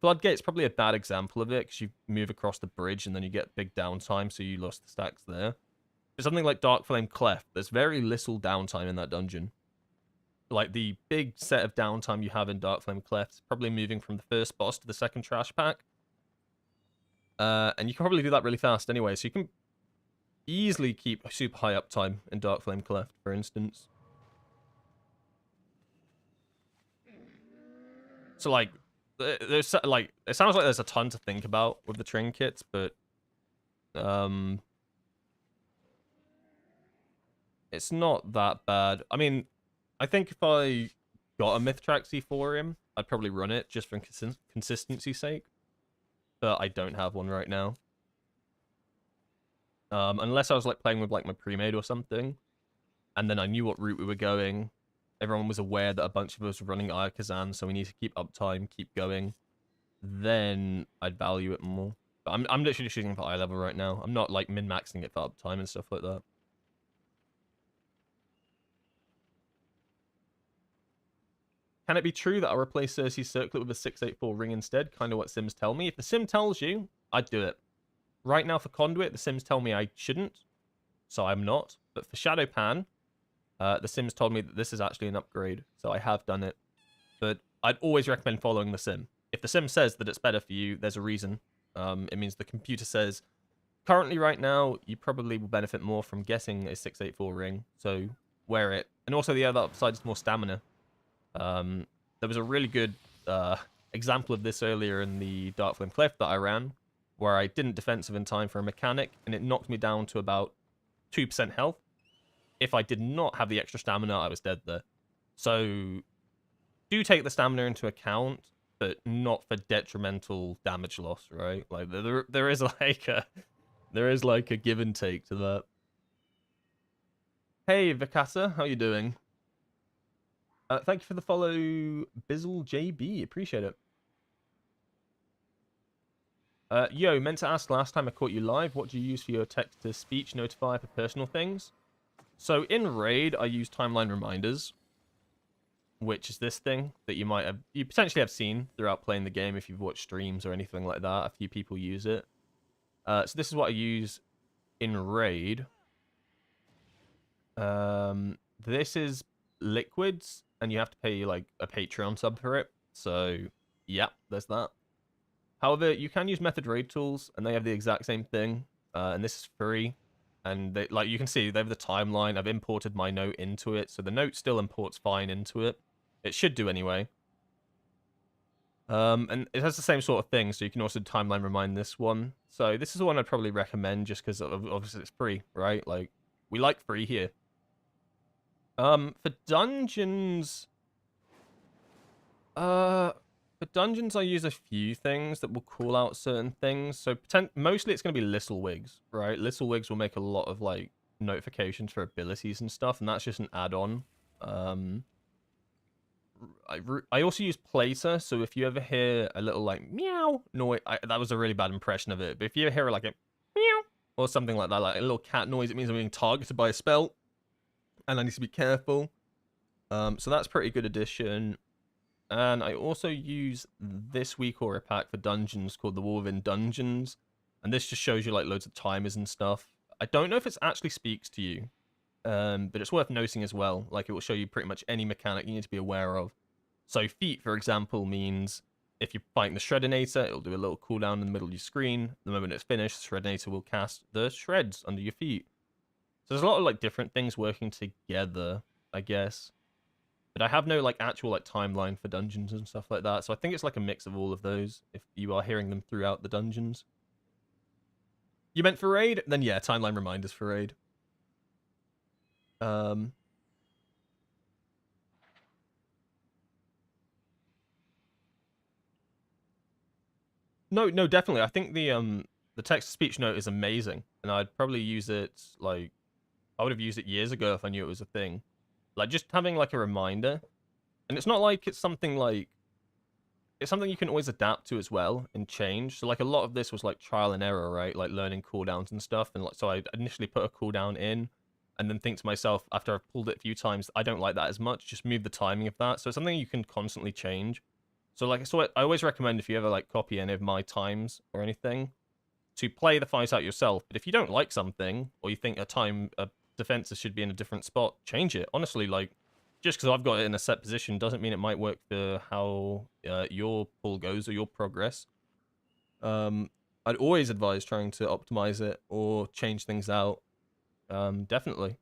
Floodgate's probably a bad example of it because you move across the bridge and then you get big downtime, so you lost the stacks there. But something like Darkflame Cleft, there's very little downtime in that dungeon. Like the big set of downtime you have in Darkflame Cleft is probably moving from the first boss to the second trash pack. And you can probably do that really fast anyway, so you can easily keep super high uptime in Darkflame Cleft, for instance. So like, there's like, it sounds like there's a ton to think about with the trinkets, but it's not that bad. I mean, I think if I got a Myth Track Seathorium, I'd probably run it just for consistency's sake. But I don't have one right now. Unless I was like playing with like my pre-made or something, and then I knew what route we were going. Everyone was aware that a bunch of us were running Ayakazan, so we need to keep uptime, keep going. Then I'd value it more. But I'm literally just using it for eye level right now. I'm not like min-maxing it for uptime and stuff like that. Can it be true that I'll replace Cersei's circlet with a 684 ring instead? Kind of what Sims tell me. If the Sim tells you, I'd do it. Right now for Conduit, the Sims tell me I shouldn't, so I'm not. But for Shadowpan, the Sims told me that this is actually an upgrade, so I have done it. But I'd always recommend following the Sim. If the Sim says that it's better for you, there's a reason. It means the computer says, currently right now, you probably will benefit more from getting a 684 ring, so wear it. And also the other upside is more stamina. There was a really good example of this earlier in the Darkflame Cleft that I ran, where I didn't defensive in time for a mechanic, and it knocked me down to about 2% health. If I did not have the extra stamina, I was dead there. So do take the stamina into account, but not for detrimental damage loss, right? Like there is like a give and take to that. Hey Vikasa, how you doing? Thank you for the follow, Bizzle JB. Appreciate it. Yo, meant to ask last time I caught you live, what do you use for your text-to-speech notifier for personal things? So in Raid, I use timeline reminders, which is this thing that you potentially have seen throughout playing the game if you've watched streams or anything like that. A few people use it. So this is what I use in Raid. This is liquids, and you have to pay like a Patreon sub for it. So yeah, there's that. However, you can use Method Raid tools, and they have the exact same thing. And this is free. And they, like you can see, they have the timeline. I've imported my note into it, so the note still imports fine into it. It should do anyway. And it has the same sort of thing, so you can also timeline remind this one. So this is the one I'd probably recommend, just because obviously it's free, right? Like, we like free here. For dungeons... For dungeons, I use a few things that will call out certain things. So mostly it's going to be Little Wigs, right? Little Wigs will make a lot of like notifications for abilities and stuff, and that's just an add-on. I also use Plater, so if you ever hear a little like meow noise, that was a really bad impression of it. But if you hear like a meow or something like that, like a little cat noise. It means I'm being targeted by a spell, and I need to be careful. So that's pretty good addition. And I also use this week or a pack for dungeons called the War Within Dungeons, and this just shows you like loads of timers and stuff. I don't know if it actually speaks to you, but it's worth noting as well. Like it will show you pretty much any mechanic you need to be aware of. So feat, for example, means if you're fighting the Shreddinator, it'll do a little cooldown in the middle of your screen. The moment it's finished, the Shreddinator will cast the shreds under your feet. So there's a lot of like different things working together, I guess. But I have no like actual like timeline for dungeons and stuff like that. So I think it's like a mix of all of those if you are hearing them throughout the dungeons. You meant for raid? Then yeah, timeline reminders for raid. Um No, definitely. I think the text to speech note is amazing, and I'd probably use it like I would have used it years ago if I knew it was a thing. Like just having like a reminder, and it's not like it's something you can always adapt to as well and change. So like a lot of this was like trial and error, right? Like learning cooldowns and stuff, and like so I initially put a cooldown in, and then think to myself after I've pulled it a few times, I don't like that as much. Just move the timing of that. So it's something you can constantly change. So I always recommend if you ever like copy any of my times or anything, to play the fight out yourself. But if you don't like something, or you think a defense should be in a different spot, change it. Honestly, like just because I've got it in a set position doesn't mean it might work for how your pull goes or your progress. I'd always advise trying to optimize it or change things out. Definitely.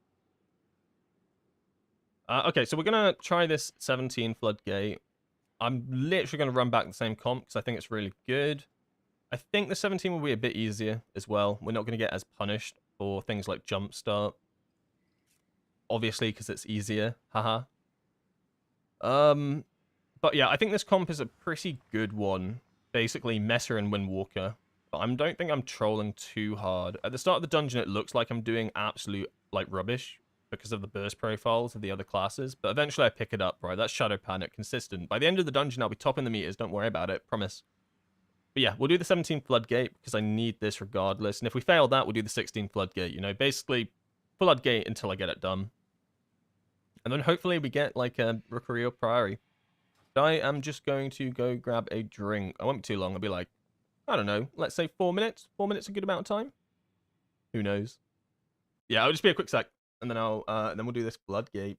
Okay, so we're gonna try this 17 floodgate. I'm literally gonna run back the same comp because I think it's really good. I think the 17 will be a bit easier as well. We're not going to get as punished for things like jumpstart. Obviously, because it's easier. Haha. Um, but yeah, I think this comp is a pretty good one. Basically, Messer and Windwalker. But I don't think I'm trolling too hard. At the start of the dungeon, it looks like I'm doing absolute, like, rubbish because of the burst profiles of the other classes. But eventually I pick it up, right? That's Shadow Panic, consistent. By the end of the dungeon, I'll be topping the meters. Don't worry about it. Promise. But yeah, we'll do the 17 Floodgate because I need this regardless. And if we fail that, we'll do the 16 Floodgate. You know, basically Floodgate until I get it done. And then hopefully we get like a Rookery or Priory. I am just going to go grab a drink. I won't be too long. I'll be like, I don't know, let's say 4 minutes. 4 minutes a good amount of time? Who knows? Yeah, it'll just be a quick sec. And then then we'll do this Floodgate.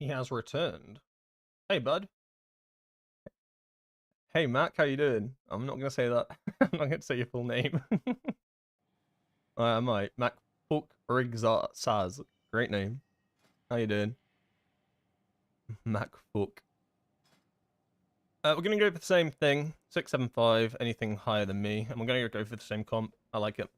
He has returned. Hey, bud. Hey, Mac, how you doing? I'm not gonna say that. I'm not gonna say your full name. I might. Mac Fook Saz. Great name. How you doing? Mac Fook. We're gonna go for the same thing. 675. Anything higher than me, and we're gonna go for the same comp. I like it.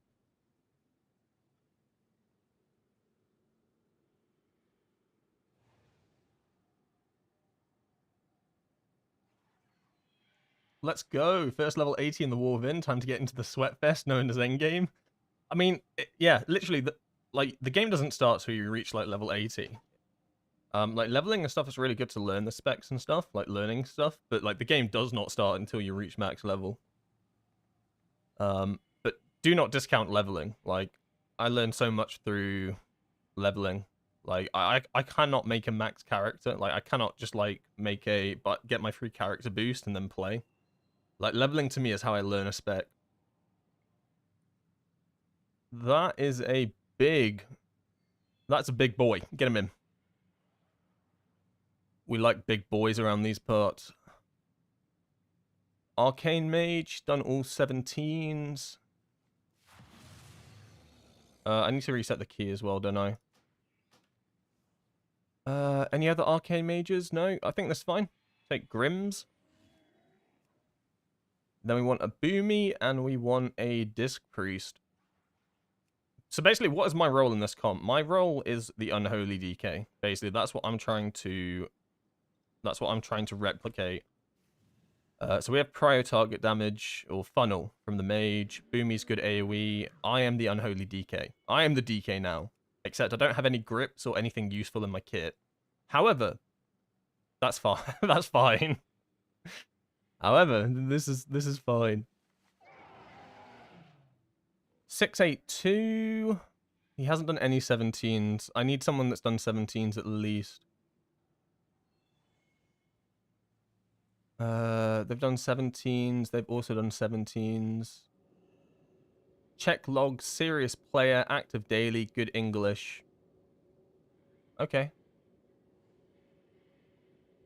Let's go. First level 80 in the War Within. Time to get into the Sweatfest known as Endgame. I mean, yeah, literally, the game doesn't start till you reach like level 80. Like leveling and stuff is really good to learn the specs and stuff, like learning stuff. But like the game does not start until you reach max level. But do not discount leveling. Like I learned so much through leveling. Like I cannot make a max character. Like I cannot just like get my free character boost and then play. Like leveling to me is how I learn a spec. That's a big boy. Get him in. We like big boys around these parts. Arcane Mage, done all 17s. I need to reset the key as well, don't I? Any other Arcane Mages? No, I think that's fine. Take Grims. Then we want a Boomy, and we want a Disc Priest. So basically, what is my role in this comp? My role is the Unholy DK. Basically, that's what I'm trying to replicate. So we have prio target damage or funnel from the mage. Boomy's good AoE. I am the Unholy DK. I am the DK now. Except I don't have any grips or anything useful in my kit. However, that's fine. That's fine. However, this is fine. 682. He hasn't done any 17s. I need someone that's done 17s at least. They've done 17s. They've also done 17s. Check logs, serious player, active daily, good English. Okay.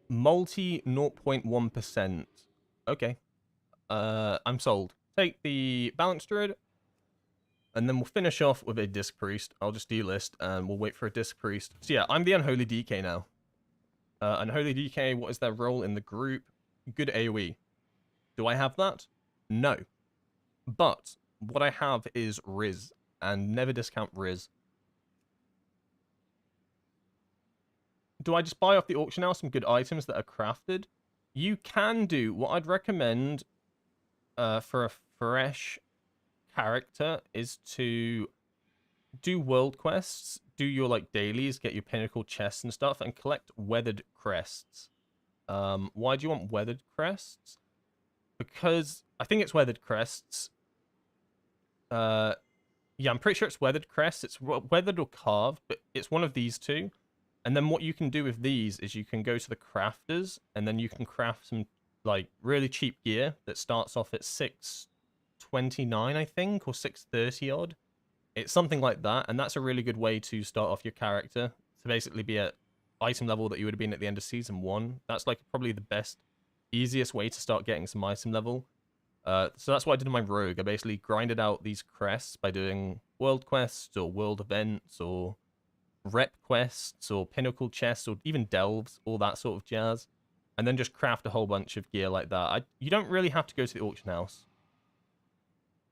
Multi 0.1%. Okay. I'm sold. Take the Balance Druid. And then we'll finish off with a Disc Priest. I'll just delist and we'll wait for a Disc Priest. So yeah, I'm the Unholy DK now. Unholy DK, what is their role in the group? Good AoE. Do I have that? No. But what I have is Riz. And never discount Riz. Do I just buy off the auction house some good items that are crafted? You can do. What I'd recommend for a fresh character is to do world quests, do your like dailies, get your pinnacle chests and stuff, and collect weathered crests. Why do you want weathered crests? Because I think it's weathered crests. Yeah, I'm pretty sure it's weathered crests. It's weathered or carved, but it's one of these two. And then what you can do with these is you can go to the crafters, and then you can craft some like really cheap gear that starts off at 629, I think, or 630 odd. It's something like that, and that's a really good way to start off your character, to basically be at item level that you would have been at the end of season 1. That's like probably the best, easiest way to start getting some item level. So that's what I did in my rogue. I basically grinded out these crests by doing world quests or world events or rep quests or pinnacle chests or even delves, all that sort of jazz, and then just craft a whole bunch of gear like that. You don't really have to go to the auction house.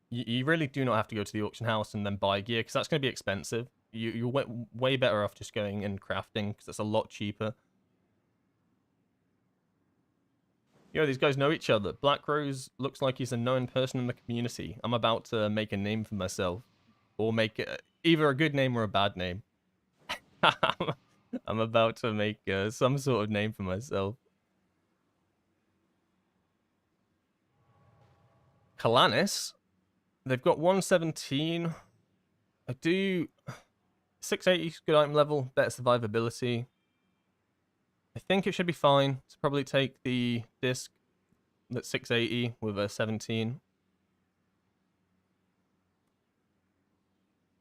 You really do not have to go to the auction house and then buy gear, because that's going to be expensive. You're way better off just going and crafting, because it's a lot cheaper. Yo, these guys know each other. Black Rose looks like he's a known person in the community. I'm about to make a name for myself, or make either a good name or a bad name. I'm about to make some sort of name for myself. Kalanis. They've got 117. I do 680 good item level, better survivability. I think it should be fine to probably take the disc that's 680 with a 17.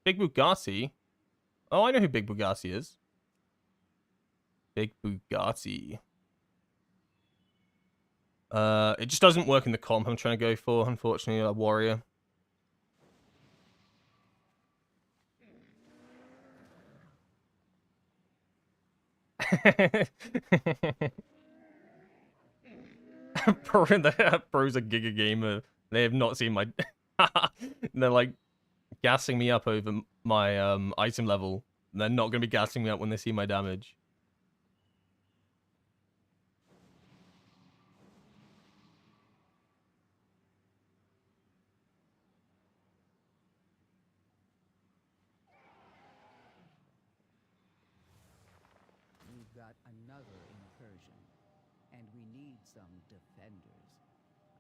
Big Bugatti. Oh, I know who Big Bugatti is. Big Bugatti. It just doesn't work in the comp I'm trying to go for, unfortunately, a warrior. Bro's a giga gamer. They have not seen my... They're like gassing me up over my item level. They're not going to be gassing me up when they see my damage. We've got another incursion, and we need some defenders.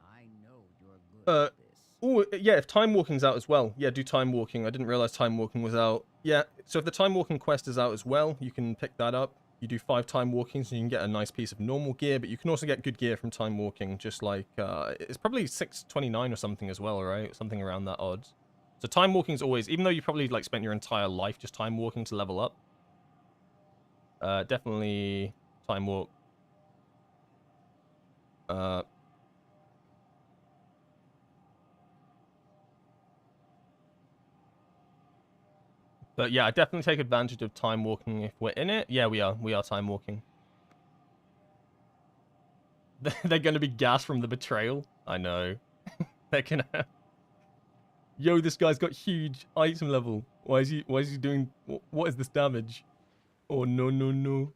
I know you're good at this. Oh, yeah, if Time Walking's out as well. Yeah, do Time Walking. I didn't realize Time Walking was out. Yeah, so if the Time Walking quest is out as well, you can pick that up. You do 5 Time Walkings and you can get a nice piece of normal gear, but you can also get good gear from Time Walking, just like, it's probably 629 or something as well, right? Something around that odds. So Time Walking's always, even though you probably, like, spent your entire life just Time Walking to level up, definitely Time Walk. But yeah, I definitely take advantage of Time Walking if we're in it. Yeah, we are. We are Time Walking. They're going to be gassed from the betrayal. I know. They're going to... Yo, this guy's got huge item level. Why is he doing... What is this damage? Oh, no, no, no.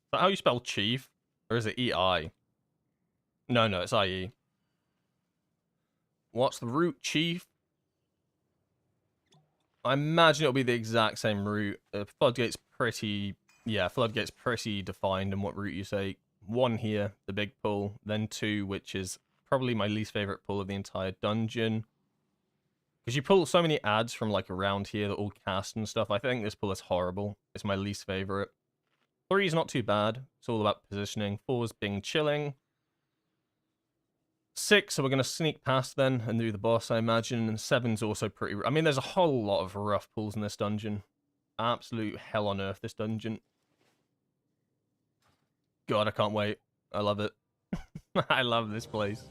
Is that how you spell chief? Or is it E-I? No, no, it's I-E. What's the route, chief? I imagine it'll be the exact same route. Floodgate's pretty... Yeah, Floodgate's pretty defined in what route you take. 1 here, the big pull. Then 2, which is probably my least favorite pull of the entire dungeon. Because you pull so many ads from, like, around here that all cast and stuff. I think this pull is horrible. It's my least favorite. 3 is not too bad. It's all about positioning. 4 is being chilling. 6, so we're going to sneak past then and do the boss, I imagine. And 7's also pretty... I mean, there's a whole lot of rough pulls in this dungeon. Absolute hell on earth, this dungeon. God, I can't wait. I love it. I love this place.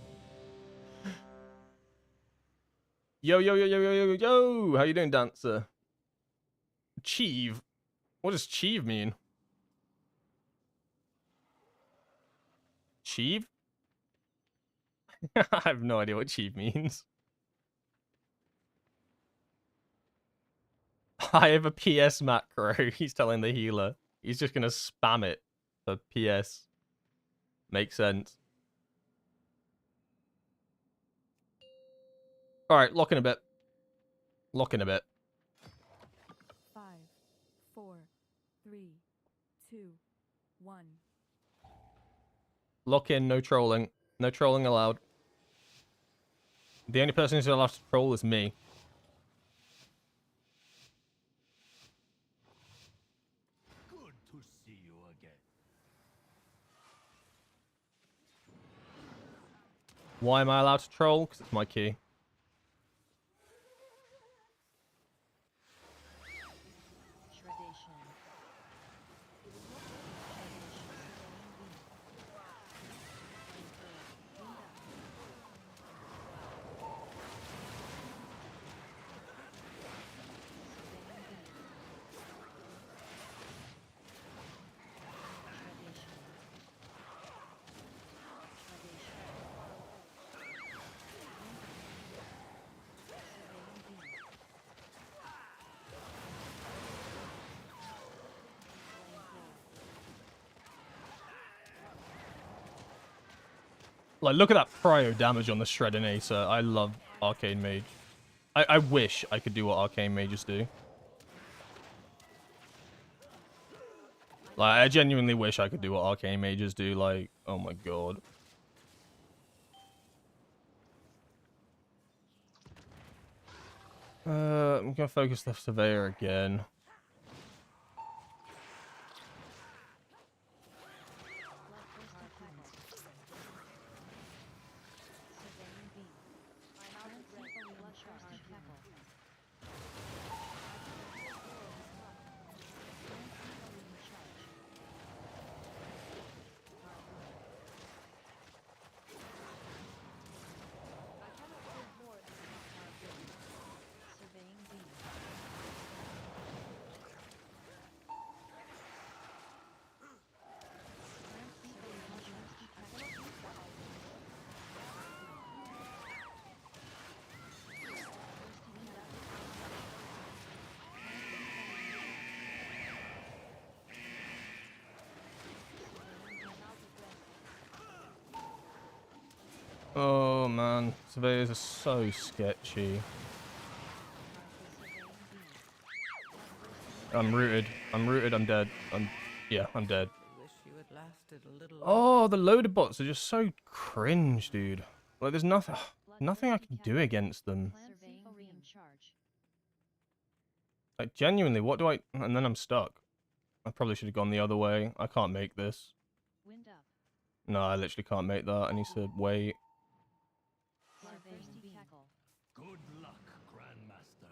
Yo, yo, yo, yo, yo, yo, yo! How you doing, Dancer? Cheeve? What does Cheeve mean? Cheeve? I have no idea what Cheeve means. I have a PS macro. He's telling the healer. He's just gonna spam it for PS. Makes sense. Alright, lock in a bit. Lock in a bit. 5, 4, 3, 2, 1. Lock in, no trolling. No trolling allowed. The only person who's allowed to troll is me. Good to see you again. Why am I allowed to troll? Because it's my key. Like, look at that prio damage on the Shreddinator. I love Arcane Mage. I wish I could do what Arcane Mages do. Like, I genuinely wish I could do what Arcane Mages do. Like, oh my god. I'm gonna focus the surveyor again. Oh man, surveyors are so sketchy. I'm rooted. I'm dead. Yeah, I'm dead. Wish you had lasted a little Oh, the loader bots are just so cringe, dude. Like, there's nothing I can do against them. Like, genuinely, what do I... And then I'm stuck. I probably should have gone the other way. I can't make this. No, I literally can't make that. I need to wait. Good luck, Grandmaster.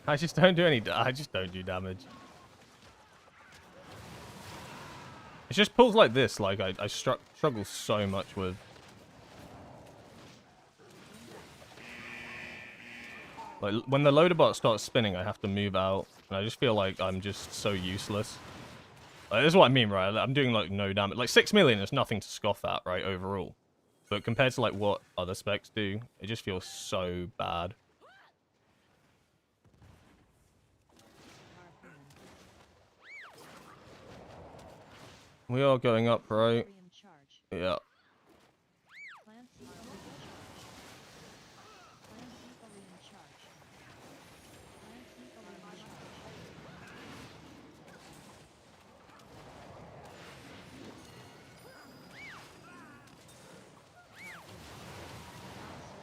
I just don't do any... I just don't do damage. It's just pulls like this, like, I struggle so much with. Like, when the loader bot starts spinning, I have to move out. And I just feel like I'm just so useless. Like, this is what I mean, right? I'm doing, like, no damage. Like, 6 million is nothing to scoff at, right, overall. But compared to, like, what other specs do, it just feels so bad. We are going up, right? Yeah.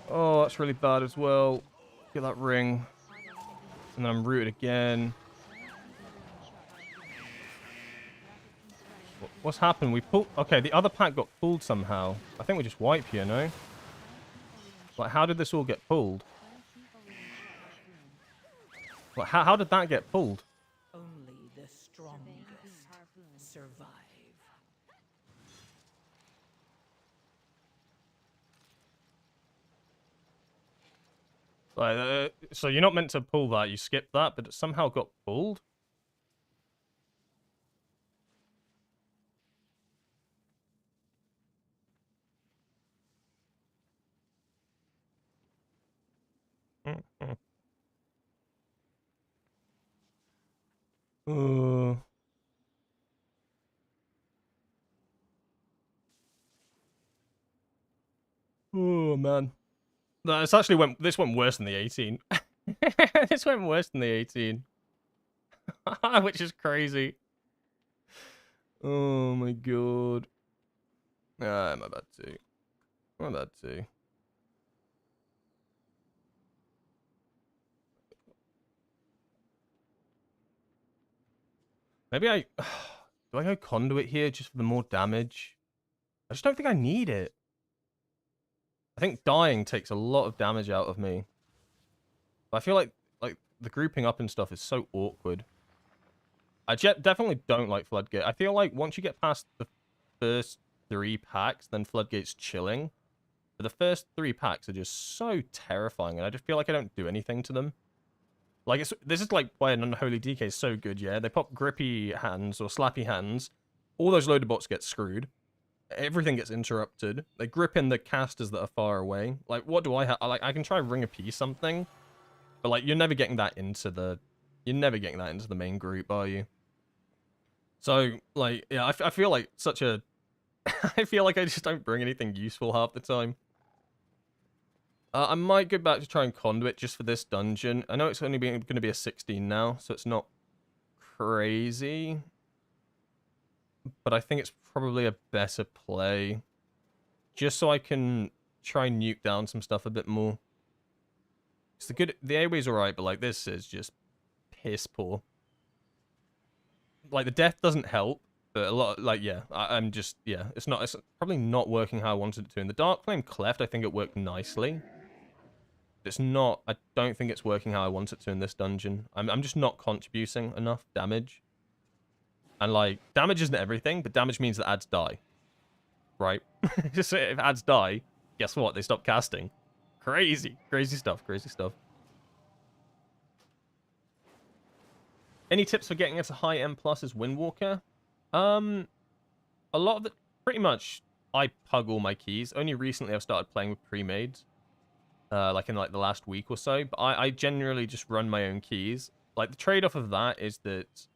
Oh, that's really bad as well. Get that ring. And then I'm rooted again. What's happened? We pulled... Okay, the other pack got pulled somehow. I think we just wipe here, no? Like, how did this all get pulled? Like, how did that get pulled? only the strongest survive. Like, so you're not meant to pull that. You skipped that, but it somehow got pulled? Uh, oh man, no, this actually went. This went worse than the 18. This went worse than the 18, which is crazy. Oh my god. Ah, my bad too. My bad too. Maybe I... Do I go conduit here just for the more damage? I just don't think I need it. I think dying takes a lot of damage out of me. But I feel like the grouping up and stuff is so awkward. I definitely don't like Floodgate. I feel like once you get past the first 3 packs, then Floodgate's chilling. But the first 3 packs are just so terrifying, and I just feel like I don't do anything to them. Like, this is like why an Unholy DK is so good, yeah? They pop grippy hands or slappy hands. All those loader bots get screwed. everything gets interrupted. They grip in the casters that are far away. Like, what do I have? Like, I can try Ring of Peace something, but like, you're never getting that into the main group, are you? So, like, yeah, I feel like such a... I feel like I just don't bring anything useful half the time. I might go back to try and Conduit just for this dungeon. I know it's only going to be a 16 now, so it's not crazy. But I think it's probably a better play. Just so I can try and nuke down some stuff a bit more. It's the AoE's alright, but like, this is just piss poor. Like, the death doesn't help, but a lot, like, yeah, I'm just, yeah, it's probably not working how I wanted it to. In the Dark Flame Cleft, I think it worked nicely. It's not, I don't think it's working how I want it to in this dungeon. I'm just not contributing enough damage. And, like, damage isn't everything, but damage means that ads die. Right? Just if ads die, guess what? They stop casting. Crazy. Crazy stuff. Crazy stuff. Any tips for getting us a high M+ as Windwalker? A lot of the... Pretty much, I pug all my keys. Only recently I've started playing with pre-mades. Like in like the last week or so. But I generally just run my own keys. Like, the trade-off of that is that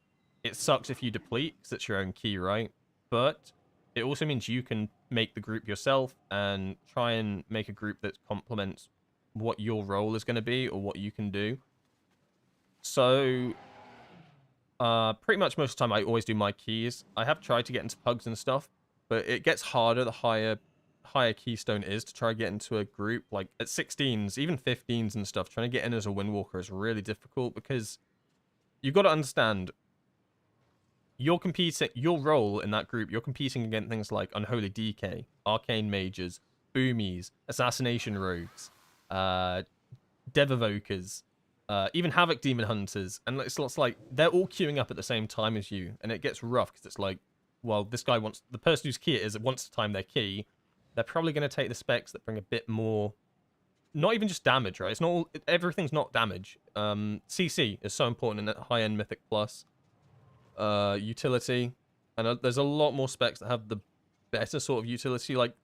it sucks if you deplete, because it's your own key, right? But it also means you can make the group yourself and try and make a group that complements what your role is going to be or what you can do. So, pretty much most of the time I always do my keys. I have tried to get into pugs and stuff, but it gets harder the higher keystone is to try to get into a group. Like, at 16s, even 15s and stuff, trying to get in as a Windwalker is really difficult because you've got to understand... You're competing, your role in that group, you're competing against things like Unholy DK, Arcane Mages, Boomies, Assassination Rogues, Dev Evokers, even Havoc Demon Hunters, and it's like, they're all queuing up at the same time as you, and it gets rough, because it's like, well, this guy wants, the person whose key it is, wants to time their key, they're probably going to take the specs that bring a bit more, not even just damage, right? It's not all, everything's not damage. CC is so important in high-end Mythic Plus. Utility, and there's a lot more specs that have the better sort of utility, like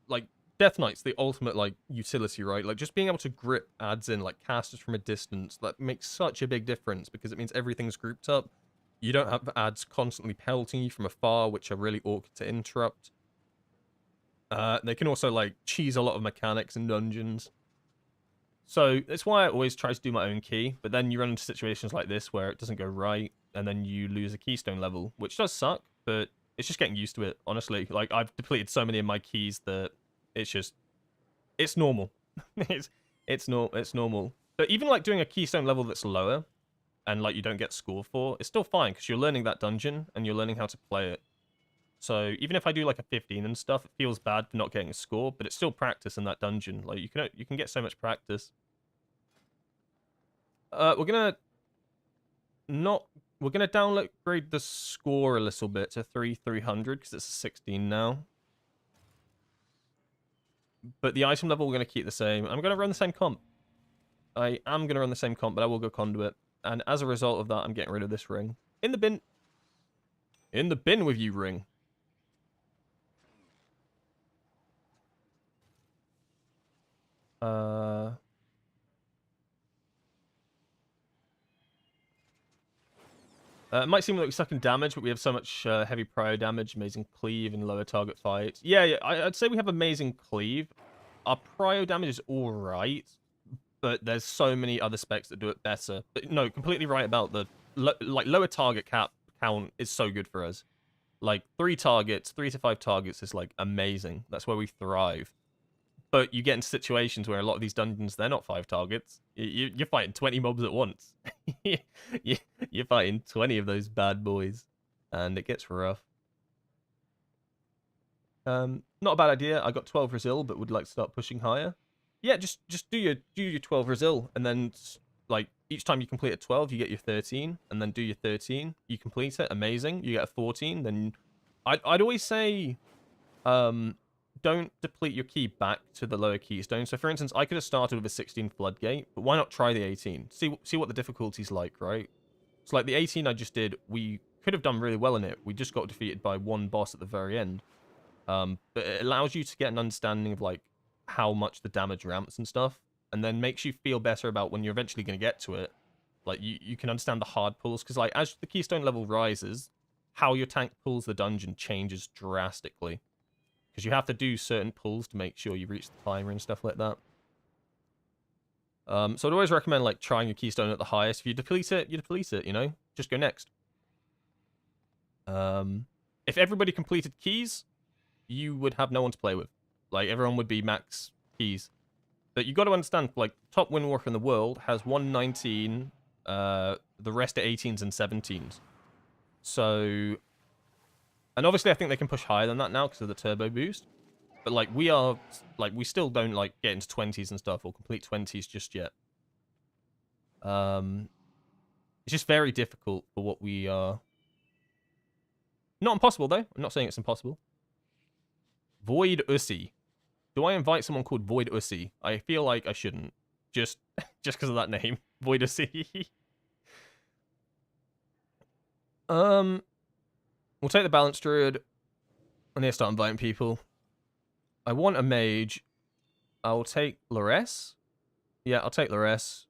Death Knight's the ultimate like utility, right? Like, just being able to grip adds in like casters from a distance, that makes such a big difference because it means everything's grouped up. You don't have ads constantly pelting you from afar, which are really awkward to interrupt. They can also like cheese a lot of mechanics in dungeons. So that's why I always try to do my own key, but then you run into situations like this where it doesn't go right, and then you lose a keystone level, which does suck, but it's just getting used to it, honestly. Like, I've depleted so many of my keys that it's just... It's normal. it's normal. But even, like, doing a keystone level that's lower, and, like, you don't get score for, it's still fine, because you're learning that dungeon, and you're learning how to play it. So, even if I do, like, a 15 and stuff, it feels bad for not getting a score, but it's still practice in that dungeon. Like, you can get so much practice. We're gonna downgrade the score a little bit to 300 because it's a 16 now. But the item level we're gonna keep the same. I'm gonna run the same comp. I am gonna run the same comp, but I will go Conduit. And as a result of that, I'm getting rid of this ring. In the bin. In the bin with you, ring. It might seem like we're suck in damage, but we have so much heavy prio damage, amazing cleave, and lower target fight. Yeah, I'd say we have amazing cleave. Our prio damage is alright, but there's so many other specs that do it better. But no, completely right about the lower target count is so good for us. Like 3 to 5 targets is like amazing. That's where we thrive. But you get into situations where a lot of these dungeons, they're not 5 targets. You're fighting 20 mobs at once. You're fighting 20 of those bad boys. And it gets rough. Not a bad idea. I got 12 Resil, but would like to start pushing higher. Yeah, just do your 12 Resil, and then like each time you complete a 12, you get your 13, and then do your 13. You complete it, amazing. You get a 14. Then I'd always say, don't deplete your key back to the lower keystone. So, for instance, I could have started with a 16 Floodgate, but why not try the 18? See what the difficulty's like, right? So, like, the 18 I just did, we could have done really well in it. We just got defeated by one boss at the very end. But it allows you to get an understanding of like how much the damage ramps and stuff, and then makes you feel better about when you're eventually going to get to it. Like you can understand the hard pulls, because like as the keystone level rises, how your tank pulls the dungeon changes drastically, because you have to do certain pulls to make sure you reach the timer and stuff like that. So I'd always recommend like trying your keystone at the highest. If you deplete it, you deplete it, you know? Just go next. If everybody completed keys, you would have no one to play with. Like, everyone would be max keys. But you got to understand, like, top Windwalker in the world has 119, the rest are 18s and 17s. So, and obviously I think they can push higher than that now because of the turbo boost. But, like, we still don't, like, get into 20s and stuff or complete 20s just yet. It's just very difficult for what we are. Not impossible, though. I'm not saying it's impossible. Void Ussi. Do I invite someone called Void Ussi? I feel like I shouldn't. Just because of that name. Void Ussi. We'll take the Balance Druid. I need to start inviting people. I want a mage. I'll take Lores. Yeah, I'll take Lores.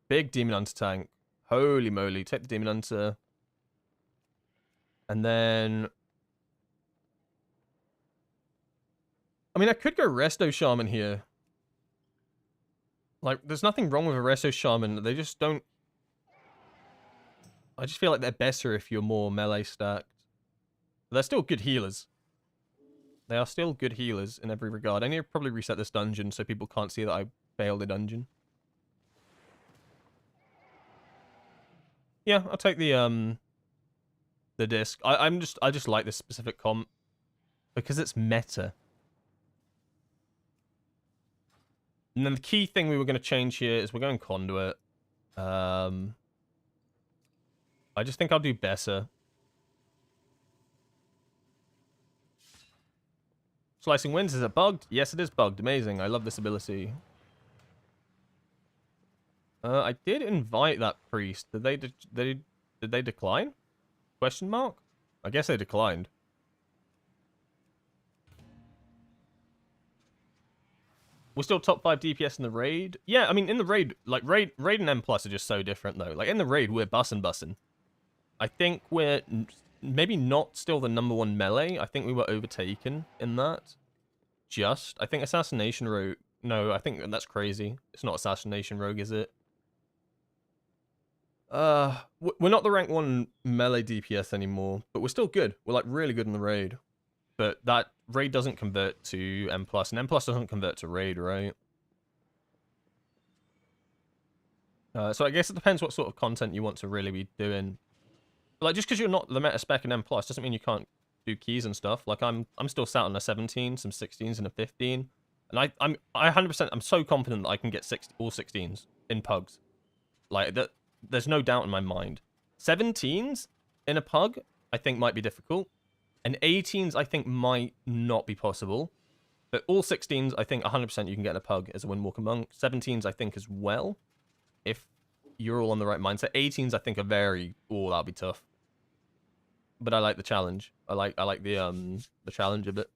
Big Demon Hunter tank. Holy moly. Take the Demon Hunter. And then... I mean, I could go Resto Shaman here. Like, there's nothing wrong with a Resto Shaman. They just don't... I just feel like they're better if you're more melee stacked. But they're still good healers. They are still good healers in every regard. I need to probably reset this dungeon so people can't see that I failed a dungeon. Yeah, I'll take the disc. I just like this specific comp because it's meta. And then the key thing we were going to change here is we're going Conduit. I just think I'll do better. Slicing Winds, is it bugged? Yes, it is bugged. Amazing. I love this ability. I did invite that priest. Did they decline? Question mark? I guess they declined. We're still top 5 DPS in the raid. Yeah, I mean, in the raid, like, raid and M+ are just so different, though. Like, in the raid, we're bussin'. I think we're maybe not still the #1 melee. I think we were overtaken in that. I think Assassination Rogue... No, I think that's crazy. It's not Assassination Rogue, is it? We're not the rank 1 melee DPS anymore, but we're still good. We're, like, really good in the raid. But that raid doesn't convert to M+, and M+ doesn't convert to raid, right? So I guess it depends what sort of content you want to really be doing. But, like, just because you're not the meta spec in M+, doesn't mean you can't do keys and stuff. Like, I'm still sat on a 17, some 16s, and a 15. And I 100%, I'm so confident that I can get all 16s in PUGs. Like, that, there's no doubt in my mind. 17s in a PUG, I think might be difficult. And 18s, I think, might not be possible. But all 16s, I think 100% you can get in a PUG as a Windwalker Monk. 17s, I think, as well. If you're all on the right mindset. 18s, I think, are very... Oh, that'll be tough. But I like the challenge. I like the challenge a bit.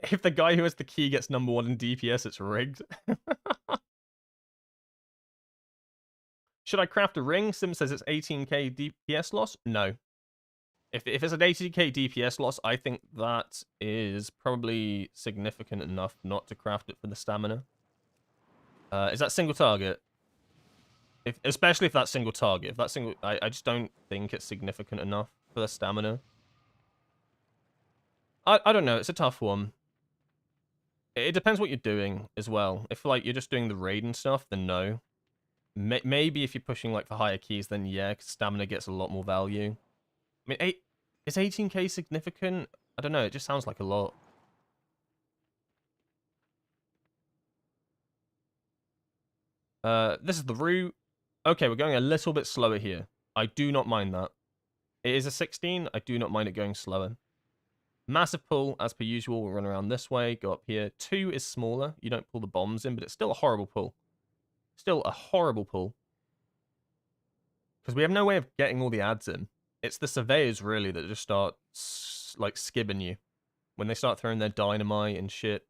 If the guy who has the key gets #1 in DPS, it's rigged. Should I craft a ring? Sim says it's 18k DPS loss. No. If it's an 18k DPS loss, I think that is probably significant enough not to craft it for the stamina. Is that single target? Especially if that's single target. If that's single, I just don't think it's significant enough for the stamina. I don't know. It's a tough one. It depends what you're doing as well. If like you're just doing the raid and stuff, then no. Maybe if you're pushing like for higher keys, then yeah, because stamina gets a lot more value. I mean, is 18k significant? I don't know. It just sounds like a lot. This is the route. Okay, we're going a little bit slower here. I do not mind that. It is a 16. I do not mind it going slower. Massive pull, as per usual. We'll run around this way, go up here. 2 is smaller. You don't pull the bombs in, but it's still a horrible pull. Still a horrible pull. Because we have no way of getting all the ads in. It's the surveyors, really, that just start, like, skibbing you. When they start throwing their dynamite and shit.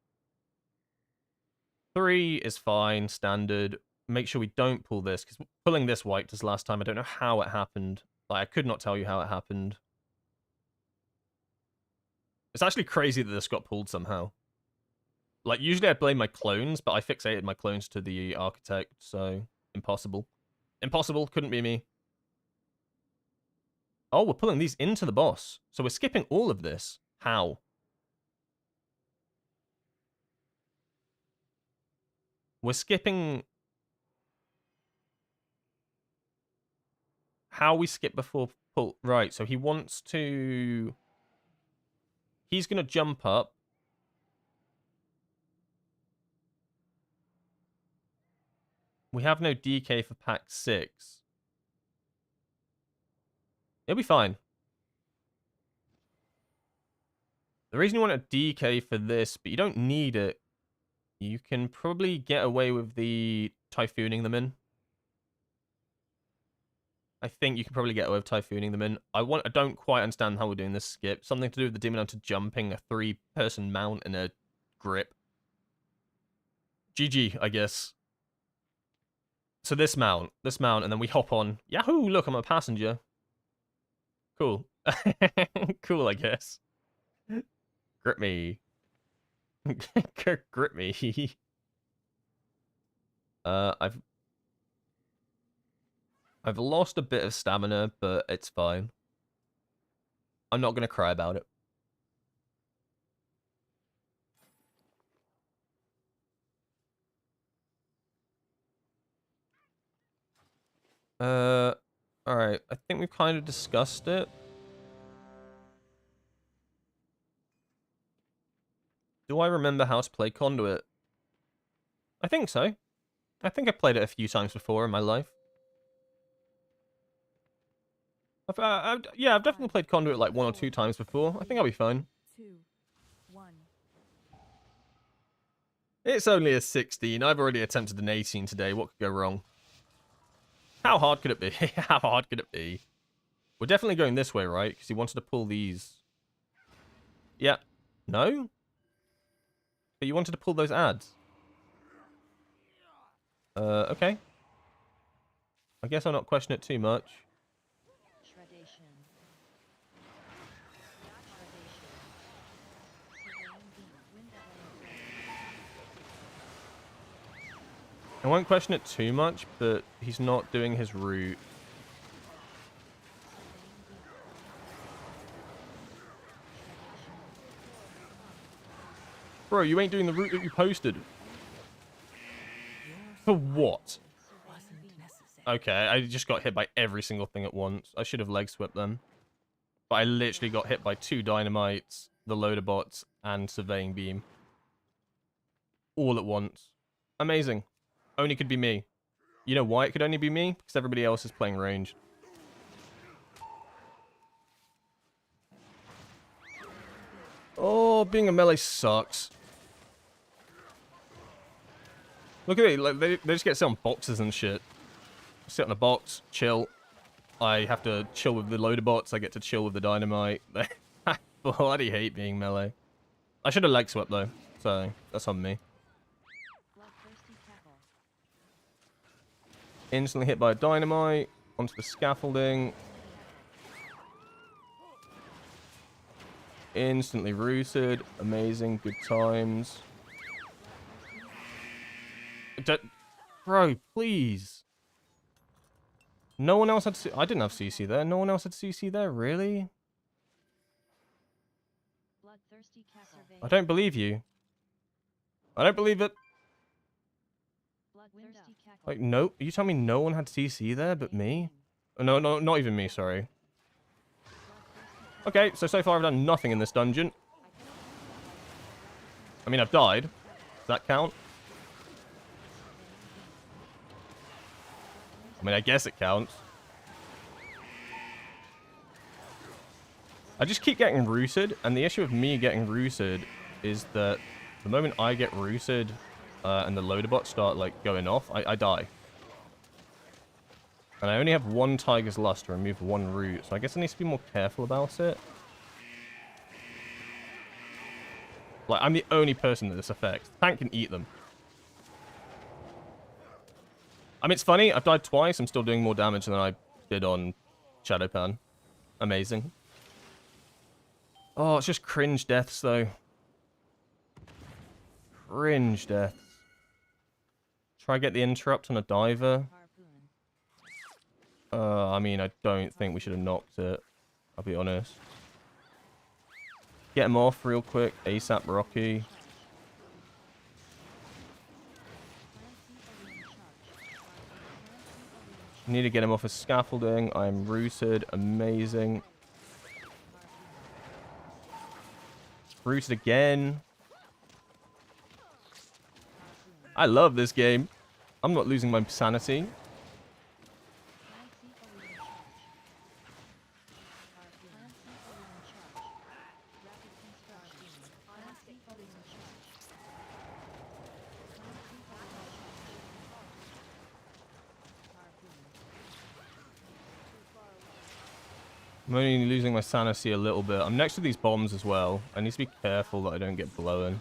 3 is fine, standard. Make sure we don't pull this, because pulling this wiped us last time. I don't know how it happened. Like, I could not tell you how it happened. It's actually crazy that this got pulled somehow. Like, usually I'd blame my clones, but I fixated my clones to the architect, so impossible. Impossible, couldn't be me. Oh, we're pulling these into the boss. So we're skipping all of this. How? We're skipping... How we skip before pull... Right, so he wants to... He's going to jump up. We have no DK for pack 6. It'll be fine. The reason you want a DK for this, but you don't need it, you can probably get away with the typhooning them in. I think you can probably get away with typhooning them in. I don't quite understand how we're doing this skip. Something to do with the demon hunter jumping, a 3-person mount, and a grip. GG, I guess. So this mount, and then we hop on. Yahoo! Look, I'm a passenger. Cool. Cool, I guess. Grip me. Grip me. I've lost a bit of stamina, but it's fine. I'm not gonna cry about it. Alright, I think we've kind of discussed it. Do I remember how to play Conduit? I think so. I think I've played it a few times before in my life. Yeah, I've definitely played Conduit like 1 or 2 times before. I think I'll be fine. 2, 1. It's only a 16. I've already attempted an 18 today. What could go wrong? How hard could it be? How hard could it be? We're definitely going this way, right? Because he wanted to pull these. Yeah. No? But you wanted to pull those ads. Okay. I guess I'll not question it too much. I won't question it too much, but he's not doing his route. Bro, you ain't doing the route that you posted. For what? Okay, I just got hit by every single thing at once. I should have leg swept them. But I literally got hit by 2 dynamites, the loader bots, and surveying beam. All at once. Amazing. Only could be me. You know why it could only be me? Because everybody else is playing ranged. Oh, being a melee sucks. Look at it, like they just get set on boxes and shit. Sit on a box, chill. I have to chill with the loader bots, I get to chill with the dynamite. I bloody hate being melee. I should have leg swept though, so that's on me. Instantly hit by a dynamite, onto the scaffolding. Instantly rooted, amazing, good times. Bro, please. No one else had I didn't have CC there. No one else had CC there, really? I don't believe you. I don't believe it. Like, no, you tell me no one had CC there but me? Oh, no, not even me, sorry. Okay, so far I've done nothing in this dungeon. I mean, I've died. Does that count? I mean, I guess it counts. I just keep getting rooted, and the issue with me getting rooted is that the moment I get rooted and the loader bots start like going off, I die. And I only have one Tiger's Lust to remove one root, so I guess I need to be more careful about it. Like, I'm the only person that this affects. The tank can eat them. I mean, it's funny, I've died twice, I'm still doing more damage than I did on Shadowpan. Amazing. Oh, it's just cringe deaths, though. Cringe deaths. Try get the interrupt on a diver. I mean, I don't think we should have knocked it. I'll be honest. Get him off real quick. ASAP Rocky. Need to get him off his scaffolding. I'm rooted. Amazing. Rooted again. I love this game. I'm not losing my sanity. I'm only losing my sanity a little bit. I'm next to these bombs as well. I need to be careful that I don't get blown.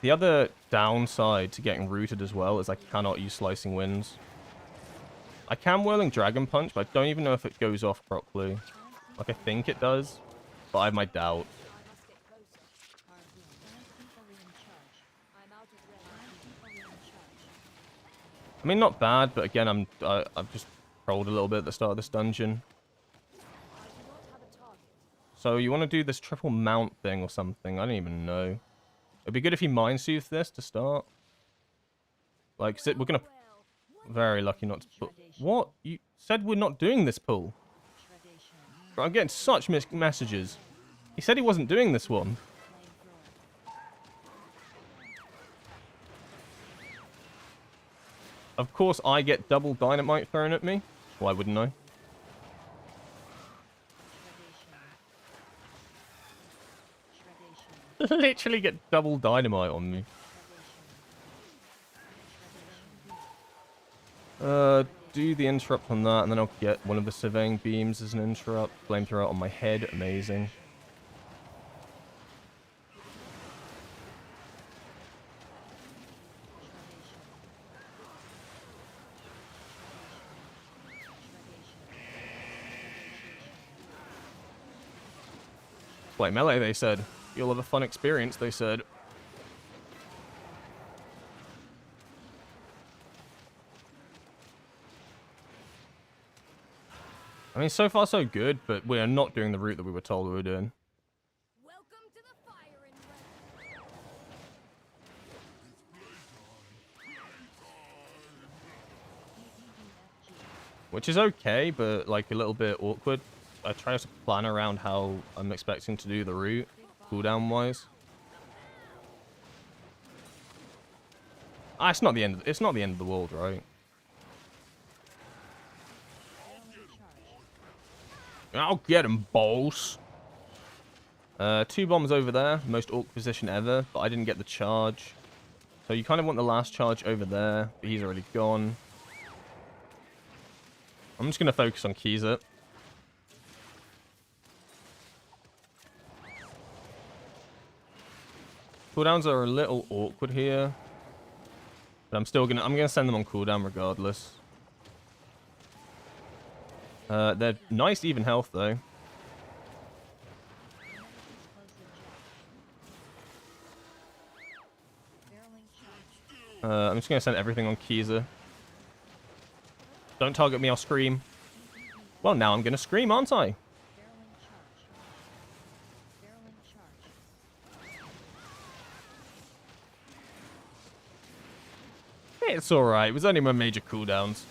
The other downside to getting rooted as well is I cannot use Slicing Winds. I can Whirling Dragon Punch, but I don't even know if it goes off properly. Like, I think it does, but I have my doubts. I mean, not bad, but again, I've just trolled a little bit at the start of this dungeon. So you want to do this triple mount thing or something? I don't even know. It'd be good if you Mind Soothe this to start. Like, we're gonna... Very lucky not to put... What? You said we're not doing this pull. Bro, I'm getting such mixed messages. He said he wasn't doing this one. Of course, I get double dynamite thrown at me. Why wouldn't I? Literally get double dynamite on me. Do the interrupt on that, and then I'll get one of the surveying beams as an interrupt. Flamethrower on my head. Amazing. Play melee, they said. You'll have a fun experience, they said. I mean, so far so good, but we are not doing the route that we were told we were doing. Welcome to the firing range. Which is okay, but like a little bit awkward. I try to plan around how I'm expecting to do the route, cooldown wise. Ah, it's not the end. It's not the end of the world, right? I'll get him, boss. 2 bombs over there, most awkward position ever, but I didn't get the charge. So you kind of want the last charge over there, but he's already gone. I'm just gonna focus on Keyser. Cooldowns are a little awkward here. But I'm gonna send them on cooldown regardless. They're nice even health though. I'm just gonna send everything on Keyser. Don't target me, I'll scream. Well, now I'm gonna scream, aren't I? It's alright, it was only my major cooldowns.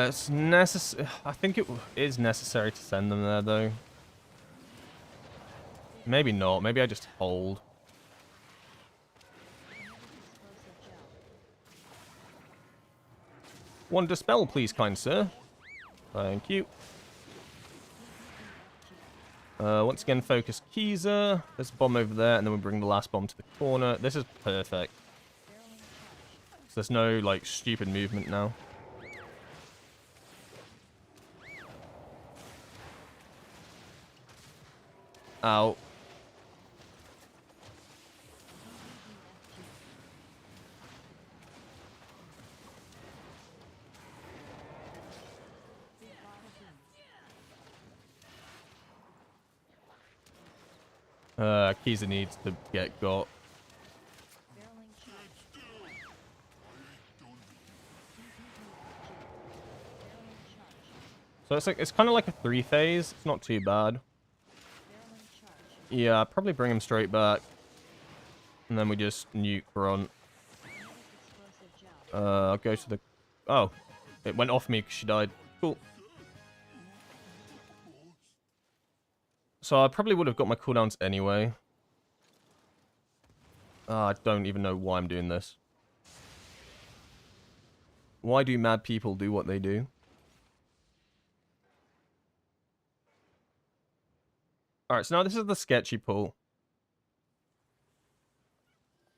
It's necessary. I think it is necessary to send them there, though. Maybe not. Maybe I just hold. One dispel, please, kind sir. Thank you. Once again, focus Keezer. There's a bomb over there, and then we bring the last bomb to the corner. This is perfect. So there's no, like, stupid movement now. Ow. Keezer needs to get got. So it's kind of like a 3-phase. It's not too bad. Yeah, probably bring him straight back. And then we just nuke Grunt. I'll go to the... Oh. It went off me because she died. Cool. So I probably would have got my cooldowns anyway. I don't even know why I'm doing this. Why do mad people do what they do? Alright, so now this is the sketchy pull.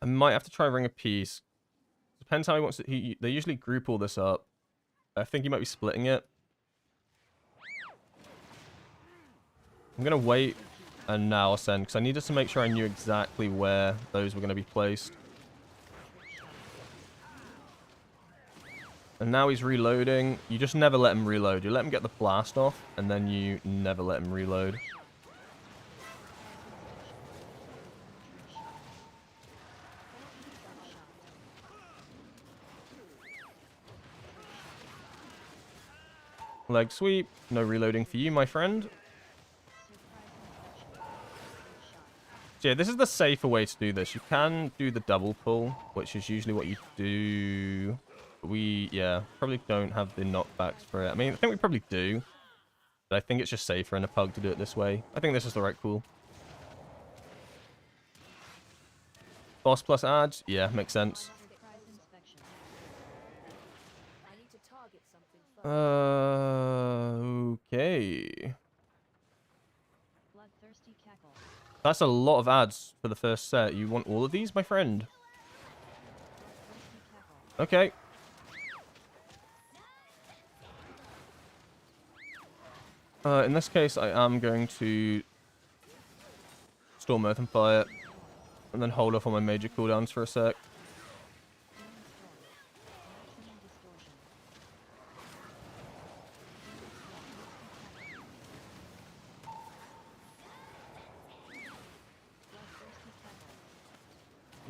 I might have to try Ring of Peace. Depends how he wants to... They usually group all this up. I think he might be splitting it. I'm going to wait and now ascend, because I needed to make sure I knew exactly where those were going to be placed. And now he's reloading. You just never let him reload. You let him get the blast off, and then you never let him reload. Leg sweep. No reloading for you, my friend. So yeah, this is the safer way to do this. You can do the double pull, which is usually what you do. Yeah, probably don't have the knockbacks for it. I mean, I think we probably do. But I think it's just safer in a PUG to do it this way. I think this is the right call. Boss plus ads? Yeah, makes sense. Okay. That's a lot of ads for the first set. You want all of these, my friend? Okay. In this case, I am going to Storm Earth and Fire, and then hold off on my major cooldowns for a sec.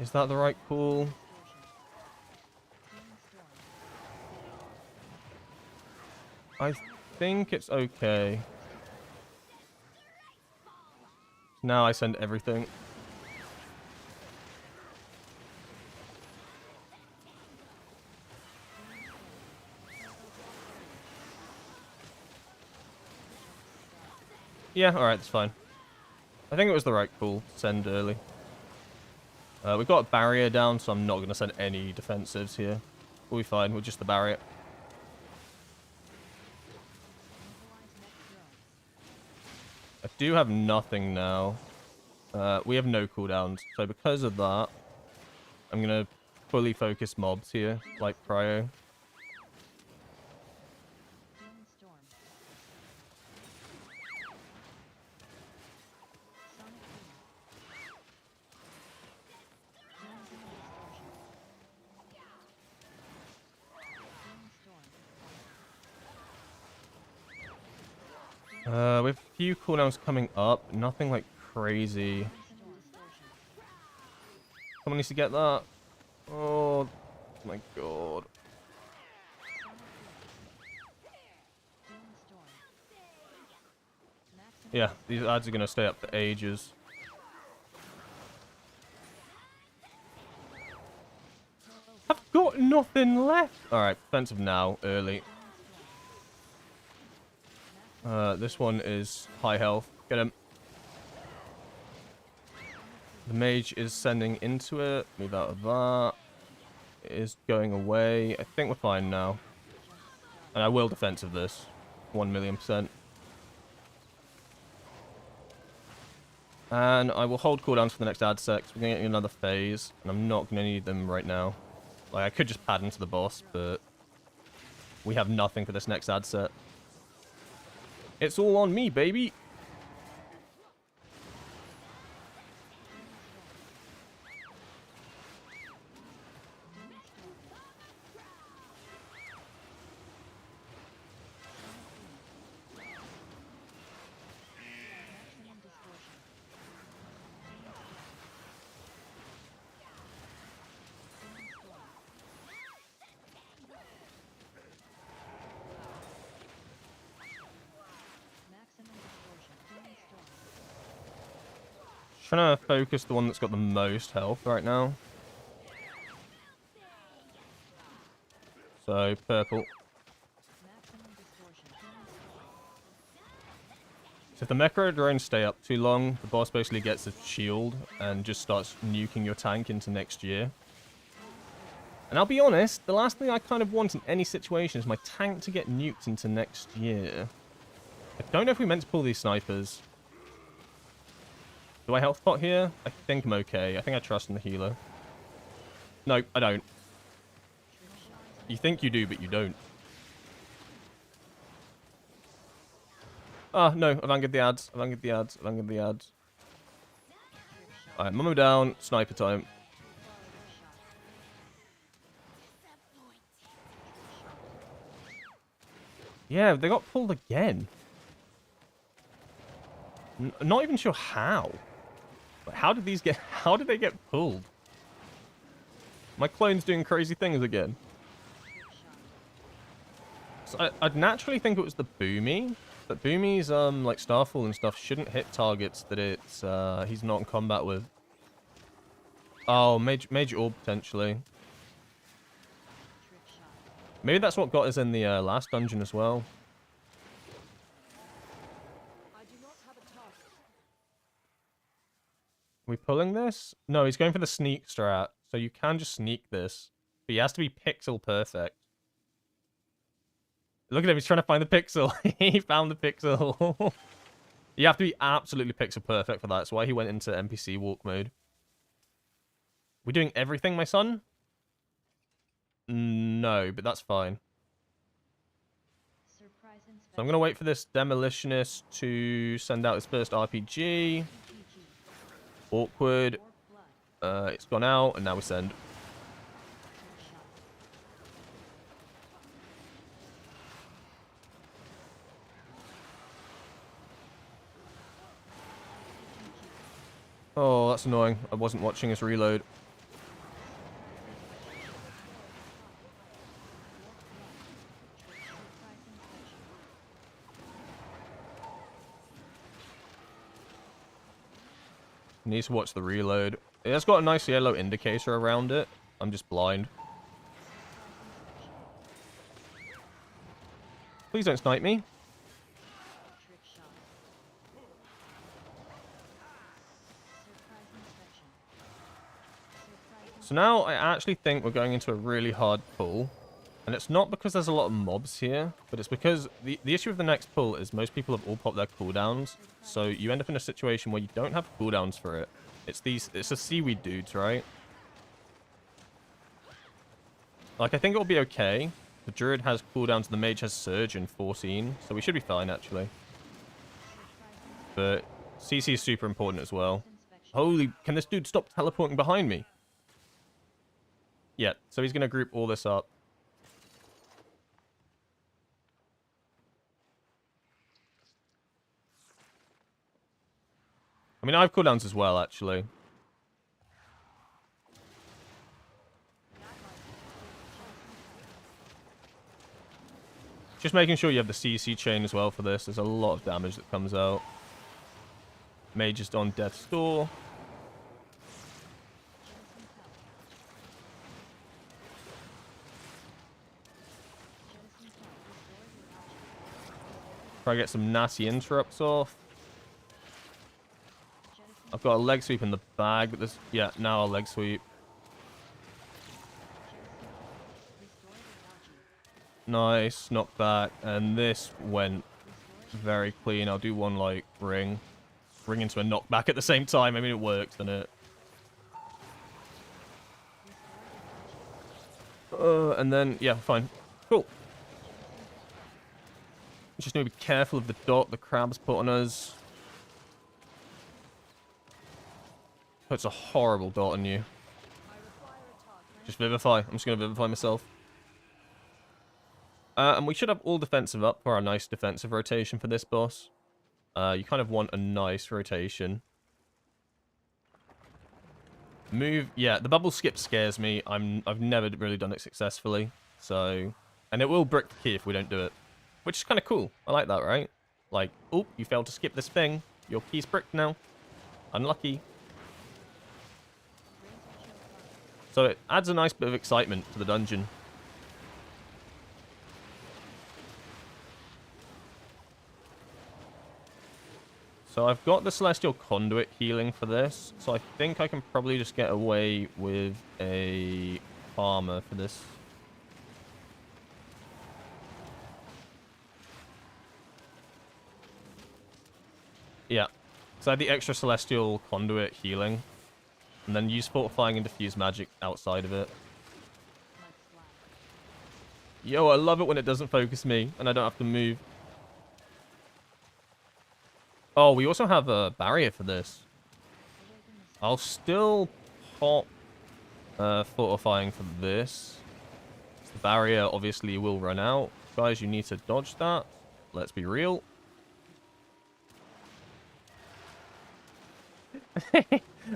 Is that the right call? I think it's okay. Now I send everything. Yeah, alright, that's fine. I think it was the right call to send early. We've got a barrier down, so I'm not going to send any defensives here. We'll be fine with just the barrier. I do have nothing now. We have no cooldowns, so because of that, I'm going to fully focus mobs here, like Cryo. We have a few cooldowns coming up. Nothing like crazy. Someone needs to get that. Oh my god. Yeah, these ads are going to stay up for ages. I've got nothing left. Alright, defensive now, early. This one is high health. Get him. The mage is sending into it. Move out of that. It is going away. I think we're fine now. And I will defensive this. 1,000,000%. And I will hold cooldowns for the next ad sec. We're going to get another phase. And I'm not going to need them right now. Like, I could just pad into the boss, but we have nothing for this next ad set. It's all on me, baby. Trying to focus the one that's got the most health right now. So, purple. So if the mecha drones stay up too long, the boss basically gets a shield and just starts nuking your tank into next year. And I'll be honest, the last thing I kind of want in any situation is my tank to get nuked into next year. I don't know if we meant to pull these snipers. Do I health pot here? I think I'm okay. I think I trust in the healer. No, I don't. You think you do, but you don't. Ah, no. I've angered the ads. I've angered the ads. I've angered the ads. Alright, Momo down. Sniper time. Yeah, they got pulled again. Not even sure how. How did these get... How did they get pulled? My clone's doing crazy things again. So I'd naturally think it was the Boomy. But Boomy's, like, Starfall and stuff shouldn't hit targets that it's, he's not in combat with. Oh, Major Orb, potentially. Maybe that's what got us in the, last dungeon as well. Are we pulling this? No, he's going for the sneak strat. So you can just sneak this. But he has to be pixel perfect. Look at him, he's trying to find the pixel. He found the pixel. You have to be absolutely pixel perfect for that. That's why he went into NPC walk mode. We doing everything, my son? No, but that's fine. So I'm going to wait for this demolitionist to send out his first RPG. Awkward. It's gone out, and now we send. Oh, that's annoying. I wasn't watching his reload. Needs to watch the reload. It has got a nice yellow indicator around it. I'm just blind. Please don't snipe me. So now I actually think we're going into a really hard pull. And it's not because there's a lot of mobs here, but it's because the issue with the next pull is most people have all popped their cooldowns. So you end up in a situation where you don't have cooldowns for it. It's the seaweed dudes, right? Like, I think it'll be okay. The druid has cooldowns, the mage has surge in 14, so we should be fine, actually. But CC is super important as well. Holy, can this dude stop teleporting behind me? Yeah, so he's going to group all this up. I mean, I have cooldowns as well, actually. Just making sure you have the CC chain as well for this. There's a lot of damage that comes out. Mage is on death's door. Try to get some nasty interrupts off. I've got a leg sweep in the bag, but there's... Yeah, now a leg sweep. Nice, knockback, and this went very clean. I'll do one, like, ring into a knockback at the same time. I mean, it works, doesn't it? And then, yeah, fine. Cool. Just need to be careful of the dot the crab's put on us. Puts a horrible dot on you. Just vivify. I'm just going to vivify myself. And we should have all defensive up for our nice defensive rotation for this boss. You kind of want a nice rotation. Move. Yeah, the bubble skip scares me. I've never really done it successfully. So, and it will brick the key if we don't do it. Which is kind of cool. I like that, right? Like, oh, you failed to skip this thing. Your key's bricked now. Unlucky. So it adds a nice bit of excitement to the dungeon. So I've got the Celestial Conduit healing for this. So I think I can probably just get away with a farmer for this. Yeah. So I have the extra Celestial Conduit healing. And then use Fortifying and Diffuse Magic outside of it. Yo, I love it when it doesn't focus me and I don't have to move. Oh, we also have a barrier for this. I'll still pop Fortifying for this. The barrier obviously will run out. Guys, you need to dodge that. Let's be real.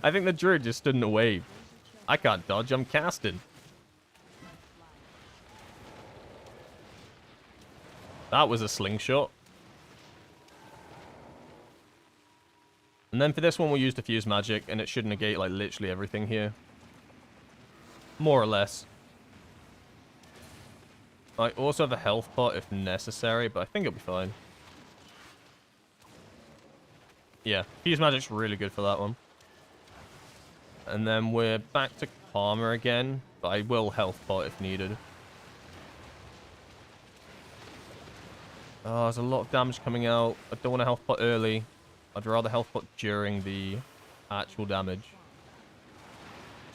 I think the druid just stood in the wave. I can't dodge, I'm casting. That was a slingshot. And then for this one, we'll use Diffuse Magic, and it should negate, like, literally everything here. More or less. I also have a health pot if necessary, but I think it'll be fine. Yeah, Diffuse Magic's really good for that one. And then we're back to Karma again, but I will health pot if needed. Oh, there's a lot of damage coming out. I don't want to health pot early. I'd rather health pot during the actual damage.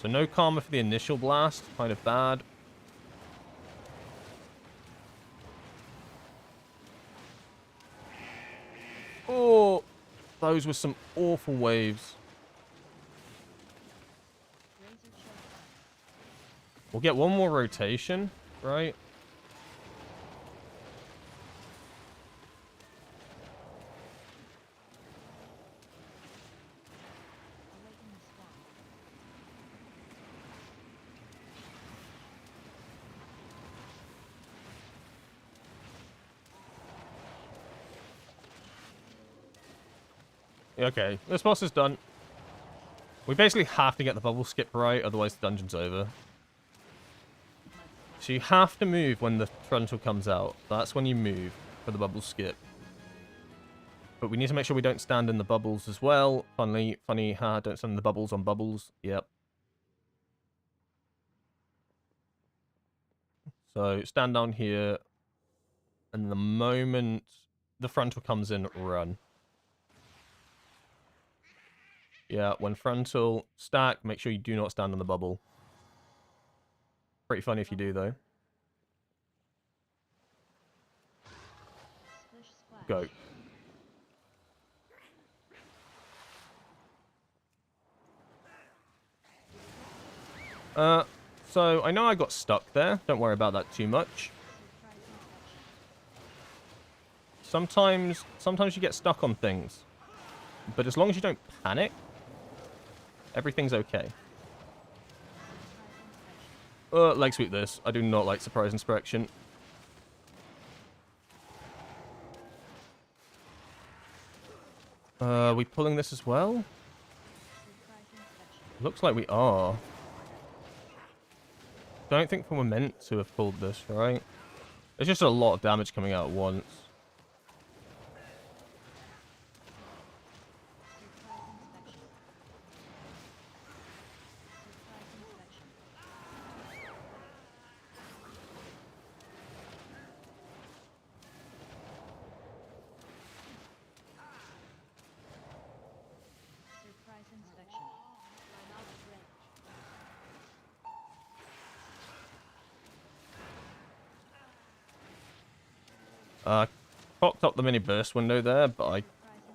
So no Karma for the initial blast. Kind of bad. Oh, those were some awful waves. We'll get one more rotation, right? Okay, this boss is done. We basically have to get the bubble skip right, otherwise the dungeon's over. So you have to move when the frontal comes out. That's when you move for the bubble skip. But we need to make sure we don't stand in the bubbles as well. Funny, don't stand in the bubbles on bubbles. Yep. So stand down here. And the moment the frontal comes in, run. Yeah, when frontal, stack, make sure you do not stand on the bubble. Pretty funny if you do, though. Go. So I know I got stuck there. Don't worry about that too much. Sometimes you get stuck on things. But as long as you don't panic, everything's okay. Leg sweep this. I do not like surprise inspection. We pulling this as well? Looks like we are. Don't think we're meant to have pulled this, right? There's just a lot of damage coming out at once. Cocked up the mini burst window there, but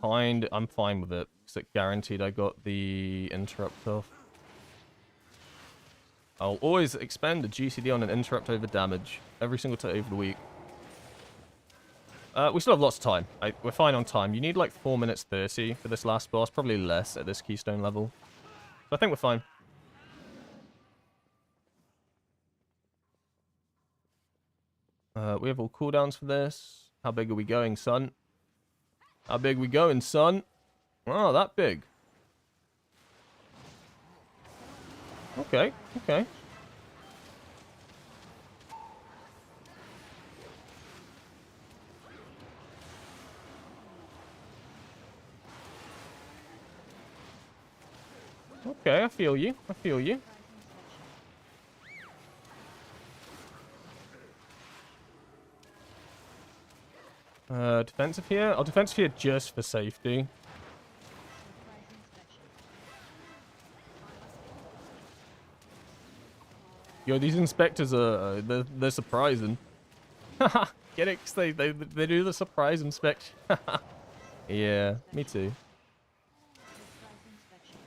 I'm fine with it, because it guaranteed I got the interrupt off. I'll always expend a GCD on an interrupt over damage, every single time over the week. We still have lots of time. We're fine on time. You need like 4 minutes 30 for this last boss, probably less at this keystone level. So I think we're fine. We have all cooldowns for this. How big are we going, son? How big are we going, son? Oh, that big. Okay, okay. Okay, I feel you. I feel you. Defensive here? I'll defensive here just for safety. Yo, these inspectors are, they're surprising. Get it? 'Cause they do the surprise inspection. Yeah, me too.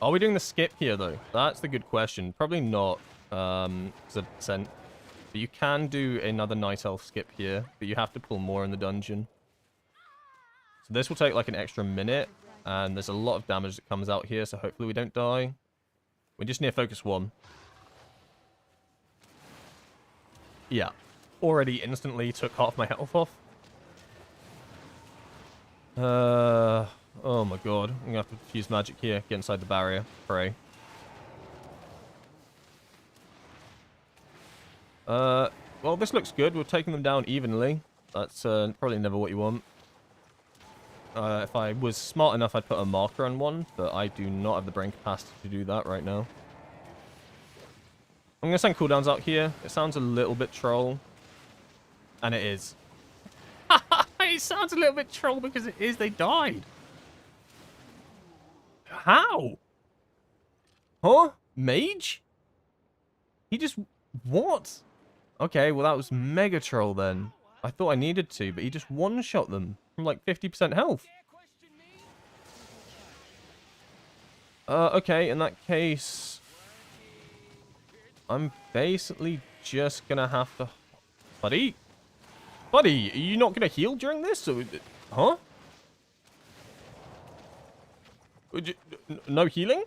Are we doing the skip here, though? That's the good question. Probably not, because of percent. But you can do another Night Elf skip here, but you have to pull more in the dungeon. So this will take like an extra minute, and there's a lot of damage that comes out here, so hopefully we don't die. We just need to focus 1. Yeah. Already instantly took half my health off. Oh my god. I'm gonna have to use magic here. Get inside the barrier. Pray. Well, this looks good. We're taking them down evenly. That's probably never what you want. If I was smart enough, I'd put a marker on one, but I do not have the brain capacity to do that right now. I'm going to send cooldowns out here. It sounds a little bit troll. And it is. It sounds a little bit troll because it is. They died. How? Huh? Mage? He just... What? Okay, well that was mega troll then. I thought I needed to, but he just one-shot them from like 50% health. Okay, in that case... I'm basically just gonna have to... Buddy? Buddy, are you not gonna heal during this? Or... Huh? Would you... No healing?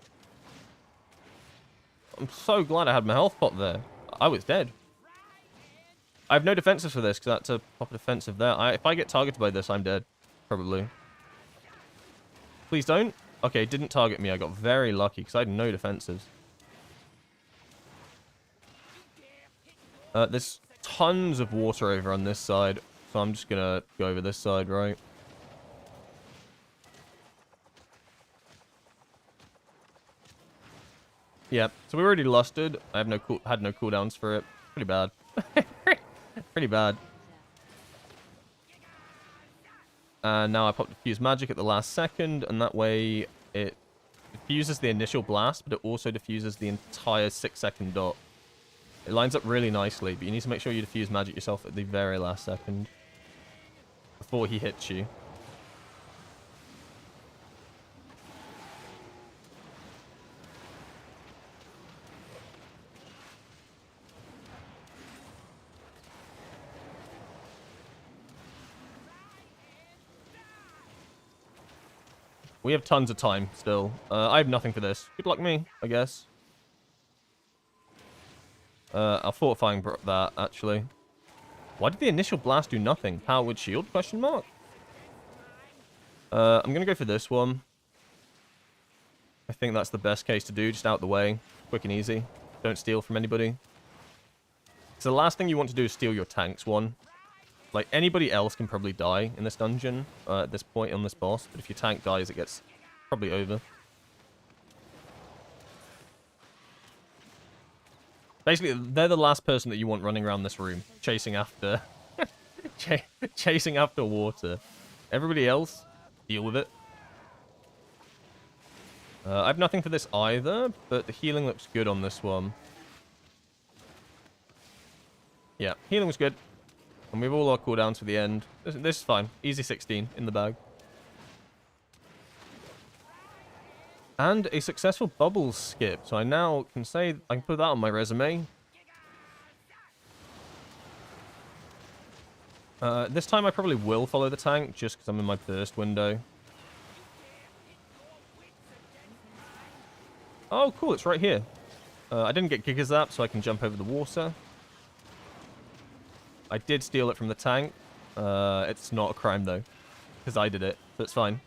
I'm so glad I had my health pot there. I was dead. I have no defensive for this, because that's a proper defensive there. If I get targeted by this, I'm dead. Probably. Please don't. Okay, didn't target me. I got very lucky, because I had no defensives. There's tons of water over on this side, so I'm just gonna go over this side, right? Yeah, so we already lusted. I have had no cooldowns for it. Pretty bad. Pretty bad. And now I pop diffuse magic at the last second, and that way it diffuses the initial blast, but it also diffuses the entire 6-second dot. It lines up really nicely, but you need to make sure you diffuse magic yourself at the very last second before he hits you. We have tons of time still. I have nothing for this. Good luck me, I guess. I'll fortifying that, actually. Why did the initial blast do nothing? Powered shield, question mark? I'm gonna go for this one. I think that's the best case to do, just out the way. Quick and easy. Don't steal from anybody. So the last thing you want to do is steal your tanks one. Like, anybody else can probably die in this dungeon at this point on this boss, but if your tank dies, it gets probably over. Basically, they're the last person that you want running around this room, chasing after... chasing after water. Everybody else, deal with it. I have nothing for this either, but the healing looks good on this one. Yeah, healing was good. And we've all our cooldowns for the end. This is fine. Easy 16 in the bag. And a successful bubbles skip. So I now can say, I can put that on my resume. This time I probably will follow the tank, just because I'm in my burst window. Oh, cool, it's right here. I didn't get Giga Zap, so I can jump over the water. I did steal it from the tank. It's not a crime, though, because I did it, so it's fine.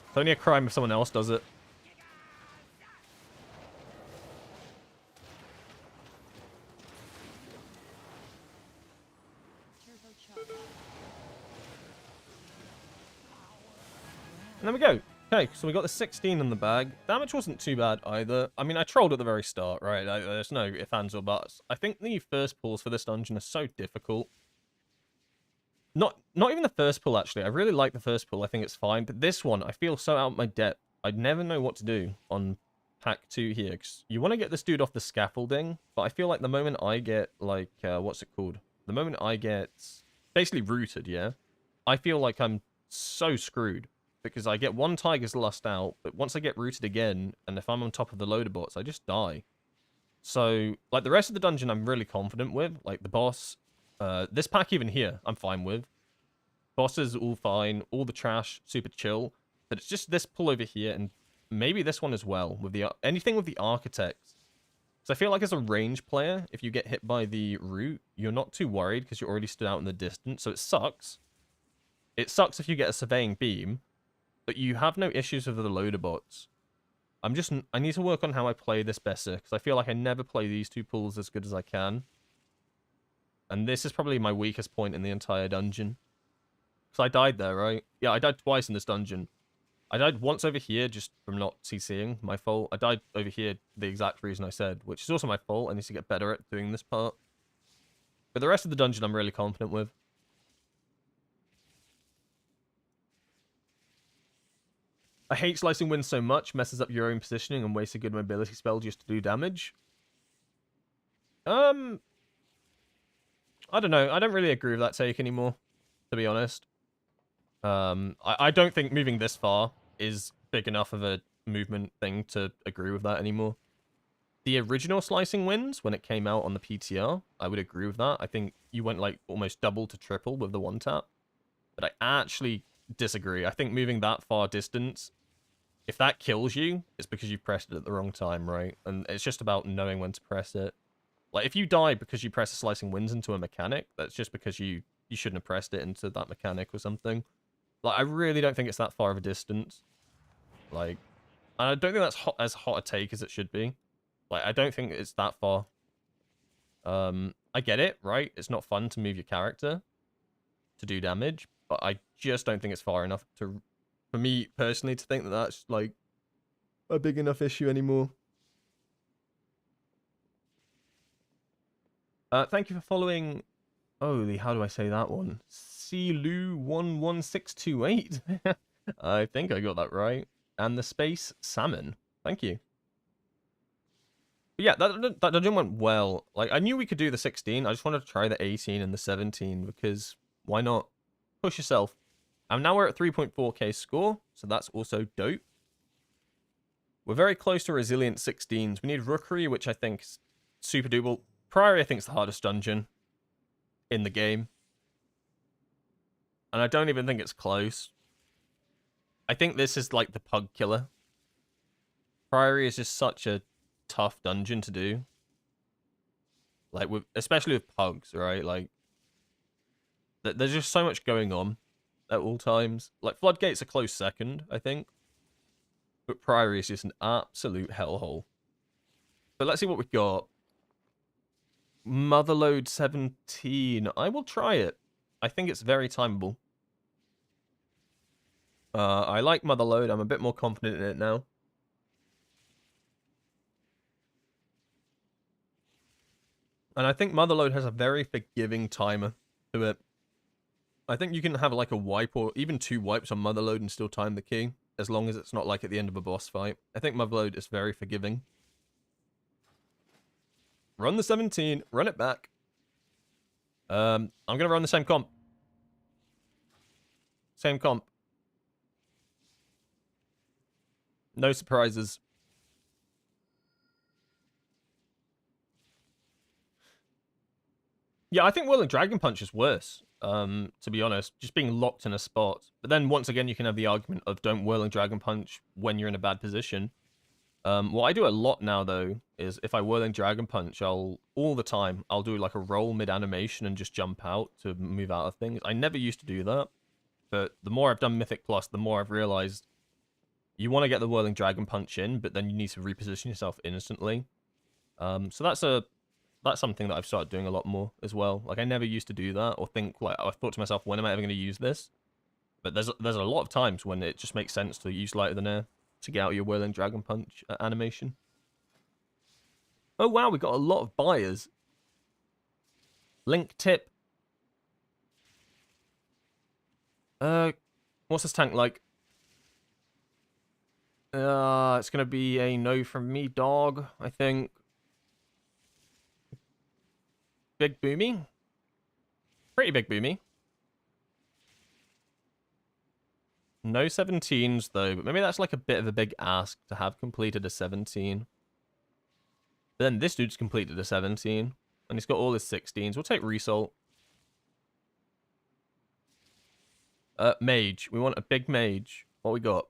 It's only a crime if someone else does it. And there we go. Okay, so we got the 16 in the bag. Damage wasn't too bad either. I mean, I trolled at the very start, right? There's no ifs, ands, or buts. I think the first pulls for this dungeon are so difficult. Not even the first pull, actually. I really like the first pull. I think it's fine. But this one, I feel so out of my depth. I'd never know what to do on pack 2 here. Because you want to get this dude off the scaffolding. But I feel like the moment I get, like, what's it called? The moment I get basically rooted, yeah? I feel like I'm so screwed. Because I get one Tiger's Lust out, but once I get rooted again, and if I'm on top of the loader bots, I just die. So, like, the rest of the dungeon I'm really confident with. Like, the boss, this pack even here, I'm fine with. Bosses, all fine. All the trash, super chill. But it's just this pull over here, and maybe this one as well. With the anything with the Architects. So I feel like as a range player, if you get hit by the root, you're not too worried, because you're already stood out in the distance. So it sucks. It sucks if you get a Surveying Beam. But you have no issues with the loader bots. I need to work on how I play this better, because I feel like I never play these two pulls as good as I can. And this is probably my weakest point in the entire dungeon. Because I died there, right? Yeah, I died twice in this dungeon. I died once over here just from not CCing, my fault. I died over here the exact reason I said, which is also my fault. I need to get better at doing this part. But the rest of the dungeon I'm really confident with. I hate slicing winds so much, messes up your own positioning and wastes a good mobility spell just to do damage. I don't know. I don't really agree with that take anymore, to be honest. I don't think moving this far is big enough of a movement thing to agree with that anymore. The original slicing winds, when it came out on the PTR, I would agree with that. I think you went like almost double to triple with the one tap. But I actually disagree. I think moving that far distance, if that kills you, it's because you pressed it at the wrong time, right? And it's just about knowing when to press it. Like, if you die because you press a slicing winds into a mechanic, that's just because you shouldn't have pressed it into that mechanic or something. Like, I really don't think it's that far of a distance. Like, I don't think that's as hot a take as it should be. Like, I don't think it's that far. I get it, right? It's not fun to move your character to do damage, but I just don't think it's far enough to, for me personally, to think that that's like a big enough issue anymore. Thank you for following. Holy, how do I say that one? Clu11628. I think I got that right. And the Space Salmon. Thank you. But yeah, that dungeon went well. Like, I knew we could do the 16. I just wanted to try the 18 and the 17 because why not? Push yourself. And now we're at 3.4k score, so that's also dope. We're very close to resilient 16s. We need Rookery, which I think is super doable. Priory, I think, is the hardest dungeon in the game. And I don't even think it's close. I think this is like the pug killer. Priory is just such a tough dungeon to do. Like, especially with pugs, right? Like, there's just so much going on at all times. Like, Floodgate's a close second, I think. But Priory is just an absolute hellhole. But let's see what we've got. Motherload 17. I will try it. I think it's very timeable. I like Motherload. I'm a bit more confident in it now. And I think Motherload has a very forgiving timer to it. I think you can have like a wipe or even 2 wipes on Motherload and still time the key, as long as it's not like at the end of a boss fight. I think Motherload is very forgiving. Run the 17. Run it back. I'm going to run the same comp. Same comp. No surprises. Yeah, I think Whirling Dragon Punch is worse, to be honest. Just being locked in a spot. But then, once again, you can have the argument of don't Whirling Dragon Punch when you're in a bad position. What I do a lot now, though, is if I Whirling Dragon Punch, all the time, I'll do like a roll mid-animation and just jump out to move out of things. I never used to do that, but the more I've done Mythic Plus, the more I've realized you want to get the Whirling Dragon Punch in, but then you need to reposition yourself instantly. So that's something that I've started doing a lot more as well. Like, I never used to do that, or think, like, I thought to myself, when am I ever going to use this? But there's a lot of times when it just makes sense to use Lighter Than Air to get out your Whirling Dragon Punch animation. Oh wow, we got a lot of buyers. Link tip. What's this tank like? It's gonna be a no from me, dog, I think. Big boomy. Pretty big boomy. No 17s, though, but maybe that's like a bit of a big ask to have completed a 17. But then this dude's completed a 17, and he's got all his 16s. We'll take Result. Mage. We want a big mage. What we got?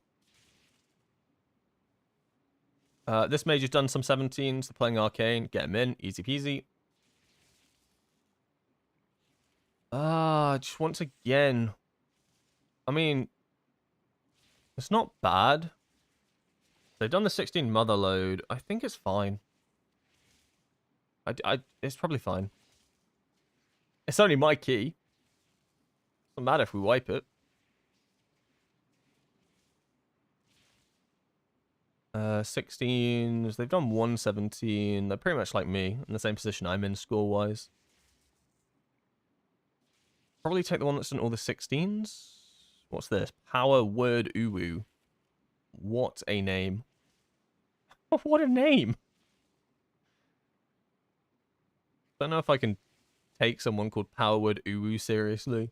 This mage has done some 17s. They're playing Arcane. Get him in. Easy peasy. Just once again. I mean, it's not bad. They've done the 16 mother load. I think it's fine. It's probably fine. It's only my key. Doesn't matter if we wipe it. 16s. They've done 117. They're pretty much like me, in the same position I'm in score-wise. Probably take the one that's done all the 16s. What's this? Power Word Uwu. What a name. What a name. Don't know if I can take someone called Power Word Uwu seriously.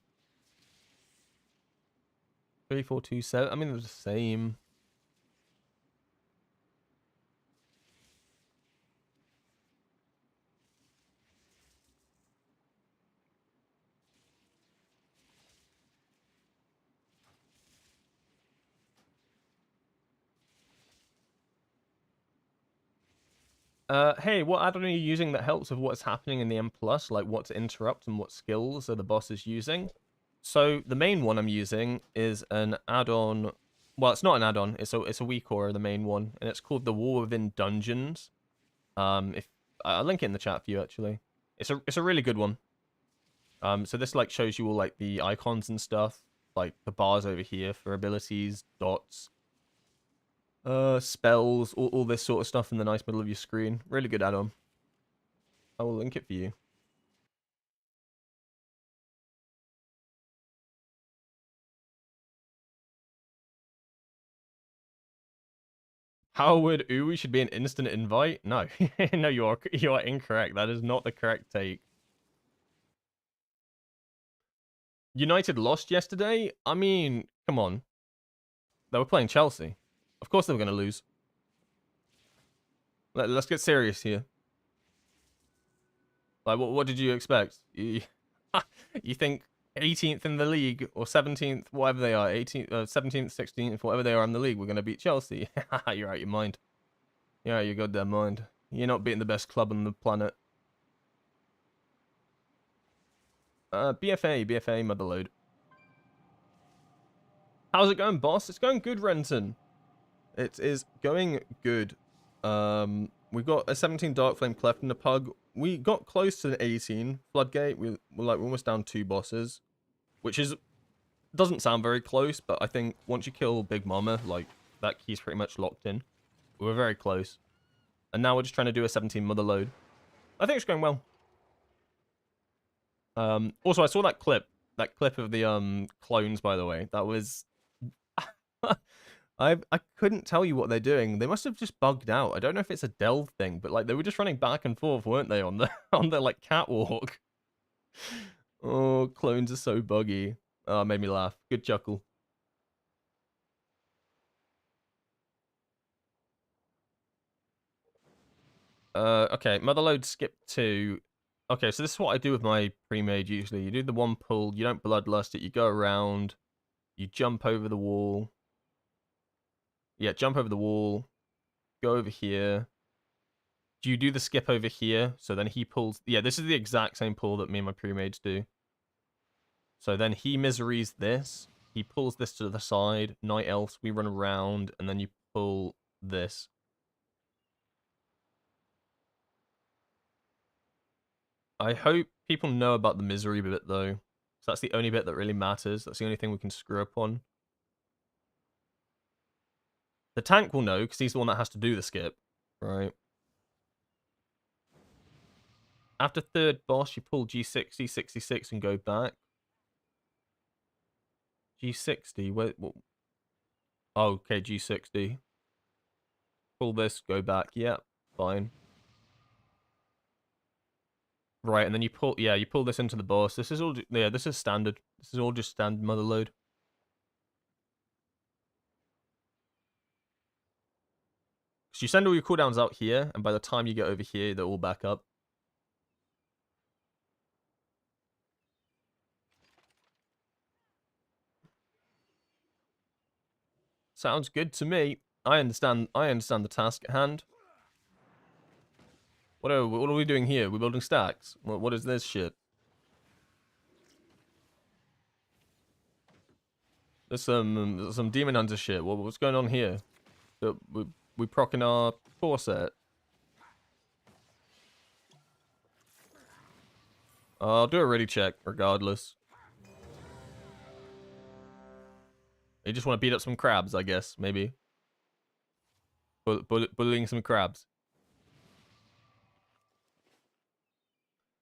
3427. I mean, they're the same. Hey, what add-on are you using that helps with what's happening in the M+, like what to interrupt and what skills are the bosses using? So the main one I'm using is an add-on. Well, it's not an add-on. It's a weak core, the main one, and it's called the War Within Dungeons. If I'll link it in the chat for you actually. It's a really good one. So this like shows you all like the icons and stuff, like the bars over here for abilities, dots, spells, all this sort of stuff in the nice middle of your screen. Really good add-on. I will link it for you. Howard Uwe should be an instant invite? No. No, you are incorrect. That is not the correct take. United lost yesterday? I mean, come on. They were playing Chelsea. Of course they were going to lose. Let's get serious here. Like, what did you expect? You think 18th in the league, or 17th, whatever they are, 18th, 17th, 16th, whatever they are in the league, we're going to beat Chelsea? You're out your mind. You're out your goddamn mind. You're not beating the best club on the planet. BFA, motherload. How's it going, boss? It's going good, Renton. It is going good. We've got a 17 Dark Flame Cleft in the PUG. We got close to an 18 Floodgate. We're almost down 2 bosses, which doesn't sound very close, but I think once you kill Big Mama, like, that key's pretty much locked in. We were very close. And now we're just trying to do a 17 Mother load. I think it's going well. Also, I saw that clip of the clones, by the way. That was I couldn't tell you what they're doing. They must have just bugged out. I don't know if it's a delve thing, but like they were just running back and forth, weren't they, on the on the like catwalk? Oh, clones are so buggy. Oh, it made me laugh. Good chuckle. Okay, motherload skip 2. Okay, so this is what I do with my pre-made usually. You do the one pull, you don't bloodlust it, you go around, you jump over the wall. Yeah, jump over the wall, go over here. Do you do the skip over here? So then he pulls... Yeah, this is the exact same pull that me and my pre-mades do. So then he miseries this. He pulls this to the side. Night Elves, we run around, and then you pull this. I hope people know about the misery bit, though. So that's the only bit that really matters. That's the only thing we can screw up on. The tank will know, because he's the one that has to do the skip. Right. After third boss, you pull G60, 66, and go back. G60, where... Oh, okay, G60. Pull this, go back. Yep, fine. Right, and then you pull... Yeah, you pull this into the boss. This is all... Yeah, this is standard. This is all just standard motherload. So you send all your cooldowns out here, and by the time you get over here, they're all back up. Sounds good to me. I understand the task at hand. What are we doing here? We're building stacks. What is this shit? There's some demon hunter shit. What's going on here? We procking our 4 set. I'll do a ready check regardless. You just want to beat up some crabs, I guess, maybe. Bullying some crabs.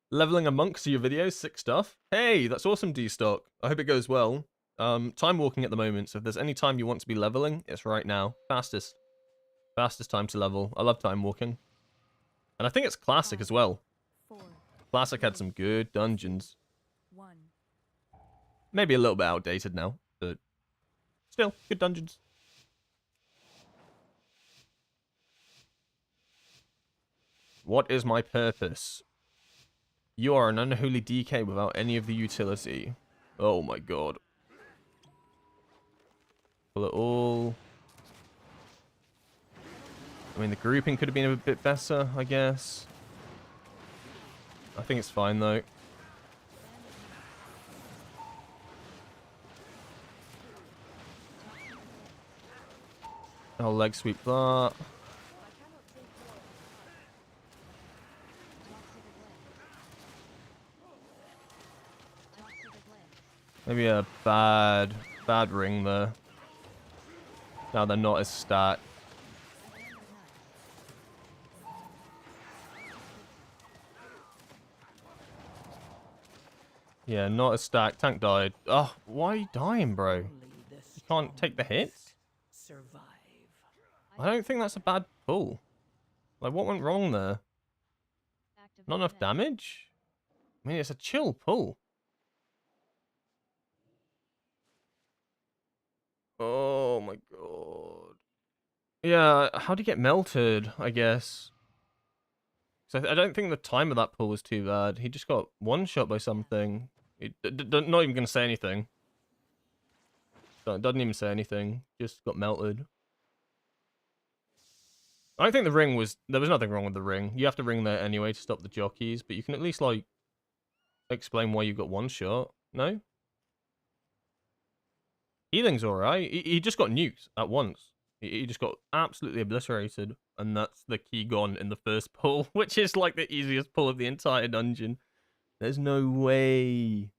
Leveling a monk to your videos, sick stuff. Hey, that's awesome, D-Stock. I hope it goes well. Time walking at the moment, so if there's any time you want to be leveling, it's right now. Fastest time to level. I love time walking. And I think it's classic as well. 4, Classic had some good dungeons. 1. Maybe a little bit outdated now, but still, good dungeons. What is my purpose? You are an unholy DK without any of the utility. Oh my god. Pull it all. I mean, the grouping could have been a bit better, I guess. I think it's fine, though. I'll leg sweep that. Maybe a bad ring there. Now they're not as stacked. Yeah, not as stacked. Tank died. Oh, why are you dying, bro? You can't take the hits? Survive. I don't think that's a bad pull. Like, what went wrong there? Not enough damage? I mean, it's a chill pull. Oh my god. Yeah, how do you get melted, I guess? So I don't think the time of that pull was too bad. He just got one-shot by something. Not even going to say anything. Doesn't even say anything. Just got melted. I don't think the ring was... There was nothing wrong with the ring. You have to ring there anyway to stop the jockeys, but you can at least, like, explain why you got one shot. No? Healing's alright. He just got nuked at once. He just got absolutely obliterated, and that's the key gone in the first pull, which is like the easiest pull of the entire dungeon. There's no way.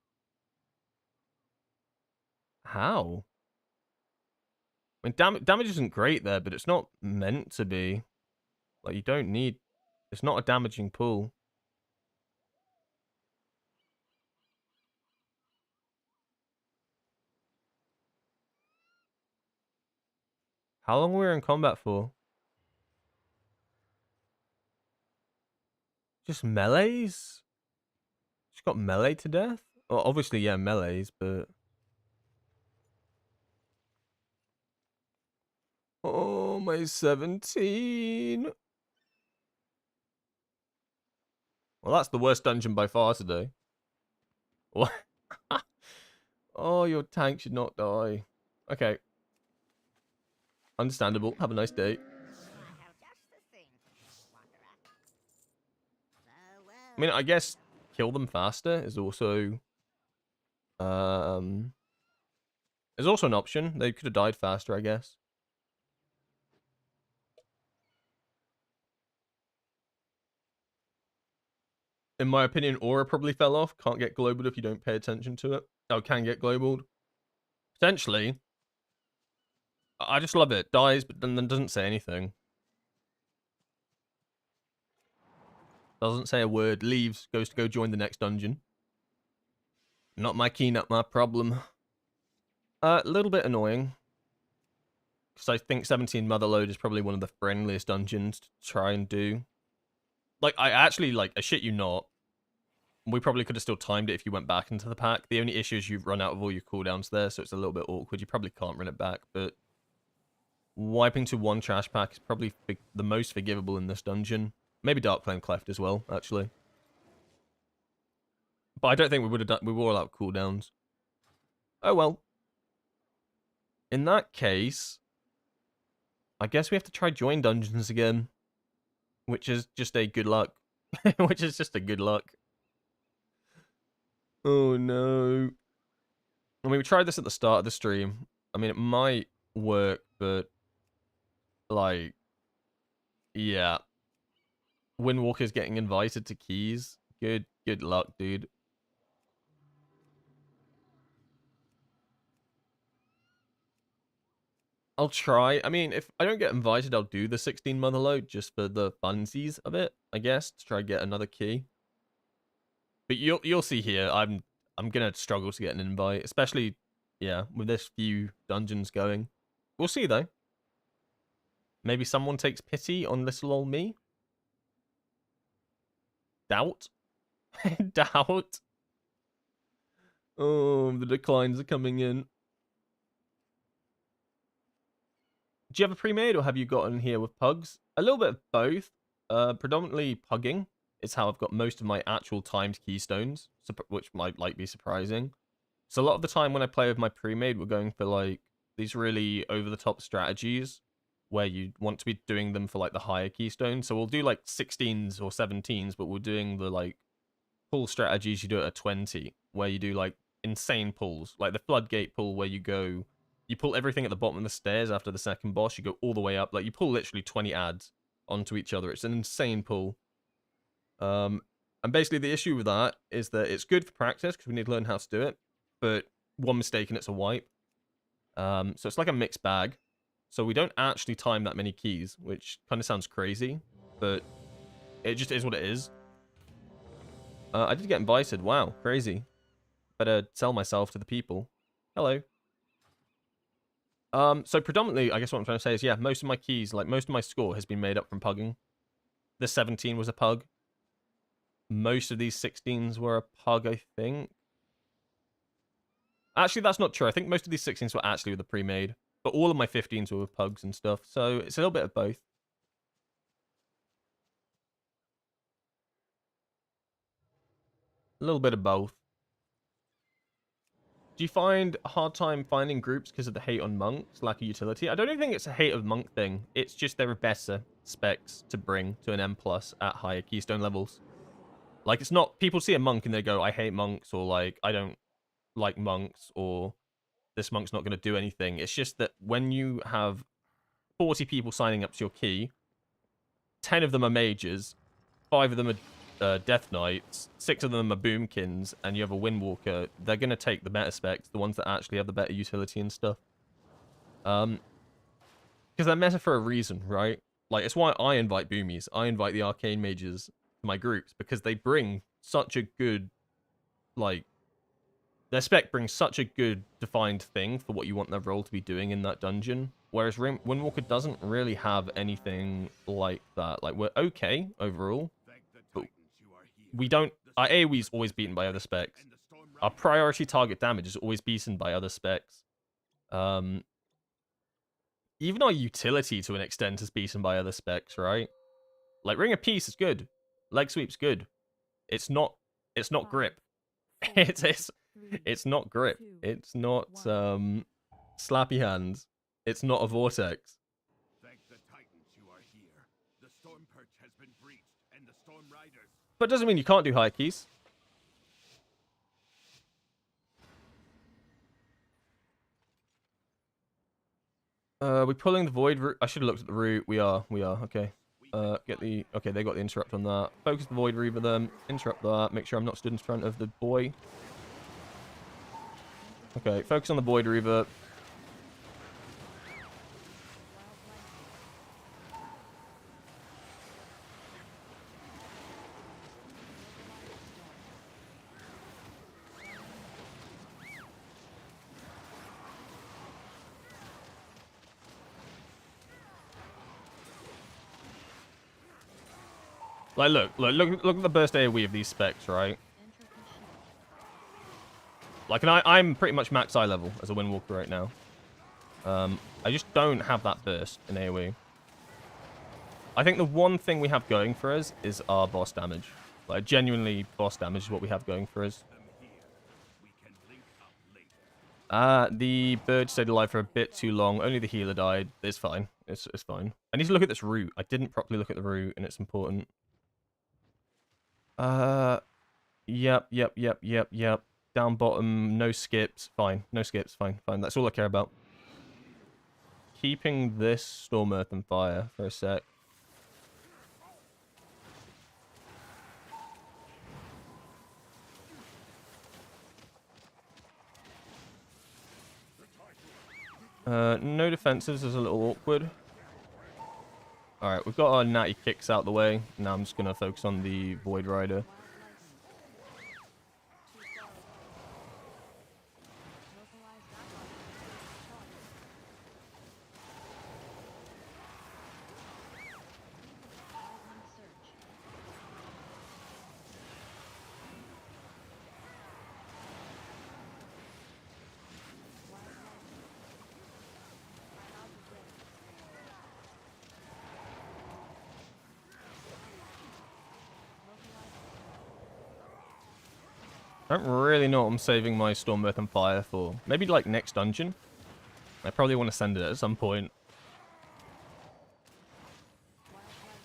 How? I mean, damage isn't great there, but it's not meant to be. Like, you don't need... It's not a damaging pull. How long were we in combat for? Just melees? Just got melee to death? Well, obviously, yeah, melees, but... Oh, my 17. Well, that's the worst dungeon by far today. What? Oh, your tank should not die. Okay. Understandable. Have a nice day. I mean, I guess kill them faster is also an option. They could have died faster, I guess. In my opinion, Aura probably fell off. Can't get global if you don't pay attention to it. Oh, can get global. Potentially. I just love it. Dies, but then doesn't say anything. Doesn't say a word. Leaves. Goes to go join the next dungeon. Not my key, not my problem. A little bit annoying. Because I think 17 Motherlode is probably one of the friendliest dungeons to try and do. Like, I actually, like, I shit you not. We probably could have still timed it if you went back into the pack. The only issue is you've run out of all your cooldowns there, so it's a little bit awkward. You probably can't run it back, but... Wiping to one trash pack is probably the most forgivable in this dungeon. Maybe Dark Flame Cleft as well, actually. But I don't think we would have done... We were all out cooldowns. Oh, well. In that case... I guess we have to try join dungeons again. Which is just a good luck. Which is just a good luck. Oh, no. I mean, we tried this at the start of the stream. I mean, it might work, but... Like... Yeah. Windwalker's getting invited to keys. Good luck, dude. I'll try. I mean, if I don't get invited, I'll do the 16 Motherlode just for the funsies of it, I guess, to try and get another key. But you'll see here, I'm gonna struggle to get an invite, especially, yeah, with this few dungeons going. We'll see though. Maybe someone takes pity on little old me. Doubt. Doubt. Oh, the declines are coming in. Do you have a pre-made or have you gotten here with pugs? A little bit of both. Predominantly pugging is how I've got most of my actual timed keystones, which might like be surprising. So a lot of the time when I play with my pre-made, we're going for like these really over-the-top strategies where you want to be doing them for like the higher keystones. So we'll do like 16s or 17s, but we're doing the like pull strategies you do at a 20, where you do like insane pulls, like the floodgate pull where you pull everything at the bottom of the stairs after the second boss, you go all the way up, like you pull literally 20 adds onto each other. It's an insane pull. And basically the issue with that is that it's good for practice because we need to learn how to do it, but one mistake and it's a wipe. So it's like a mixed bag. So we don't actually time that many keys, which kind of sounds crazy, but it just is what it is. I did get invited. Wow, crazy. Better sell myself to the people. Hello. So predominantly, I guess what I'm trying to say is, yeah, most of my keys, like most of my score has been made up from pugging. The 17 was a pug. Most of these 16s were a pug, I think. Actually, that's not true. I think most of these 16s were actually with the pre-made. But all of my 15s were with pugs and stuff. So it's a little bit of both. A little bit of both. Do you find a hard time finding groups because of the hate on monks, lack of utility? I don't even think it's a hate of monk thing. It's just there are better specs to bring to an M+ at higher keystone levels. Like, it's not... People see a monk and they go, I hate monks, or like, I don't like monks, or this monk's not going to do anything. It's just that when you have 40 people signing up to your key, 10 of them are mages, 5 of them are Death Knights, 6 of them are Boomkins, and you have a Windwalker, they're going to take the better specs, the ones that actually have the better utility and stuff. Because they're meta for a reason, right? Like, it's why I invite Boomies. I invite the Arcane Mages to my groups, because they bring such a good, like, their spec brings such a good defined thing for what you want their role to be doing in that dungeon. Whereas Windwalker doesn't really have anything like that. Like, we're okay overall, but we don't... Our AoE's always beaten by other specs. Our priority target damage is always beaten by other specs. Even our utility, to an extent, is beaten by other specs, right? Like, Ring of Peace is good. Leg Sweep's good. It's not grip. It's not grip. It's not slappy hands. It's not a vortex. Thank the Titans you are here. The storm perch has been breached, and the storm riders. But it doesn't mean you can't do high keys. We pulling the void route. I should have looked at the route. We are. Okay. Okay, they got the interrupt on that. Focus the void reaver them. Interrupt that. Make sure I'm not stood in front of the boy. Okay, focus on the void reaver. Like, look at the burst AoE of these specs, right? Like, and I'm pretty much max eye level as a Windwalker right now. I just don't have that burst in AoE. I think the one thing we have going for us is our boss damage. Like, genuinely, boss damage is what we have going for us. The bird stayed alive for a bit too long. Only the healer died. It's fine. It's fine. I need to look at this route. I didn't properly look at the route, and it's important. Yep. Down bottom, no skips. Fine. No skips. Fine. That's all I care about. Keeping this Storm Earth and Fire for a sec. No defenses is a little awkward. Alright, we've got our natty kicks out the way. Now I'm just going to focus on the Void Rider. I don't really know what I'm saving my Storm Earth and Fire for. Maybe like next dungeon. I probably want to send it at some point.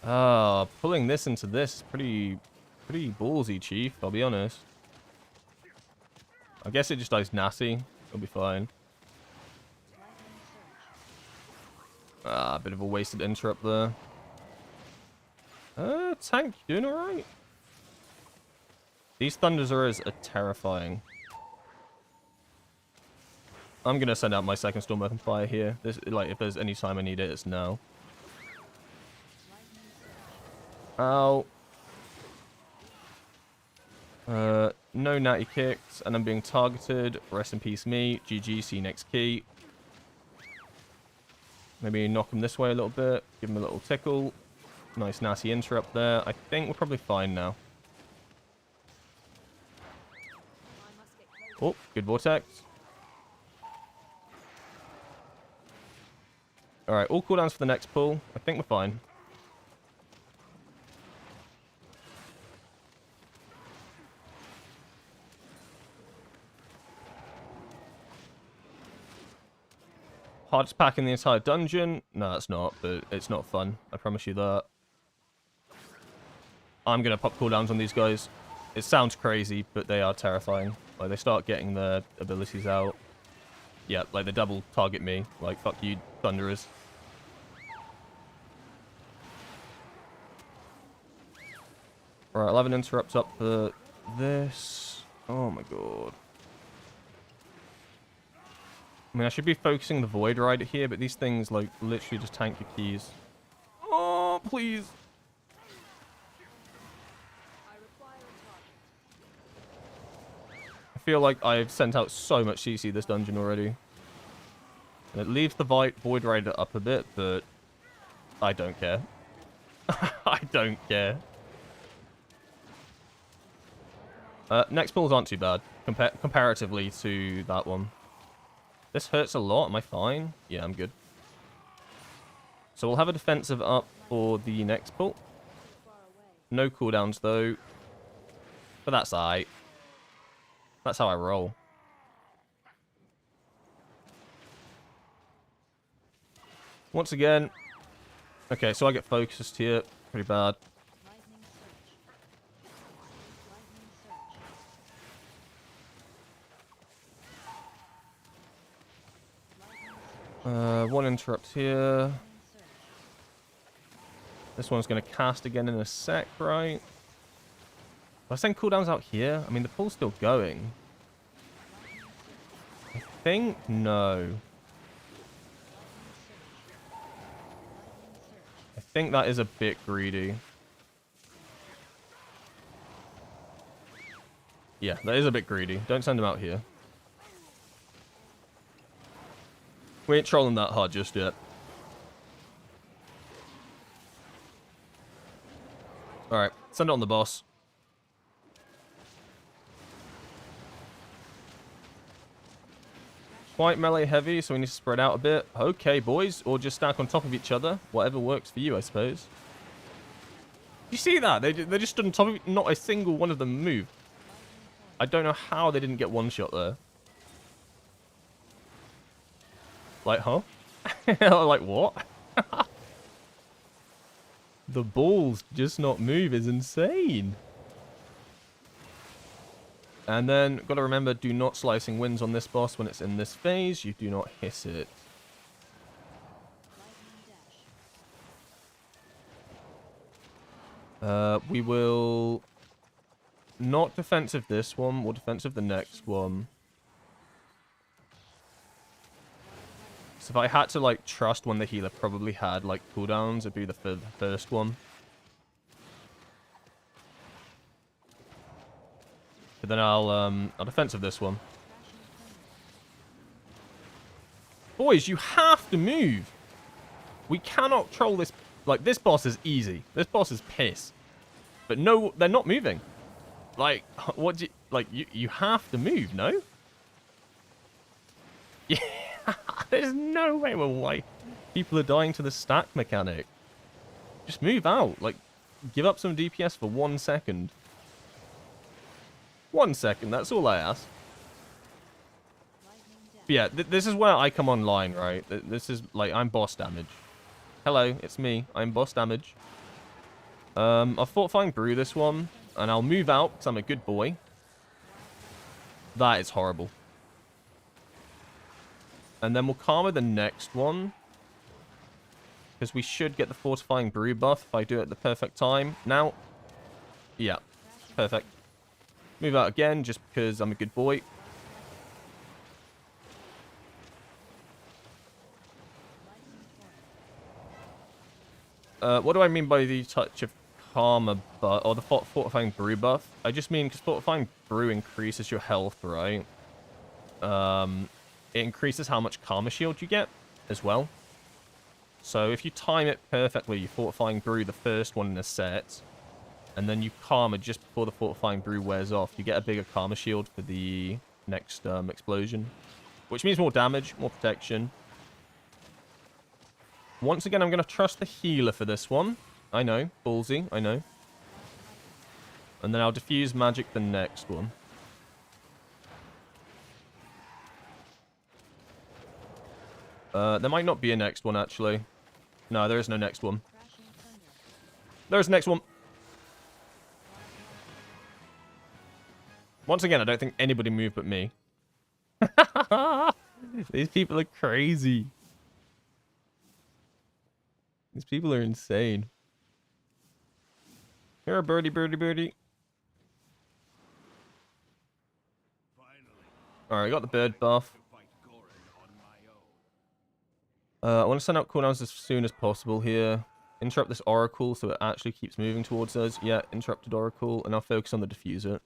Pulling this into this is pretty ballsy, Chief, I'll be honest. I guess it just dies nasty. It'll be fine. A bit of a wasted interrupt there. Tank, you doing alright? These Thunderers are terrifying. I'm gonna send out my second Storm Earth and Fire here. This, like, if there's any time I need it, it's now. Ow. No natty kicks, and I'm being targeted. Rest in peace, me. GG, see you next key. Maybe knock him this way a little bit. Give him a little tickle. Nice nasty interrupt there. I think we're probably fine now. Oh, good vortex. Alright, all cooldowns for the next pull. I think we're fine. Hardest pack in the entire dungeon? No, it's not, but it's not fun. I promise you that. I'm going to pop cooldowns on these guys. It sounds crazy, but they are terrifying. Like, they start getting their abilities out. Yeah, like, they double target me. Like, fuck you, Thunderers. Alright, 11 interrupts up for this. Oh my god. I mean, I should be focusing the Void Rider here, but these things, like, literally just tank your keys. Oh, please. I feel like I've sent out so much CC this dungeon already. It leaves the Void Rider up a bit, but I don't care. I don't care. Next pulls aren't too bad, comparatively to that one. This hurts a lot. Am I fine? Yeah, I'm good. So we'll have a defensive up for the next pull. No cooldowns, though. But that's alright. That's how I roll. Once again. Okay, so I get focused here. Pretty bad. One interrupt here. This one's going to cast again in a sec, right? If I send cooldowns out here, I mean, the pull's still going. I think no. I think that is a bit greedy. Yeah, that is a bit greedy. Don't send them out here. We ain't trolling that hard just yet. Alright, send it on the boss. Quite melee heavy, so we need to spread out a bit. Okay, boys, or just stack on top of each other. Whatever works for you, I suppose. You see that? They just stood on top of it. Not a single one of them moved. I don't know how they didn't get one shot there. Like, huh? Like, what? The balls just not move is insane. And then, got to remember, do not slicing winds on this boss when it's in this phase. You do not hiss it. We will not defensive this one. We'll defensive the next one. So if I had to, like, trust when the healer probably had, like, cooldowns, it'd be the first one. But then I'll defensive this one. Boys, you have to move. We cannot troll this. Like, this boss is easy. This boss is piss. But no, they're not moving. Like, what do you... Like, you have to move, no? Yeah. There's no way why people are dying to the stack mechanic. Just move out. Like, give up some DPS for 1 second. 1 second, that's all I ask. But yeah, this is where I come online, right? This is, like, I'm boss damage. Hello, it's me. I'm boss damage. I'll Fortifying Brew this one, and I'll move out, because I'm a good boy. That is horrible. And then we'll Karma the next one. Because we should get the Fortifying Brew buff if I do it at the perfect time. Now, yeah, perfect. Move out again, just because I'm a good boy. What do I mean by the Touch of Karma buff, or the Fortifying Brew buff? I just mean because Fortifying Brew increases your health, right? It increases how much Karma Shield you get as well. So if you time it perfectly, you Fortifying Brew the first one in a set, and then you Karma just before the Fortifying Brew wears off, you get a bigger Karma Shield for the next explosion. Which means more damage, more protection. Once again, I'm going to trust the healer for this one. I know, ballsy, I know. And then I'll diffuse magic the next one. There might not be a next one, actually. No, there is no next one. There's a next one. Once again, I don't think anybody moved but me. These people are crazy. These people are insane. Here, birdie, birdie, birdie. Alright, got the bird buff. I want to send out cooldowns as soon as possible here. Interrupt this Oracle so it actually keeps moving towards us. Yeah, interrupted Oracle, and I'll focus on the diffuser.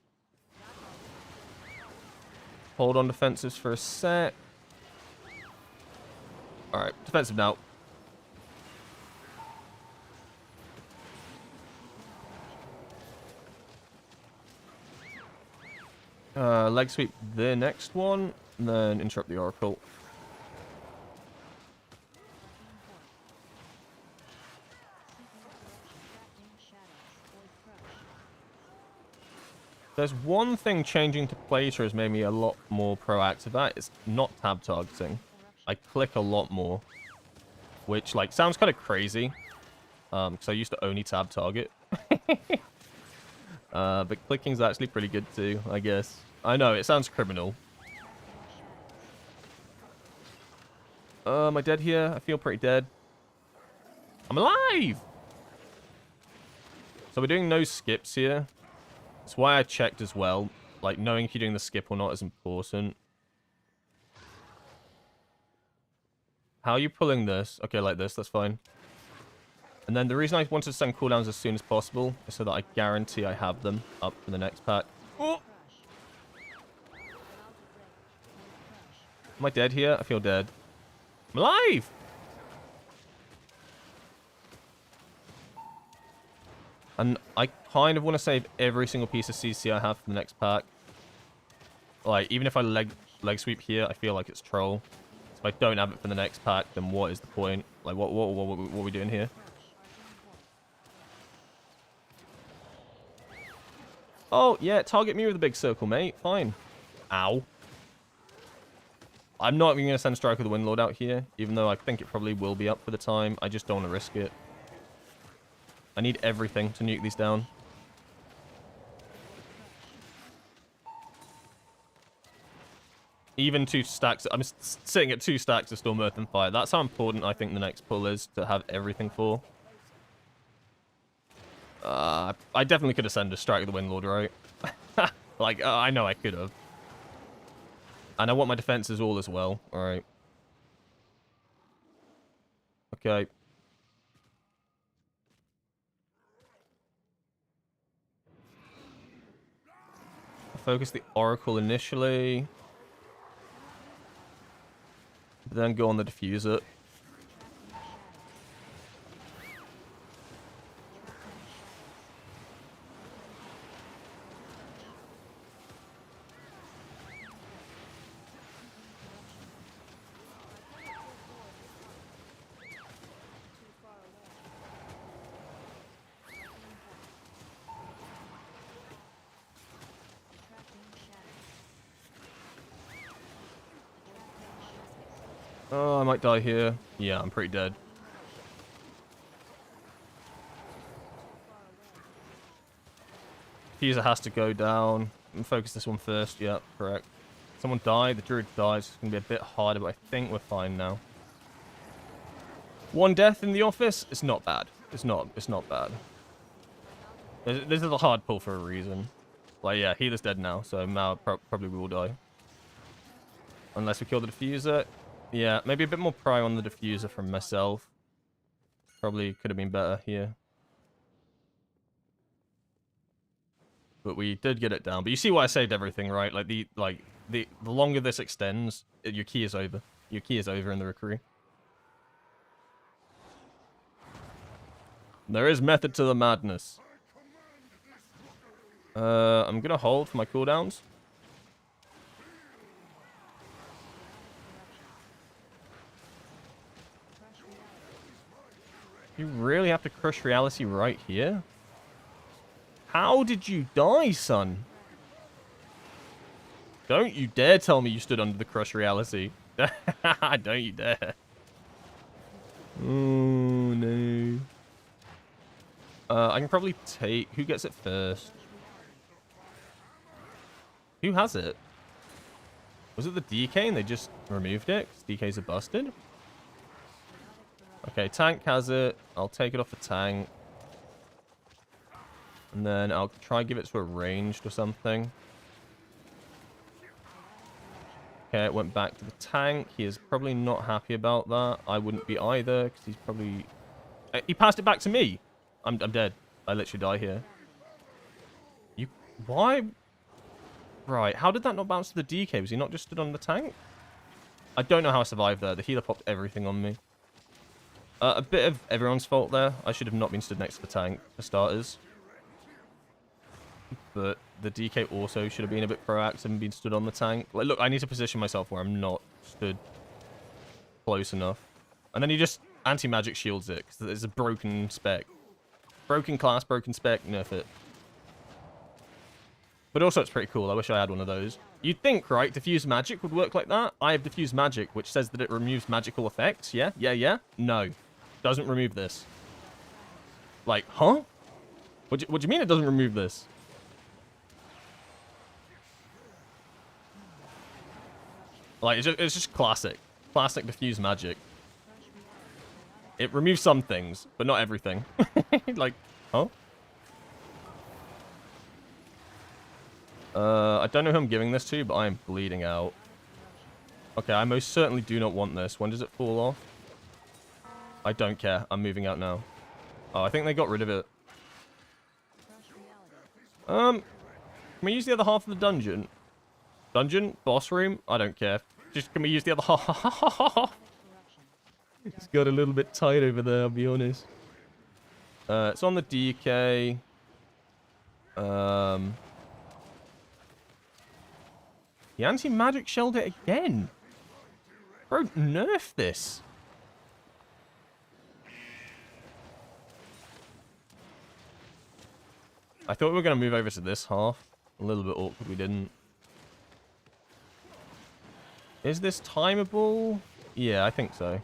Hold on defensives for a sec. Alright, defensive now. Leg sweep the next one, and then interrupt the Oracle. There's one thing changing to Plater has made me a lot more proactive at. It's not tab targeting. I click a lot more. Which, like, sounds kind of crazy. Because I used to only tab target. But clicking's actually pretty good too, I guess. I know, it sounds criminal. Am I dead here? I feel pretty dead. I'm alive! So we're doing no skips here. That's why I checked as well. Like, knowing if you're doing the skip or not is important. How are you pulling this? Okay, like this, that's fine. And then the reason I wanted to send cooldowns as soon as possible is so that I guarantee I have them up for the next pack. Oh! Am I dead here? I feel dead. I'm alive! And I kind of want to save every single piece of CC I have for the next pack. Like, even if I leg sweep here, I feel like it's troll. So if I don't have it for the next pack, then what is the point? Like, what are we doing here? Oh, yeah, target me with a big circle, mate. Fine. Ow. I'm not even going to send Strike of the Windlord out here, even though I think it probably will be up for the time. I just don't want to risk it. I need everything to nuke these down. Even 2 stacks. I'm sitting at 2 stacks of Storm, Earth, and Fire. That's how important I think the next pull is to have everything for. I definitely could have sent a Strike of the Windlord, right? Like, I know I could have. And I want my defenses all as well. Alright. Okay. Focus the Oracle initially. Then go on the Diffuser. Oh, I might die here. Yeah, I'm pretty dead. Diffuser has to go down. And focus this one first. Yeah, correct. Someone died. The Druid dies. It's going to be a bit harder, but I think we're fine now. 1 death in the office? It's not bad. It's not bad. This is a hard pull for a reason. Like, yeah, healer's dead now, so Mao probably will die. Unless we kill the Diffuser. Yeah, maybe a bit more pry on the Diffuser from myself. Probably could have been better here. But we did get it down. But you see why I saved everything, right? Like the longer this extends, your key is over. Your key is over in the Rookery. There is method to the madness. I'm gonna hold for my cooldowns. You really have to crush reality right here? How did you die, son? Don't you dare tell me you stood under the crush reality. Don't you dare. Oh, no. I can probably take... Who gets it first? Who has it? Was it the DK and they just removed it? Because DKs are busted? Okay, tank has it. I'll take it off the tank. And then I'll try give it to a ranged or something. Okay, it went back to the tank. He is probably not happy about that. I wouldn't be either, because he's probably... He passed it back to me! I'm dead. I literally die here. You... Why? Right, how did that not bounce to the DK? Was he not just stood on the tank? I don't know how I survived there. The healer popped everything on me. A bit of everyone's fault there. I should have not been stood next to the tank, for starters. But the DK also should have been a bit proactive and been stood on the tank. Like, look, I need to position myself where I'm not stood close enough. And then he just anti-magic shields it, because it's a broken spec. Broken class, broken spec, nerf it. But also it's pretty cool. I wish I had one of those. You'd think, right, diffuse magic would work like that. I have diffuse magic, which says that it removes magical effects. Yeah, yeah, yeah. No. Doesn't remove this. Like, huh? What do you mean it doesn't remove this? Like, it's just classic. Classic diffuse magic. It removes some things, but not everything. Like, huh? I don't know who I'm giving this to, but I am bleeding out. Okay, I most certainly do not want this. When does it fall off? I don't care. I'm moving out now. Oh, I think they got rid of it. Can we use the other half of the dungeon? Dungeon? Boss room? I don't care. Just, can we use the other half? It's got a little bit tight over there, I'll be honest. It's on the DK. The anti-magic shelled it again. Bro, nerf this. I thought we were going to move over to this half. A little bit awkward, we didn't. Is this timeable? Yeah, I think so.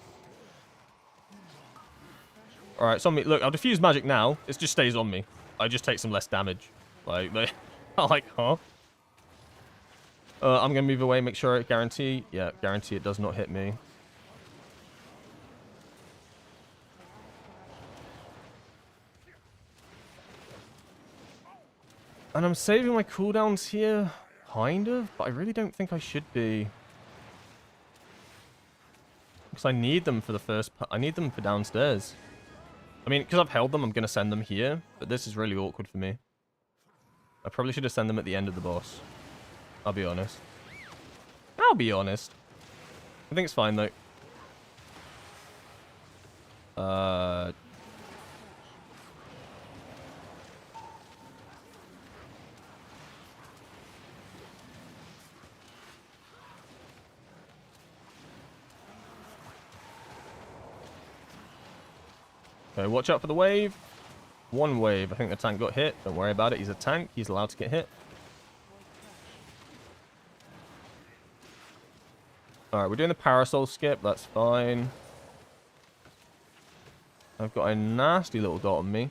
Alright, so look, I'll diffuse magic now. It just stays on me. I just take some less damage. Like, huh? I'm going to move away, make sure it guarantee. Yeah, guarantee it does not hit me. And I'm saving my cooldowns here, kind of, but I really don't think I should be. Because I need them for the first... I need them for downstairs. I mean, because I've held them, I'm going to send them here, but this is really awkward for me. I probably should have sent them at the end of the boss. I'll be honest. I'll be honest. I think it's fine, though. Okay, watch out for the wave. One wave. I think the tank got hit. Don't worry about it. He's a tank. He's allowed to get hit. Alright, we're doing the parasol skip. That's fine. I've got a nasty little dot on me.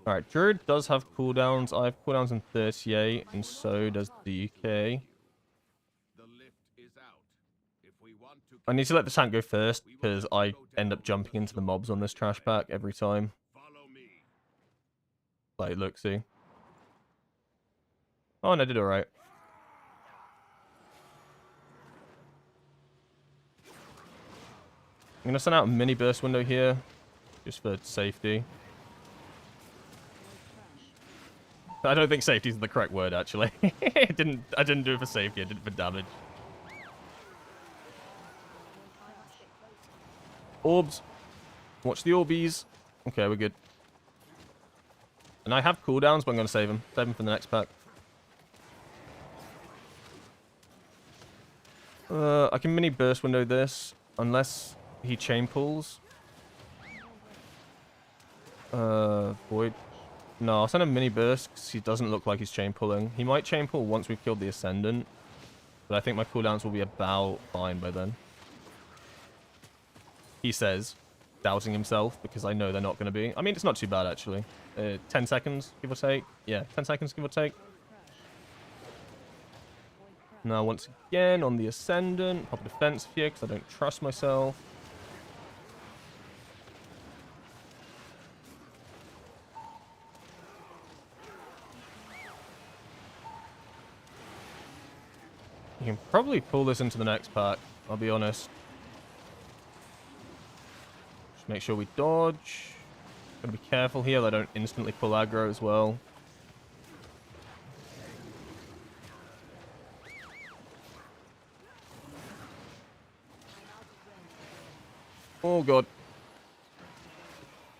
Alright, Druid does have cooldowns. I have cooldowns in 38, and so does DK. I need to let the tank go first, because I end up jumping into the mobs on this trash pack every time. Like, look, see? Oh, and I did alright. I'm going to send out a mini burst window here, just for safety. I don't think safety is the correct word, actually. I didn't do it for safety, I did it for damage. Orbs. Watch the orbies. Okay, we're good. And I have cooldowns, but I'm going to save them. Save them for the next pack. I can mini burst window this, unless he chain pulls. Void. No, I'll send him mini burst because he doesn't look like he's chain pulling. He might chain pull once we've killed the Ascendant, but I think my cooldowns will be about fine by then. He says, doubting himself, because I know they're not going to be. I mean, it's not too bad, actually. 10 seconds, give or take. Yeah, 10 seconds, give or take. Now, once again, on the Ascendant, pop a defense here, because I don't trust myself. You can probably pull this into the next pack, I'll be honest. Just make sure we dodge. Gotta be careful here that I don't instantly pull aggro as well. Oh god.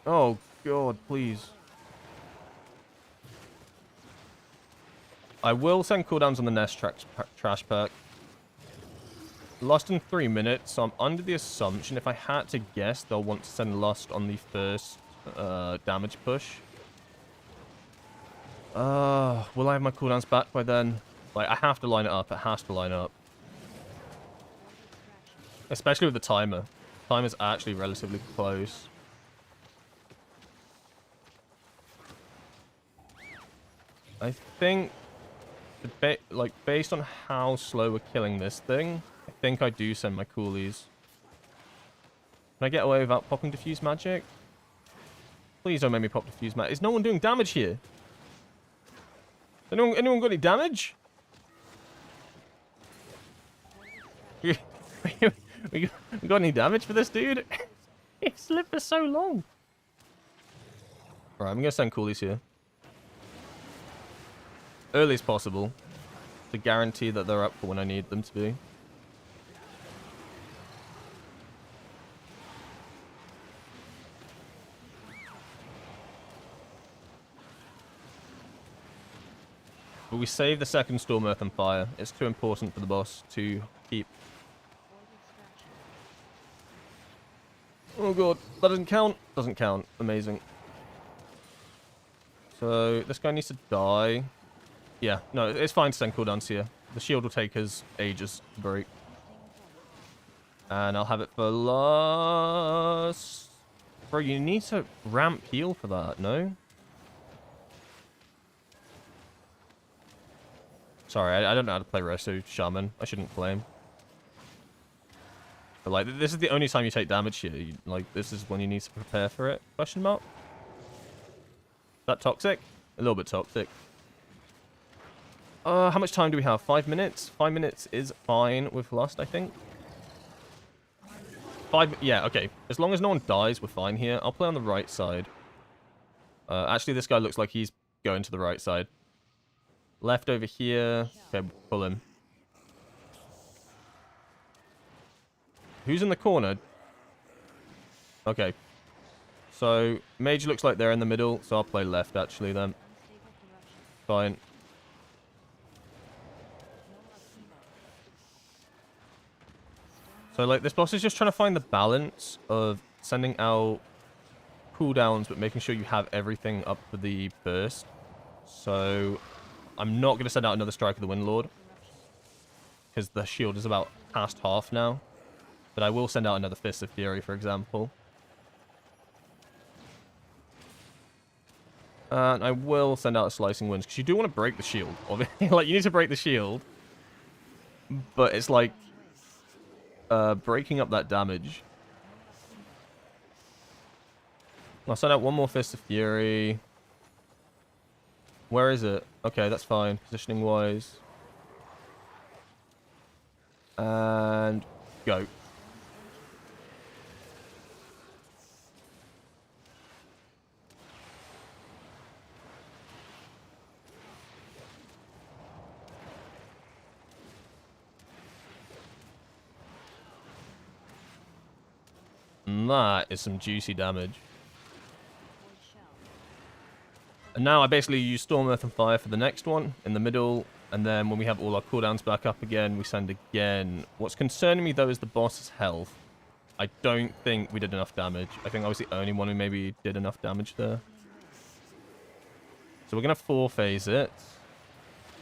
Oh god, please. I will send cooldowns on the Nest trash pack. Lust in 3 minutes, so I'm under the assumption, if I had to guess, they'll want to send Lust on the first damage push. Will I have my cooldowns back by then? Like, I have to line it up. It has to line up. Especially with the timer. Timer's actually relatively close. I think, based on how slow we're killing this thing, I think I do send my coolies. Can I get away without popping diffuse magic? Please don't make me pop diffuse magic. Is no one doing damage here? Anyone got any damage? we got any damage for this dude? He's lived for so long. Alright, I'm gonna send coolies here. Early as possible. To guarantee that they're up for when I need them to be. But we save the second Storm, Earth, and Fire. It's too important for the boss to keep. Oh god, that doesn't count. Doesn't count. Amazing. So, this guy needs to die. Yeah, no, it's fine to send cooldowns here. The shield will take us ages to break. And I'll have it for last... Bro, you need to ramp heal for that, no? Sorry, I don't know how to play Resto Shaman. I shouldn't claim. But, like, this is the only time you take damage here. This is when you need to prepare for it. Question mark? Is that toxic? A little bit toxic. How much time do we have? 5 minutes? 5 minutes is fine with Lust, I think. Yeah, okay. As long as no one dies, we're fine here. I'll play on the right side. Actually, this guy looks like he's going to the right side. Left over here. Okay, pull him. Who's in the corner? Okay. So, Mage looks like they're in the middle, so I'll play left, actually, then. Fine. So, like, this boss is just trying to find the balance of sending out cooldowns, but making sure you have everything up for the burst. So, I'm not going to send out another Strike of the Windlord, because the shield is about past half now. But I will send out another Fist of Fury, for example. And I will send out a Slicing Winds, because you do want to break the shield, obviously. Like, you need to break the shield. But it's like... breaking up that damage. I'll send out one more Fist of Fury. Where is it? Okay, that's fine, positioning-wise. And... go. And that is some juicy damage. And now I basically use Storm, Earth, and Fire for the next one in the middle. And then when we have all our cooldowns back up again, we send again. What's concerning me, though, is the boss's health. I don't think we did enough damage. I think I was the only one who maybe did enough damage there. So we're going to 4-phase it.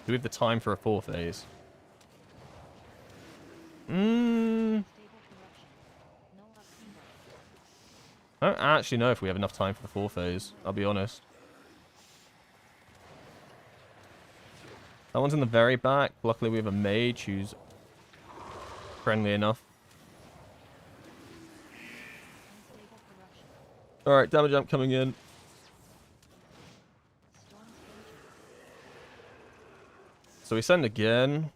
Do we have the time for a 4-phase? I don't actually know if we have enough time for the 4-phase, I'll be honest. That one's in the very back. Luckily we have a mage who's friendly enough. Alright, damage amp coming in. So we send again.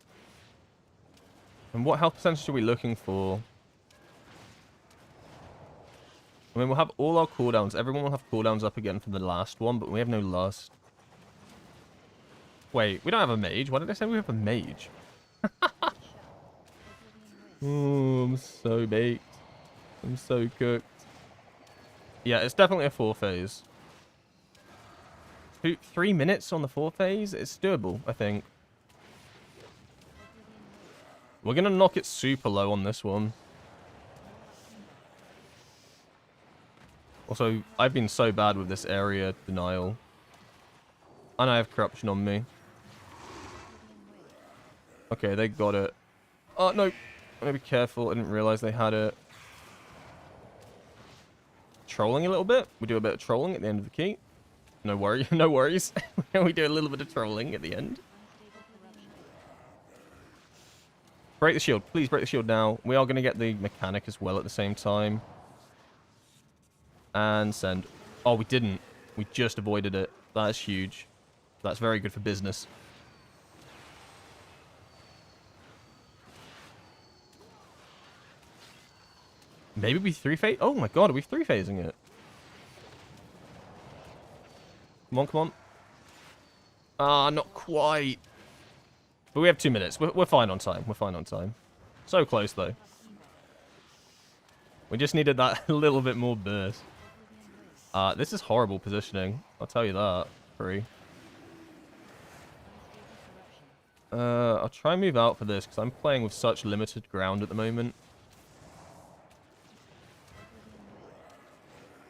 And what health percentage are we looking for? I mean, we'll have all our cooldowns. Everyone will have cooldowns up again from the last one, but we have no lust. Wait, we don't have a mage. Why did I say we have a mage? Oh, I'm so baked. I'm so cooked. Yeah, it's definitely a 4-phase. 3 minutes on the 4-phase? It's doable, I think. We're going to knock it super low on this one. Also, I've been so bad with this area denial. And I have corruption on me. Okay, they got it. Oh, no. I'm going to be careful. I didn't realize they had it. Trolling a little bit. We do a bit of trolling at the end of the key. No worry. No worries. We do a little bit of trolling at the end. Break the shield. Please break the shield now. We are going to get the mechanic as well at the same time. And send. Oh, we didn't. We just avoided it. That is huge. That's very good for business. Maybe we 3-phase. Oh my god, are we 3-phasing it? Come on, come on. Ah, not quite. But we have 2 minutes. We're fine on time. We're fine on time. So close, though. We just needed that little bit more burst. This is horrible positioning. I'll tell you that. Free. I'll try and move out for this, because I'm playing with such limited ground at the moment.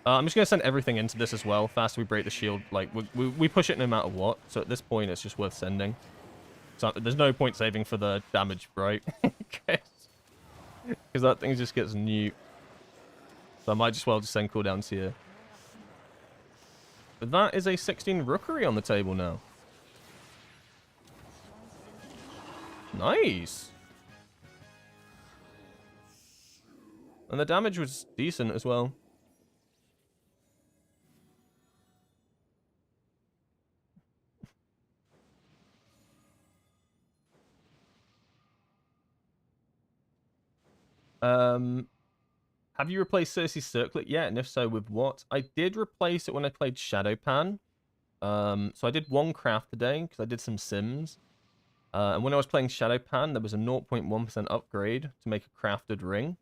I'm just going to send everything into this as well. Faster we break the shield. Like, we push it no matter what. So at this point, it's just worth sending. So there's no point saving for the damage, right? Because that thing just gets nuked. So I might just well just send cooldowns here. But that is a 16 rookery on the table now. Nice. And the damage was decent as well. Have you replaced Circe's Circlet yet? And if so, with what? I did replace it when I played Shadowpan. So I did one craft today because I did some sims. And when I was playing Shadowpan, there was a 0.1% upgrade to make a crafted ring.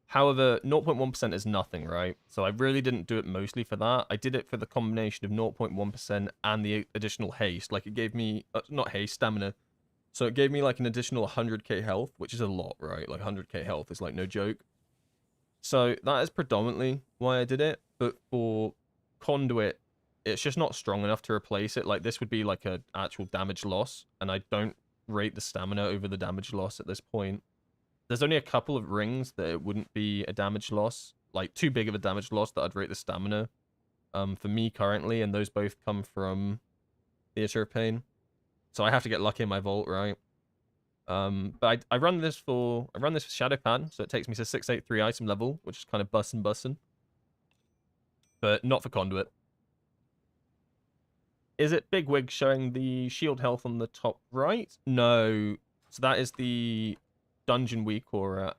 However, 0.1% is nothing, right? So I really didn't do it mostly for that. I did it for the combination of 0.1% and the additional haste. Like, it gave me... not haste, stamina. So it gave me, like, an additional 100k health, which is a lot, right? Like, 100k health is, like, no joke. So that is predominantly why I did it. But for Conduit, it's just not strong enough to replace it. Like, this would be, like, an actual damage loss. And I don't rate the stamina over the damage loss at this point. There's only a couple of rings that it wouldn't be a damage loss. Like, too big of a damage loss that I'd rate the stamina. For me currently, and those both come from Theatre of Pain. So I have to get lucky in my vault, right? But I run this for Shadowpan, so it takes me to 683 item level, which is kind of bussin'. But not for Conduit. Is it Bigwig showing the shield health on the top right? No. So that is the dungeon we core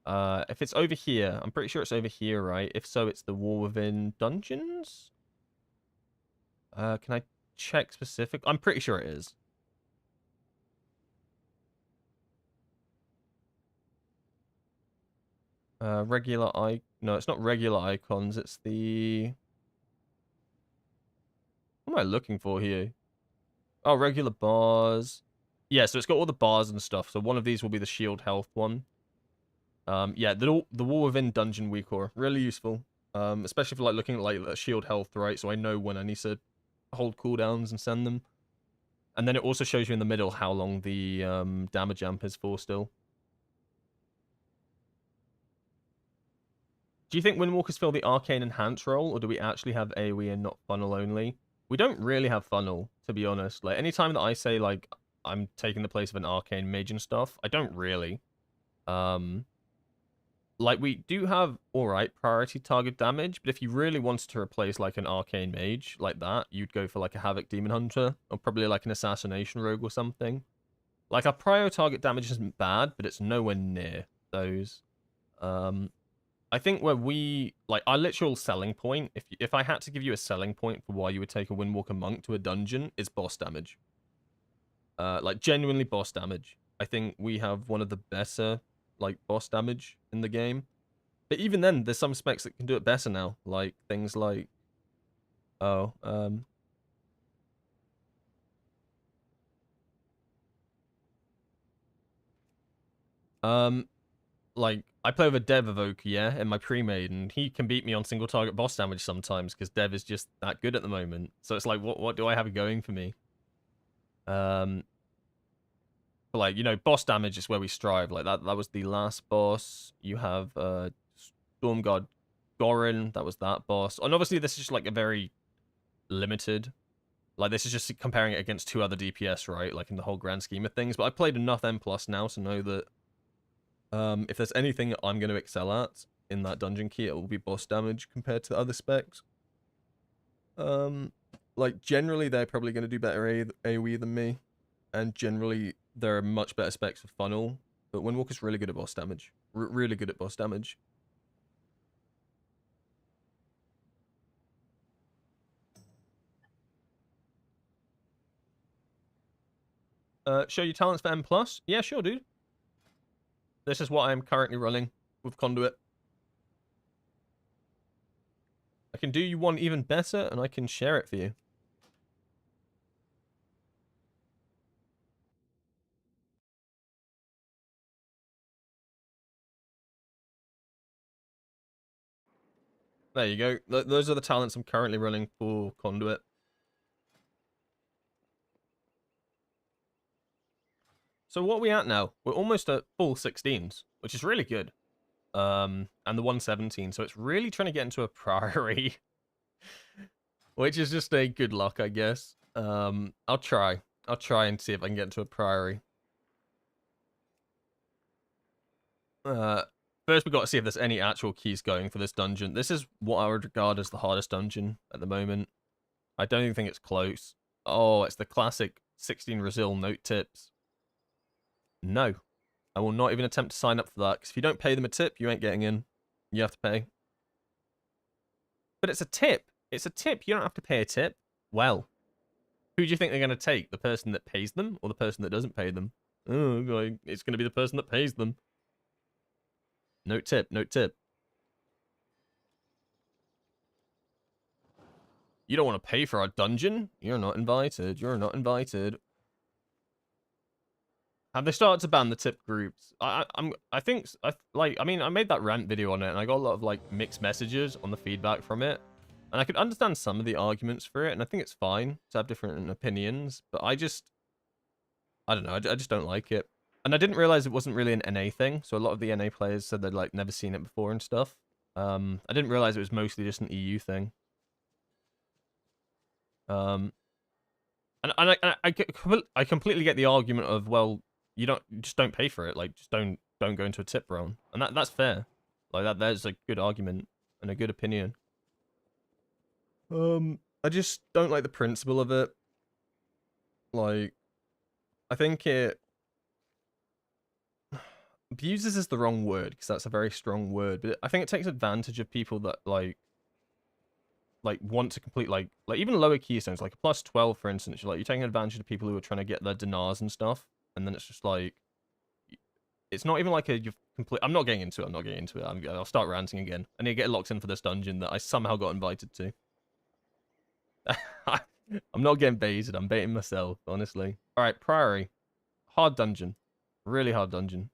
at. If it's over here, I'm pretty sure it's over here, right? If so, it's the War Within Dungeons? Can I check specific? I'm pretty sure it is. Regular icon. No, it's not regular icons. It's the... What am I looking for here? Oh, regular bars. Yeah, so it's got all the bars and stuff. So one of these will be the shield health one. Yeah, the War Within Dungeon Weakcore. Really useful. Especially for like looking at like shield health, right? So I know when I need to hold cooldowns and send them. And then it also shows you in the middle how long the damage amp is for still. Do you think Windwalkers fill the Arcane Enhance role, or do we actually have AoE and not funnel only? We don't really have funnel, to be honest. Like, anytime that I say, like, I'm taking the place of an Arcane Mage and stuff, I don't really. Like, we do have alright priority target damage, but if you really wanted to replace, like, an Arcane Mage like that, you'd go for, like, a Havoc Demon Hunter, or probably, like, an Assassination Rogue or something. Like, our prior target damage isn't bad, but it's nowhere near those. I think where we, like, our literal selling point, if I had to give you a selling point for why you would take a Windwalker monk to a dungeon, is boss damage. Like, genuinely boss damage. I think we have one of the better, like, boss damage in the game. But even then, there's some specs that can do it better now. Like, things like... Oh, like, I play with a Dev Evoker, yeah, in my pre-made, and he can beat me on single target boss damage sometimes, because Dev is just that good at the moment. So it's like, what do I have going for me? But like, you know, boss damage is where we strive. Like, that was the last boss. You have, Stormguard Gorin, that was that boss. And obviously, this is just, like, a very limited... Like, this is just comparing it against 2 other DPS, right? Like, in the whole grand scheme of things. But I've played enough M+ now to know that if there's anything I'm going to excel at in that dungeon key, it will be boss damage compared to other specs. Like, generally, they're probably going to do better AoE than me. And generally, there are much better specs for funnel. But Windwalker's really good at boss damage. Really good at boss damage. Show your talents for M+? Yeah, sure, dude. This is what I'm currently running with Conduit. I can do you one even better, and I can share it for you. There you go. Those are the talents I'm currently running for Conduit. So what are we at now? We're almost at full 16s, which is really good. And the 117, so it's really trying to get into a Priory. Which is just a good luck, I guess. I'll try. I'll try and see if I can get into a Priory. First we got to see if there's any actual keys going for this dungeon. This is what I would regard as the hardest dungeon at the moment. I don't even think it's close. Oh, it's the classic 16 Resil note tips. No. I will not even attempt to sign up for that, because if you don't pay them a tip, you ain't getting in. You have to pay. But it's a tip. It's a tip. You don't have to pay a tip. Well, who do you think they're going to take? The person that pays them or the person that doesn't pay them? Oh, it's going to be the person that pays them. No tip, no tip. You don't want to pay for our dungeon? You're not invited. You're not invited. Have they started to ban the tip groups? I mean, I made that rant video on it, and I got a lot of, like, mixed messages on the feedback from it. And I could understand some of the arguments for it, and I think it's fine to have different opinions, but I don't know, I just don't like it. And I didn't realize it wasn't really an NA thing, so a lot of the NA players said they'd, like, never seen it before and stuff. I didn't realize it was mostly just an EU thing. And I completely get the argument of, well, you just don't pay for it, like, just don't go into a tip realm. And that's fair. Like, there's a good argument and a good opinion. I just don't like the principle of it. Like, I think it abuses is the wrong word, because that's a very strong word, but I think it takes advantage of people that like want to complete like even lower keystones, like a +12 for instance. You're taking advantage of people who are trying to get their dinars and stuff, and then it's just like, it's not even like you've complete. I'm not getting into it. I'll start ranting again. I need to get locked in for this dungeon that I somehow got invited to. I'm not getting baited. I'm baiting myself, honestly. All right, Priory. Hard dungeon. Really hard dungeon.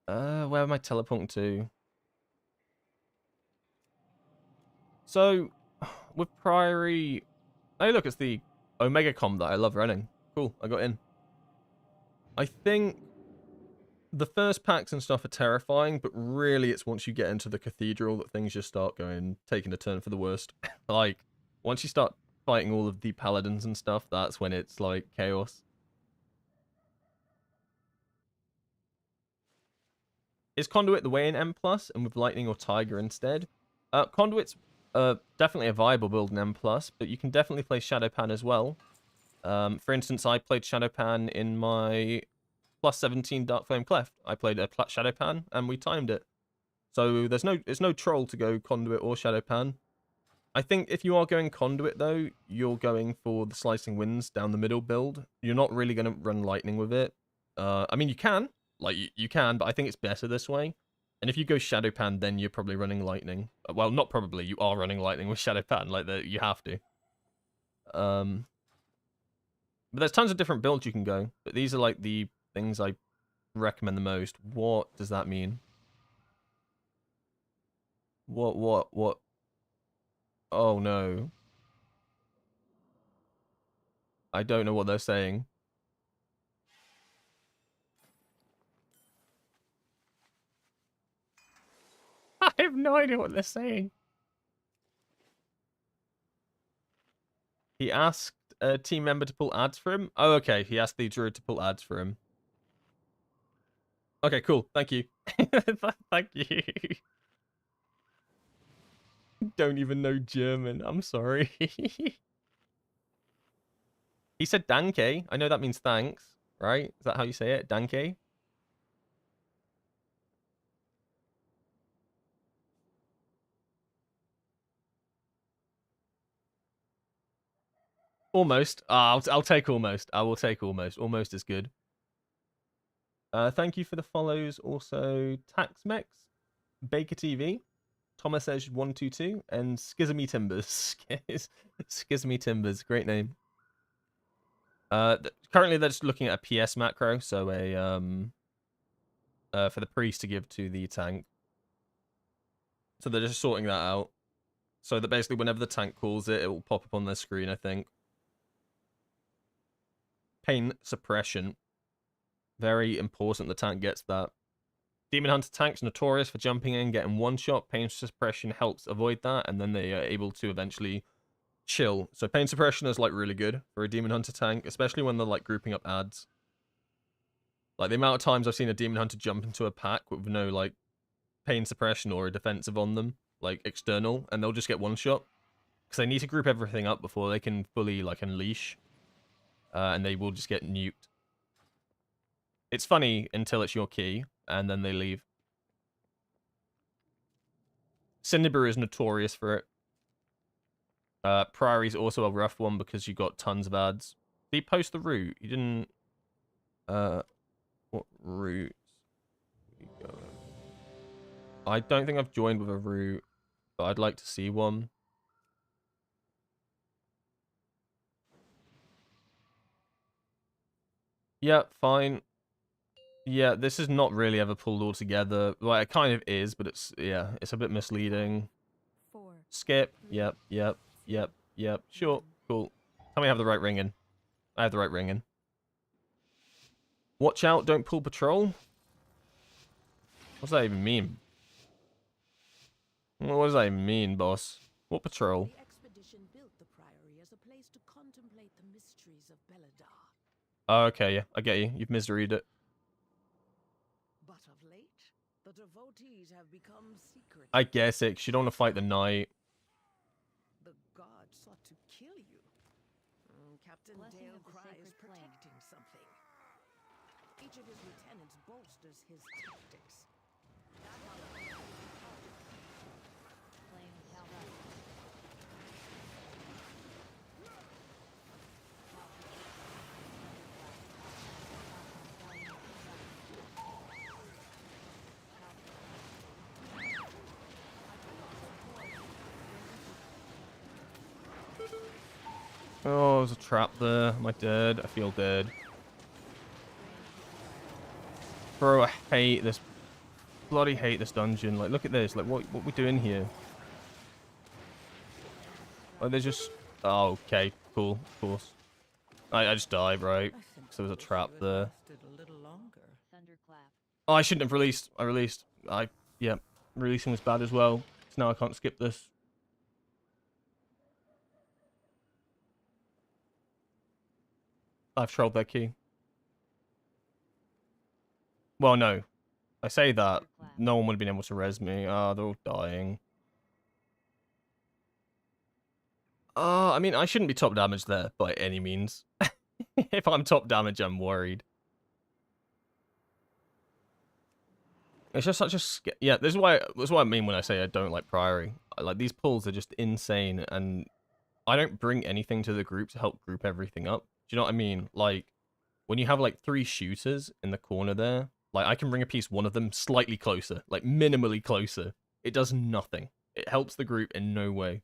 Where am I teleporting to? So, with Priory... Hey, look, it's the Omega Comp that I love running. Cool, I got in. I think the first packs and stuff are terrifying, but really it's once you get into the Cathedral that things just start taking a turn for the worst. Like, once you start fighting all of the Paladins and stuff, that's when it's, like, chaos. Is Conduit the way in M+, and with Lightning or Tiger instead? Conduit's definitely a viable build in M+, but you can definitely play Shadowpan as well. For instance, I played Shadowpan in my plus 17 Dark Flame Cleft. I played a Shadow Pan, and we timed it. So it's no troll to go Conduit or Shadow Pan. I think if you are going Conduit, though, you're going for the Slicing Winds down the middle build. You're not really going to run Lightning with it. I mean, you can. Like, you can, but I think it's better this way. And if you go Shadow Pan, then you're probably running Lightning. Well, not probably. You are running Lightning with Shadow Pan. Like, you have to. But there's tons of different builds you can go. But these are, like, the things I recommend the most. What does that mean? What? Oh, no. I don't know what they're saying. I have no idea what they're saying. He asked a team member to pull ads for him. Oh, okay. He asked the druid to pull ads for him. Okay, cool. Thank you. Thank you. Don't even know German. I'm sorry. He said danke. I know that means thanks, right? Is that how you say it? Danke? Almost. I'll take almost. I will take almost. Almost is good. Thank you for the follows. Also, Taxmex, Baker TV, Thomas Edge 122, and Schismy Timbers. Schismy Timbers, great name. Currently they're just looking at a PS macro, so for the priest to give to the tank. So they're just sorting that out. So that basically whenever the tank calls it, it will pop up on their screen, I think. Pain suppression. Very important the tank gets that. Demon Hunter tank's notorious for jumping in, getting one shot. Pain suppression helps avoid that, and then they are able to eventually chill. So pain suppression is like really good for a Demon Hunter tank, especially when they're like grouping up ads. Like the amount of times I've seen a Demon Hunter jump into a pack with no like pain suppression or a defensive on them, like external, and they'll just get one shot. Because they need to group everything up before they can fully like unleash. And they will just get nuked. It's funny until it's your key, and then they leave. Cinderbrew is notorious for it. Priory's also a rough one because you got tons of ads. Did he post the route? You didn't... what route? I don't think I've joined with a route, but I'd like to see one. Yeah, fine. Yeah, this is not really ever pulled all together. Well, it kind of is, but it's, yeah, it's a bit misleading. 4, Skip. Yep. Sure. Cool. Tell me I have the right ring in. I have the right ring in. Watch out, don't pull patrol. What's that even mean? What does that even mean, boss? What patrol? The expedition built the priory as a place to contemplate the mysteries of Beladar. Oh, okay, yeah, I get you. You've misread it. But of late, the devotees have become secret. I guess it, 'cause you don't want to fight the knight. The gods sought to kill you. Captain Blessing Dale of the Cry is sacred flame. protecting something. Each of his lieutenants bolsters his tactics. flame held up. Oh, there's a trap there. Am I dead? I feel dead. Bro, I hate this. Bloody hate this dungeon. Like, look at this. Like, what we doing here? Like, they're just... Oh, okay. Cool. Of course. I just died, right? So there's a trap there. Thunderclap. Oh, I shouldn't have released. I released. Yeah. Releasing was bad as well. So now I can't skip this. I've trolled their key. Well, no. I say that. No one would have been able to res me. Ah, they're all dying. I mean, I shouldn't be top damage there by any means. If I'm top damage, I'm worried. It's just such a yeah. This is what I mean when I say I don't like Priory. Like these pulls are just insane, and I don't bring anything to the group to help group everything up. Do you know what I mean? Like when you have like 3 shooters in the corner there, like I can bring a piece one of them slightly closer, like minimally closer. It does nothing. It helps the group in no way.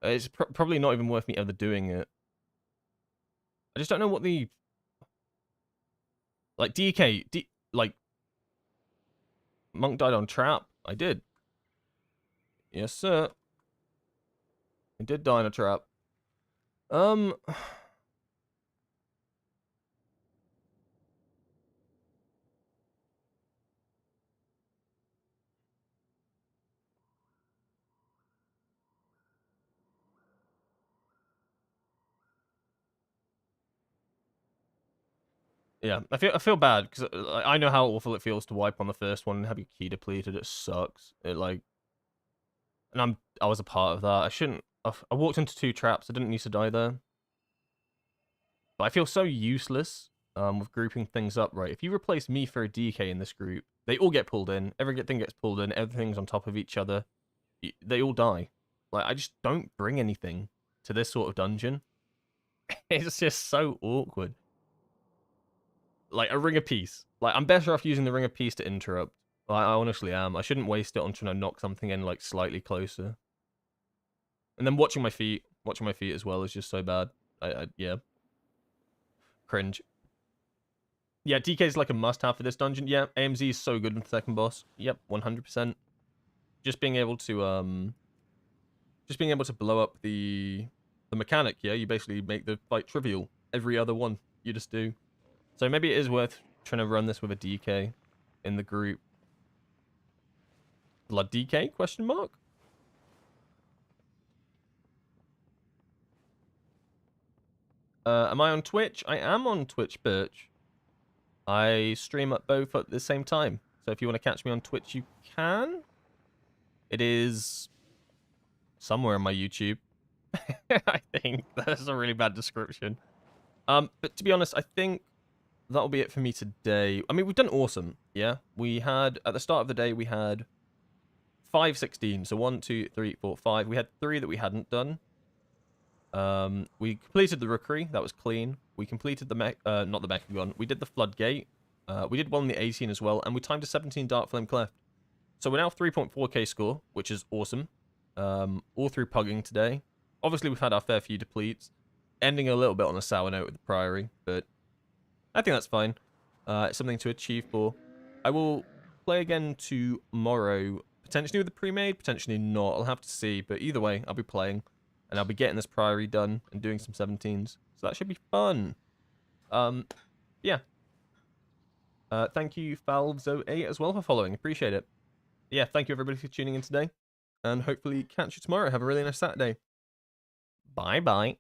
It's probably not even worth me ever doing it. I just don't know what the like like Monk died on trap. I did. Yes, sir. I did die in a trap. Yeah, I feel bad because I know how awful it feels to wipe on the first one and have your key depleted. It sucks. It like, and I was a part of that. I shouldn't. I walked into 2 traps. I didn't need to die there. But I feel so useless with grouping things up. Right, if you replace me for a DK in this group, they all get pulled in. Everything gets pulled in. Everything's on top of each other. They all die. Like I just don't bring anything to this sort of dungeon. It's just so awkward. Like a ring of peace. Like I'm better off using the ring of peace to interrupt. Like, I honestly am. I shouldn't waste it on trying to knock something in like slightly closer. And then watching my feet as well is just so bad. Yeah. Cringe. Yeah, DK is like a must-have for this dungeon. Yeah, AMZ is so good with the second boss. Yep, 100%. Just being able to blow up the mechanic. Yeah, you basically make the fight trivial. Every other one you just do. So maybe it is worth trying to run this with a DK in the group. Blood DK? Question mark? Am I on Twitch? I am on Twitch, Birch. I stream at both at the same time. So if you want to catch me on Twitch, you can. It is somewhere on my YouTube. I think that's a really bad description. But to be honest, I think that'll be it for me today. I mean, we've done awesome. Yeah, we had at the start of the day we had 5 16. So 1, 2, 3, 4, 5. We had 3 that we hadn't done. We completed the Rookery. That was clean. We completed the not the Mechagon. We did the Floodgate. We did one in the 18 as well, and we timed a 17 Dark Flame Cleft. So we're now 3.4k score, which is awesome. All through pugging today. Obviously, we've had our fair few depletes, ending a little bit on a sour note with the Priory, but I think that's fine. It's something to achieve for. I will play again tomorrow, potentially with the pre-made, potentially not. I'll have to see, but either way, I'll be playing, and I'll be getting this Priory done and doing some 17s. So that should be fun. Yeah. Thank you, Valvezo8 as well for following. Appreciate it. Yeah, thank you everybody for tuning in today, and hopefully catch you tomorrow. Have a really nice Saturday. Bye-bye.